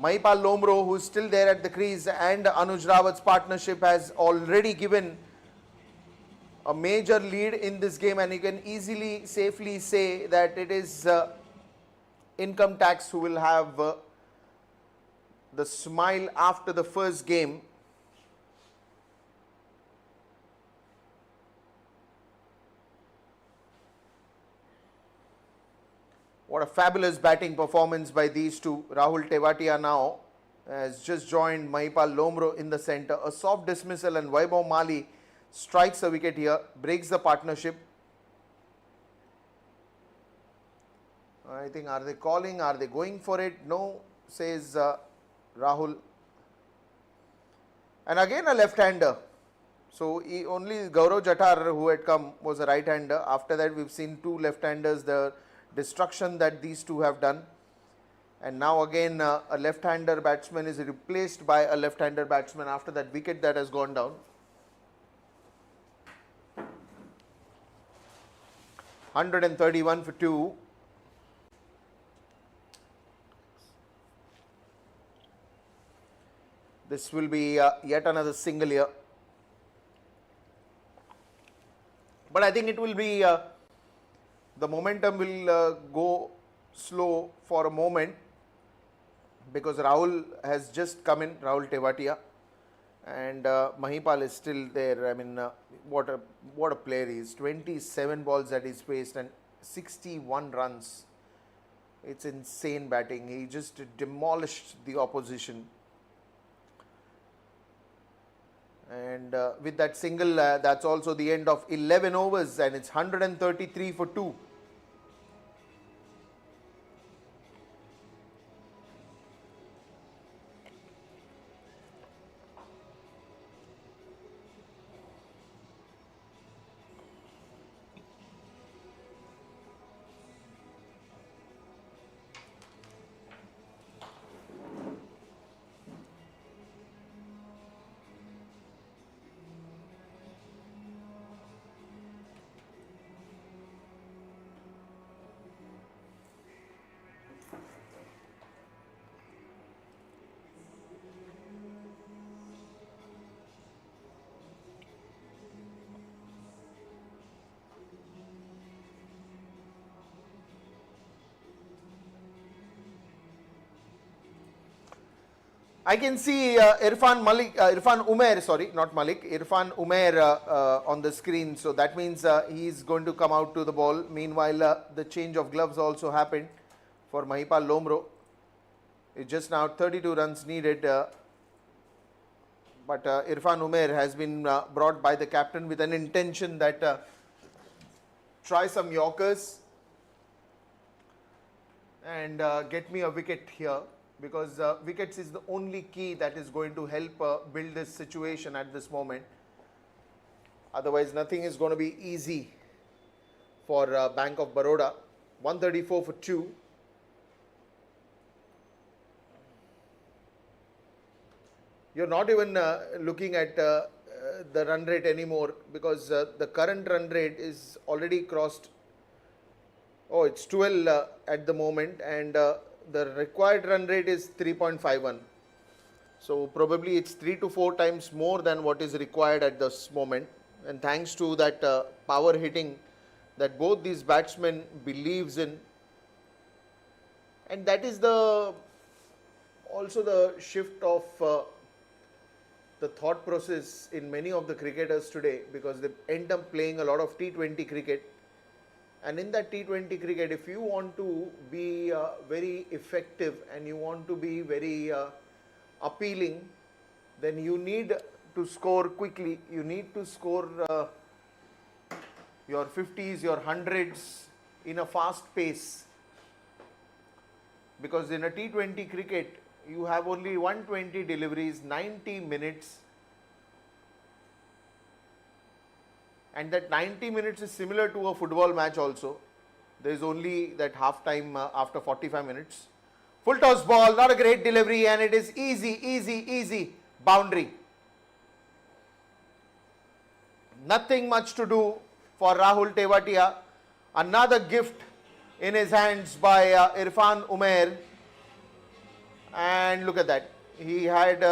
Mahipal Lomro, who is still there at the crease, and Anuj Rawat's partnership has already given a major lead in this game, and you can easily, safely say that it is income tax who will have the smile after the first game. What a fabulous batting performance by these two. Rahul Tewatia now has just joined Mahipal Lomro in the centre. A soft dismissal, and Vaibhav Mali strikes a wicket here, breaks the partnership. I think, are they calling? Are they going for it? No, says Rahul. And again a left-hander. So only Gaurav Jatar, who had come, was a right-hander. After that, we've seen two left-handers. The destruction that these two have done. And now again a left-hander batsman is replaced by a left-hander batsman after that wicket that has gone down. 131 for 2. This will be yet another single here. But I think it will be, the momentum will go slow for a moment, because Rahul has just come in, Rahul Tewatia, and Mahipal is still there. I mean, what a player he is. 27 balls that he's faced and 61 runs. It's insane batting. He just demolished the opposition. And with that single, that's also the end of 11 overs, and it's 133 for 2. I can see Irfan Umair on the screen. So that means he is going to come out to the ball. Meanwhile, the change of gloves also happened for Mahipal Lomro. It's just now 32 runs needed. But Irfan Umair has been brought by the captain with an intention that try some Yorkers and get me a wicket here. Because wickets is the only key that is going to help build this situation at this moment. Otherwise, nothing is going to be easy for Bank of Baroda. 134 for 2. you're not even looking at the run rate anymore, because the current run rate is already crossed. Oh, it's 12 at the moment, and the required run rate is 3.51. So probably it's 3 to 4 times more than what is required at this moment. And thanks to that power hitting that both these batsmen believes in, and that is the also the shift of the thought process in many of the cricketers today, because they end up playing a lot of T20 cricket. And in that T20 cricket, if you want to be very effective and you want to be very appealing, then you need to score quickly. You need to score your 50s, your 100s in a fast pace. Because in a T20 cricket, you have only 120 deliveries, 90 minutes. And that 90 minutes is similar to a football match also. There is only that half time after 45 minutes. Full toss ball, not a great delivery, and it is easy boundary. Nothing much to do for Rahul Tewatia. Another gift in his hands by Irfan Umair. And look at that. He had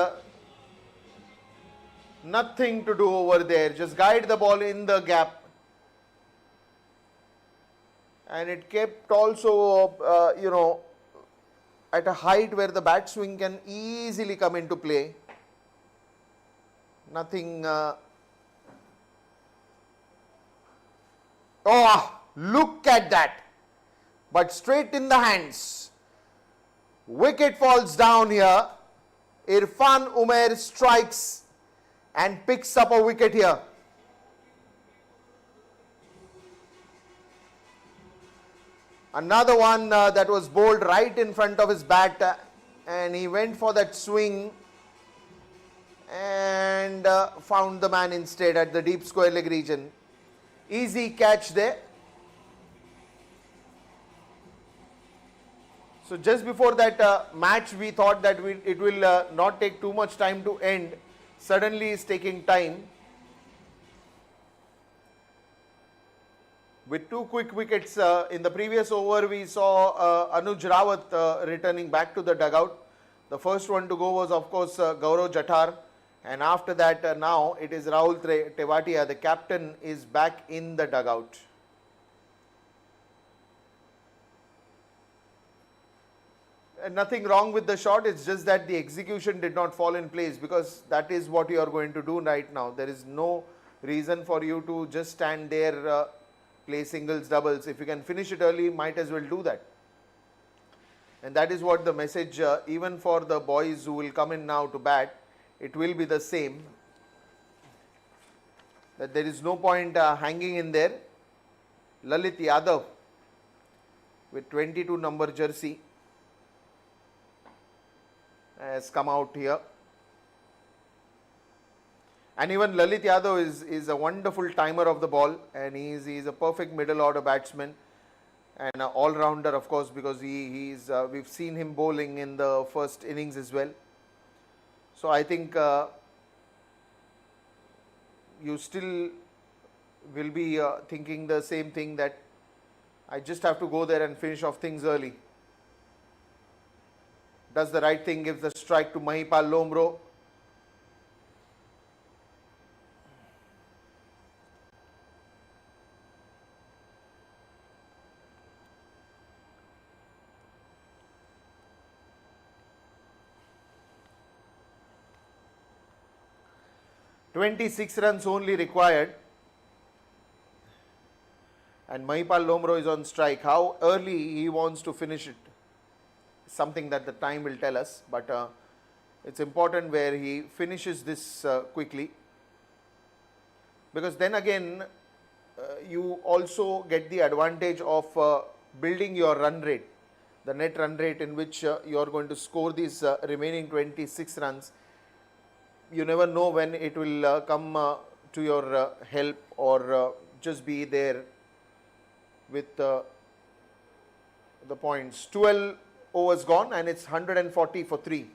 nothing to do over there. Just guide the ball in the gap. And it kept also, at a height where the bat swing can easily come into play. Nothing. Oh, look at that. But straight in the hands. Wicket falls down here. Irfan Umair strikes and picks up a wicket here. Another one that was bowled right in front of his bat, and he went for that swing and found the man instead at the deep square leg region. Easy catch there. So just before that match, we thought that it will not take too much time to end. Suddenly it's taking time. With 2 quick wickets in the previous over, we saw Anuj Rawat returning back to the dugout. The first one to go was, of course, Gaurav Jathar. And after that, now it is Rahul Tewatia. The captain is back in the dugout. And nothing wrong with the shot. It's just that the execution did not fall in place, because that is what you are going to do right now. There is no reason for you to just stand there, play singles, doubles. If you can finish it early, might as well do that. And that is what the message, even for the boys who will come in now to bat, it will be the same. That there is no point hanging in there. Lalit Yadav with 22 number jersey has come out here. And even Lalit Yadav is a wonderful timer of the ball, and he is a perfect middle order batsman and an all-rounder, of course, because we've seen him bowling in the first innings as well. So I think you still will be thinking the same thing, that I just have to go there and finish off things early. Does the right thing, gives the strike to Mahipal Lomro. "26 runs only required, and Mahipal Lomro is on strike. How early he wants to finish it, something that the time will tell us, but it's important where he finishes this quickly, because then again you also get the advantage of building your run rate, the net run rate in which you are going to score these remaining 26 runs. You never know when it will come to your help, or just be there with the points. 12 overs gone, and it's 140 for 3.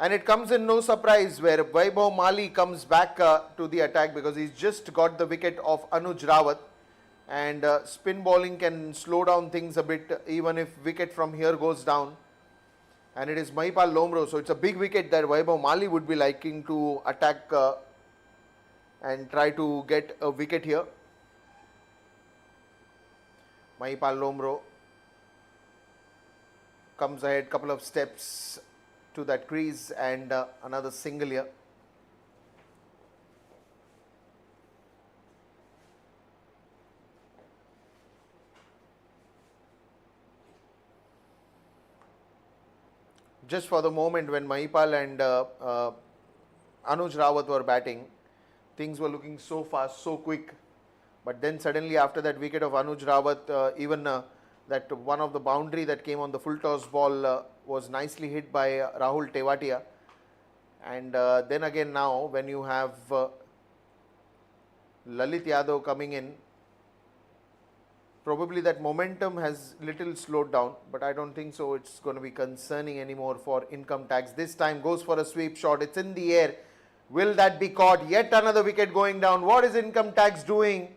And it comes in no surprise where Vaibhav Mali comes back to the attack because he's just got the wicket of Anuj Rawat. And spin bowling can slow down things a bit even if wicket from here goes down. And it is Mahipal Lomro. So it's a big wicket that Vaibhav Mali would be liking to attack and try to get a wicket here. Mahipal Lomro comes ahead couple of steps to that crease and another single here. Just for the moment when Mahipal and Anuj Rawat were batting, things were looking so fast, so quick. But then suddenly after that wicket of Anuj Rawat, even that one of the boundary that came on the full toss ball was nicely hit by Rahul Tewatia. And then again now when you have Lalit Yadav coming in, probably that momentum has little slowed down, but I don't think so it's going to be concerning anymore for income tax. This time goes for a sweep shot, it's in the air. Will that be caught? Yet another wicket going down. What is income tax doing?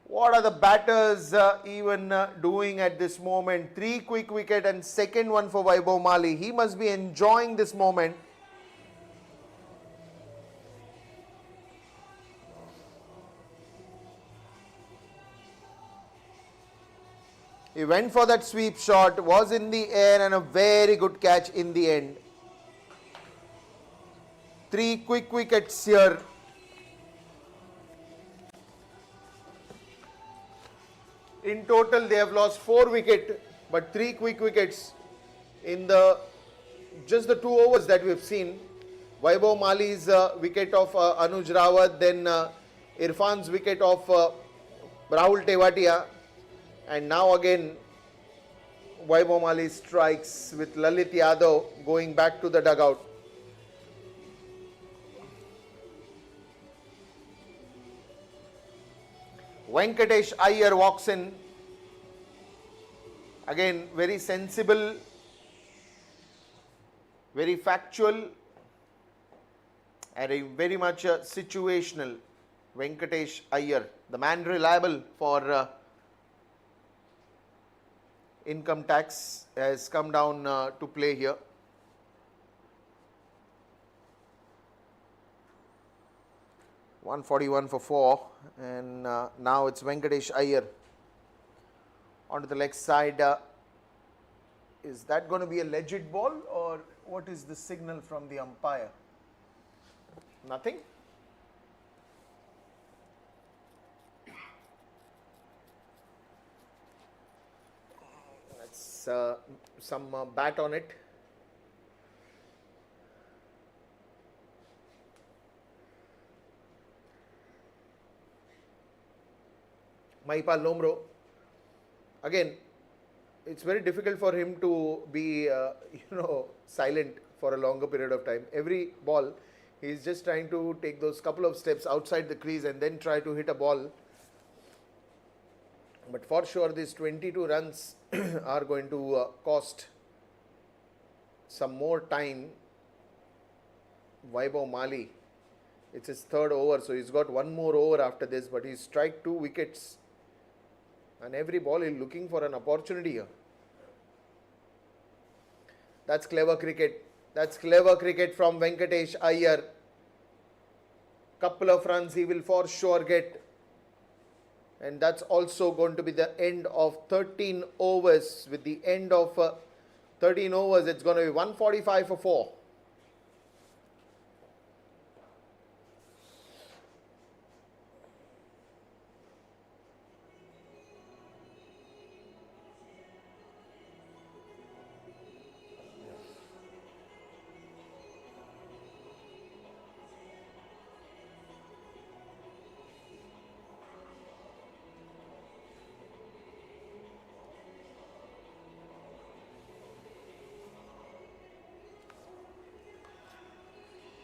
What are the batters even doing at this moment? 3 quick wicket and second one for Vaibhav Mali. He must be enjoying this moment. He went for that sweep shot, was in the air and a very good catch in the end. 3 quick wickets here. In total they have lost 4 wickets, but 3 quick wickets in just the 2 overs that we have seen. Vaibhav Mali's wicket of Anuj Rawat, then Irfan's wicket of Rahul Tewatia. And now again Vaibhav Mali strikes with Lalit Yadav going back to the dugout. Venkatesh Iyer walks in. Again very sensible, very factual and a very much situational Venkatesh Iyer, the man reliable for income tax, has come down to play here. .141 for 4 and now it's Venkatesh Iyer onto the leg side. Is that going to be a legit ball or what is the signal from the umpire? Nothing. That's some bat on it. Mahipal Lomro, again it's very difficult for him to be silent for a longer period of time. Every ball he is just trying to take those couple of steps outside the crease and then try to hit a ball. But for sure these 22 runs are going to cost some more time. Vaibhav Mali, it's his 3rd over, so he's got 1 more over after this, but he's struck 2 wickets. And every ball he's looking for an opportunity here. That's clever cricket. That's clever cricket from Venkatesh Iyer. Couple of runs he will for sure get. And that's also going to be the end of 13 overs. With the end of 13 overs, it's going to be 145 for 4.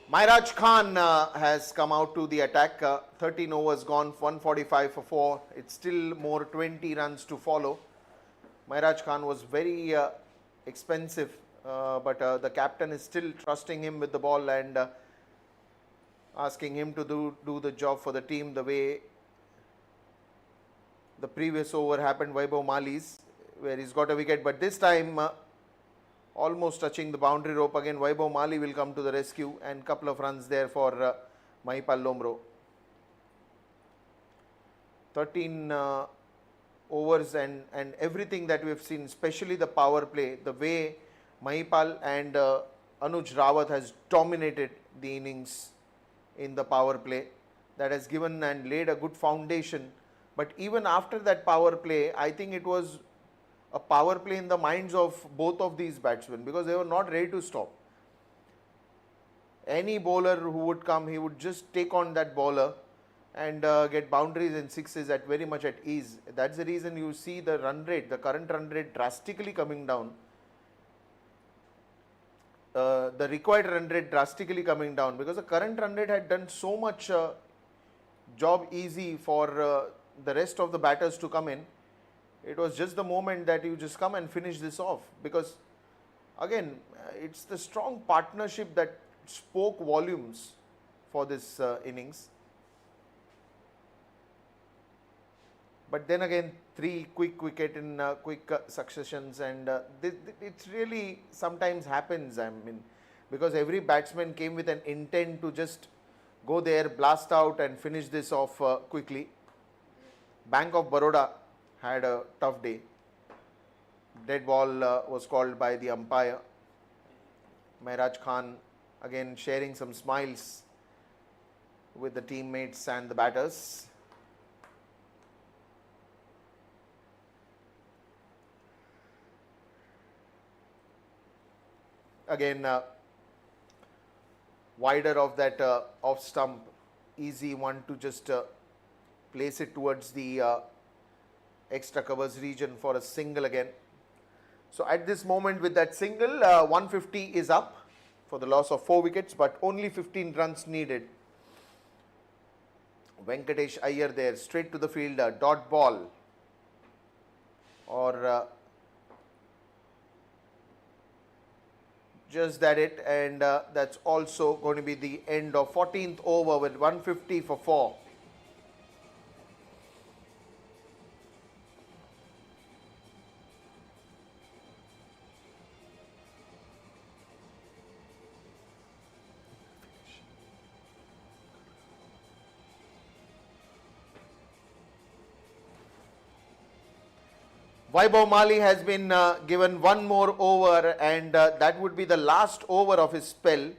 Mairaj Khan has come out to the attack. 13 overs gone, 145 for 4. It's still more 20 runs to follow. Mairaj Khan was very expensive but the captain is still trusting him with the ball and asking him to do the job for the team the way the previous over happened, Vaibhav Mali's, where he's got a wicket, but this time almost touching the boundary rope again. Vaibhav Mali will come to the rescue and couple of runs there for Mahipal Lomro. 13 overs and everything that we have seen, especially the power play, the way Mahipal and Anuj Rawat has dominated the innings in the power play, that has given and laid a good foundation. But even after that power play, I think it was a power play in the minds of both of these batsmen, because they were not ready to stop. Any bowler who would come, he would just take on that bowler and get boundaries and sixes at very much at ease. That's the reason you see the run rate, the current run rate drastically coming down. The required run rate drastically coming down, because the current run rate had done so much job easy for the rest of the batters to come in. It was just the moment that you just come and finish this off, because again it's the strong partnership that spoke volumes for this innings. But then again, 3 quick wicket in quick successions, and it's really sometimes happens, I mean, because every batsman came with an intent to just go there, blast out and finish this off quickly. Bank of Baroda had a tough day. Dead ball was called by the umpire. Mehraj Khan again sharing some smiles with the teammates and the batters. Again, wider of that off stump, easy one to just place it towards the extra covers region for a single again. So at this moment with that single, 150 is up for the loss of 4 wickets, but only 15 runs needed. Venkatesh Iyer there, straight to the fielder, dot ball, or just that it, and that's also going to be the end of 14th over with 150 for 4. Vaibhav Mali has been given one more over, and that would be the last over of his spell.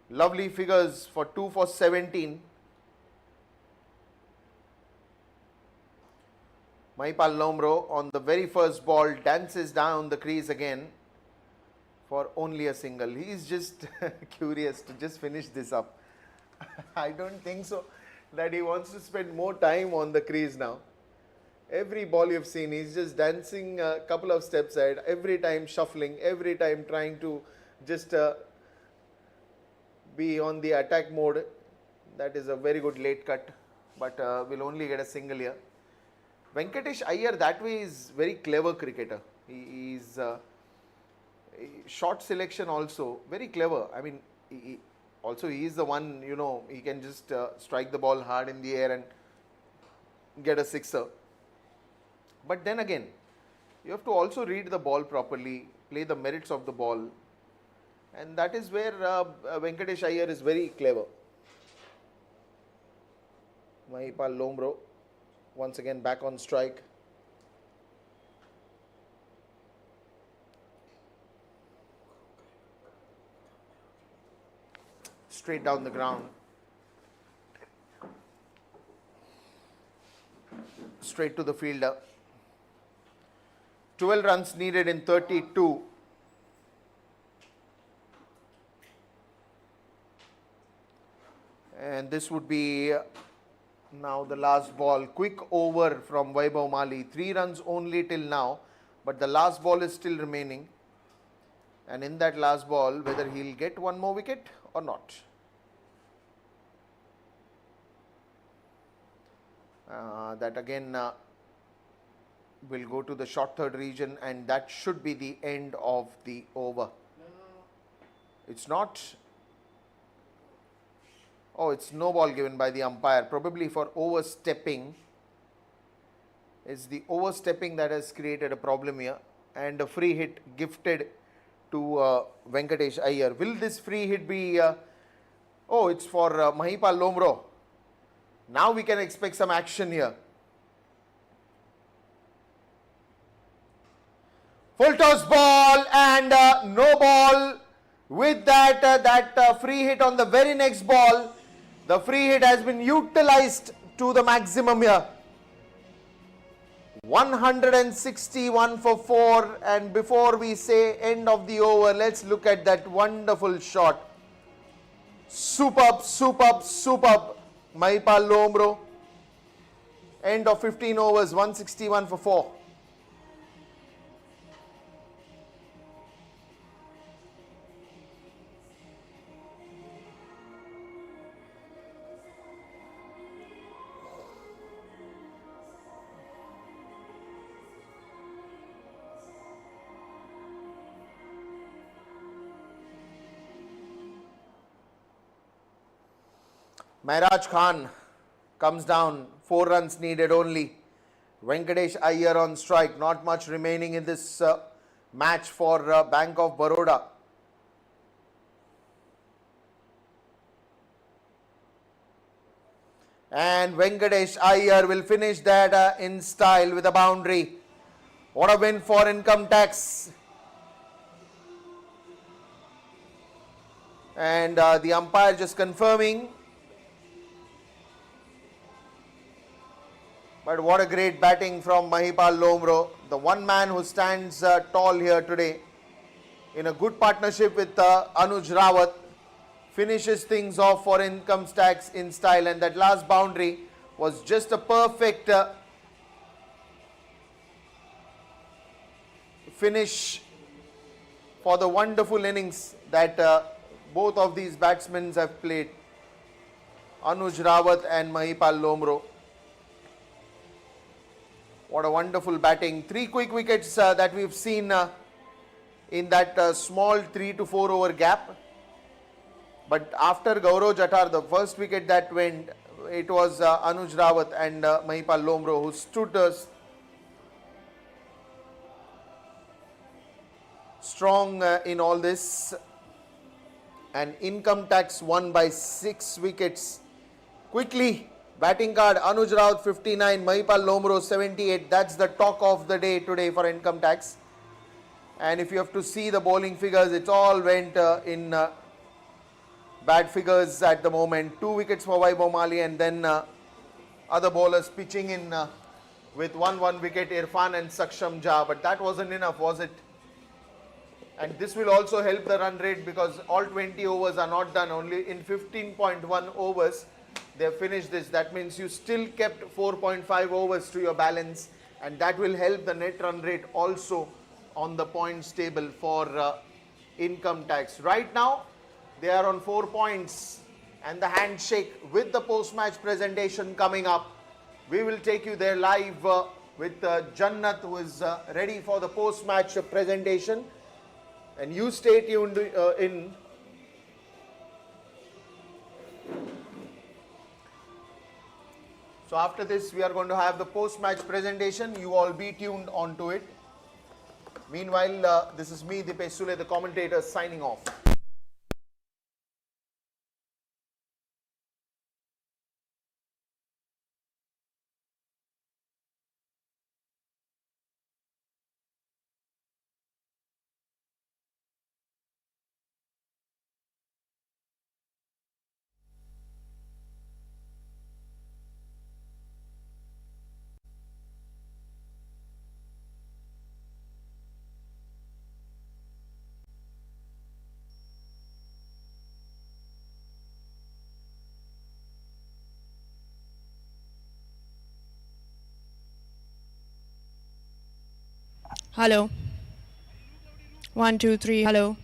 Lovely figures for 2 for 17. Mahipal Lomro on the very first ball dances down the crease again for only a single. He is just curious to just finish this up. I don't think so that he wants to spend more time on the crease now. Every ball you've seen, he's just dancing a couple of steps ahead, every time shuffling, every time trying to just be on the attack mode. That is a very good late cut, but will only get a single here. Venkatesh Iyer that way is very clever cricketer. He is short selection also, very clever. I mean, he is the one, you know, he can just strike the ball hard in the air and get a sixer. But then again, you have to also read the ball properly, play the merits of the ball, and that is where Venkatesh Iyer is very clever. Mahipal Lomro once again back on strike. Straight down the ground. Straight to the fielder. 12 runs needed in 32. And this would be now the last ball. Quick over from Vaibhav Mali. 3 runs only till now, but the last ball is still remaining. And in that last ball, whether he'll get one more wicket or not. That again will go to the short third region, and that should be the end of the over. It's not. Oh, it's no ball given by the umpire, probably for overstepping. It's the overstepping that has created a problem here, and a free hit gifted to Venkatesh Iyer. Will this free hit be? Oh, it's for Mahipal Lomro. Now we can expect some action here. Full toss ball and no ball. With that free hit on the very next ball, the free hit has been utilized to the maximum here. 161 for 4, and before we say end of the over, let's look at that wonderful shot. Superb, superb, superb. Mahipal Lomro. End of 15 overs, 161 for 4. Mehraj Khan comes down, 4 runs needed only. Venkatesh Iyer on strike, not much remaining in this match for Bank of Baroda. And Venkatesh Iyer will finish that in style with a boundary. What a win for income tax. And the umpire just confirming. But what a great batting from Mahipal Lomro, the one man who stands tall here today, in a good partnership with Anuj Rawat, finishes things off for income tax in style, and that last boundary was just a perfect finish for the wonderful innings that both of these batsmen have played, Anuj Rawat and Mahipal Lomro. What a wonderful batting. 3 quick wickets that we've seen in that small 3 to 4 over gap. But after Gaurav Jatar, the first wicket that went, it was Anuj Rawat and Mahipal Lomro who stood strong in all this. And income tax won by 6 wickets. Quickly, batting card, Anuj Rawat 59, Mahipal Lomro 78. That's the talk of the day today for income tax. And if you have to see the bowling figures, it all went in bad figures at the moment. 2 wickets for Vaibhav Mali, and then other bowlers pitching in with 1 wicket, Irfan and Saksham Jha. But that wasn't enough, was it? And this will also help the run rate, because all 20 overs are not done. Only in 15.1 overs they have finished this. That means you still kept 4.5 overs to your balance, and that will help the net run rate also on the points table for income tax. Right now they are on 4 points, and the handshake with the post-match presentation coming up. We will take you there live with Jannat, who is ready for the post-match presentation. And you stay tuned in. So after this, we are going to have the post-match presentation. You all be tuned onto it. Meanwhile, this is me, Dipesh Sule, the commentator, signing off. Hello. 1, 2, 3. Hello.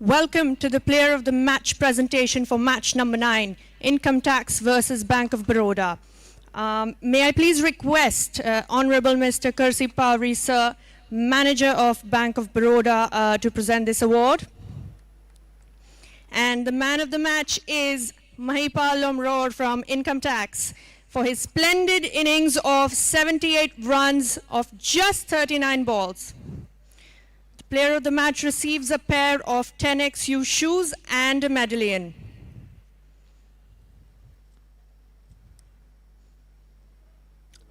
welcome to the player of the match presentation for match number 9, Income Tax versus Bank of Baroda. May I please request Honorable Mr. Kursi Pawri, sir, Manager of Bank of Baroda, to present this award. And the man of the match is Mahipal Lomror from Income Tax for his splendid innings of 78 runs of just 39 balls. The player of the match receives a pair of 10XU shoes and a medallion.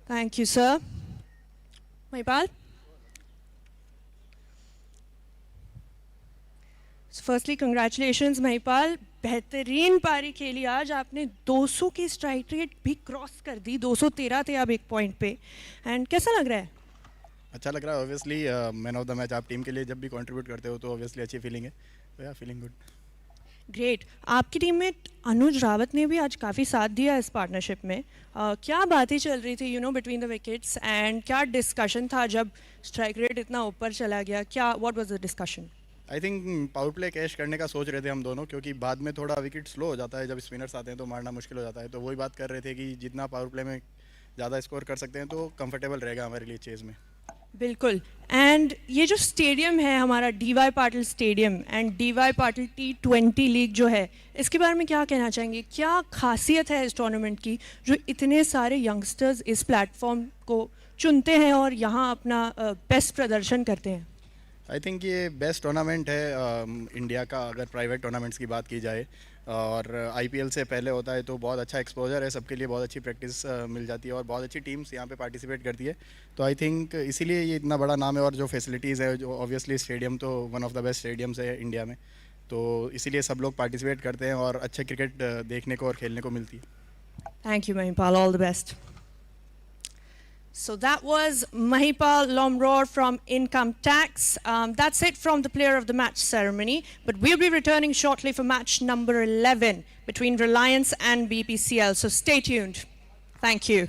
Thank you, sir. Mahipal? So firstly, congratulations, Mahipal. बेहतरीन पारी खेली आज आपने 200 की strike rate भी cross कर दी 213 थे आप एक पॉइंट पे एंड कैसा लग रहा है अच्छा लग रहा है obviously man of the match आप टीम के लिए जब भी कंट्रीब्यूट करते हो तो ऑब्वियसली अच्छी फीलिंग है तो या फीलिंग गुड ग्रेट आपकी टीम में अनुज रावत ने भी आज काफ़ी साथ दिया इस पार्टनरशिप में क्या बातें चल रही थी बिटवीन द विकेट्स एंड क्या डिस्कशन था जब स्ट्राइक रेट इतना ऊपर चला गया क्या what was the discussion I think power play cash करने का सोच रहे थे हम दोनों क्योंकि बाद में थोड़ा विकेट स्लो हो जाता है जब स्पिनर्स आते हैं तो मारना मुश्किल हो जाता है तो वही बात कर रहे थे कि जितना पावर प्ले में ज़्यादा स्कोर कर सकते हैं तो कंफर्टेबल रहेगा हमारे लिए चेज़ में बिल्कुल एंड ये जो स्टेडियम है हमारा DY Patil stadium and DY Patil T20 league जो है इसके बारे में क्या कहना चाहेंगे क्या खासियत है इस टूर्नामेंट की जो इतने सारे यंगस्टर्स इस प्लेटफॉर्म को चुनते हैं और यहाँ अपना बेस्ट प्रदर्शन करते हैं आई थिंक ये बेस्ट टूर्नामेंट है इंडिया का अगर प्राइवेट टूर्नामेंट्स की बात की जाए और IPL से पहले होता है तो बहुत अच्छा एक्सपोजर है सबके लिए बहुत अच्छी प्रैक्टिस मिल जाती है और बहुत अच्छी टीम्स यहाँ पे पार्टिसिपेट करती है तो आई थिंक इसीलिए ये इतना बड़ा नाम है और जो फैसिलिटीज़ है जो ऑब्वियसली स्टेडियम तो one of the best stadiums है इंडिया में तो इसीलिए सब लोग पार्टिसिपेट करते हैं और अच्छे क्रिकेट देखने को और खेलने को मिलती है thank you Mahipal all the best So that was Mahipal Lomror from Income Tax. That's it from the player of the match ceremony. But we'll be returning shortly for match number 11 between Reliance and BPCL. So stay tuned. Thank you.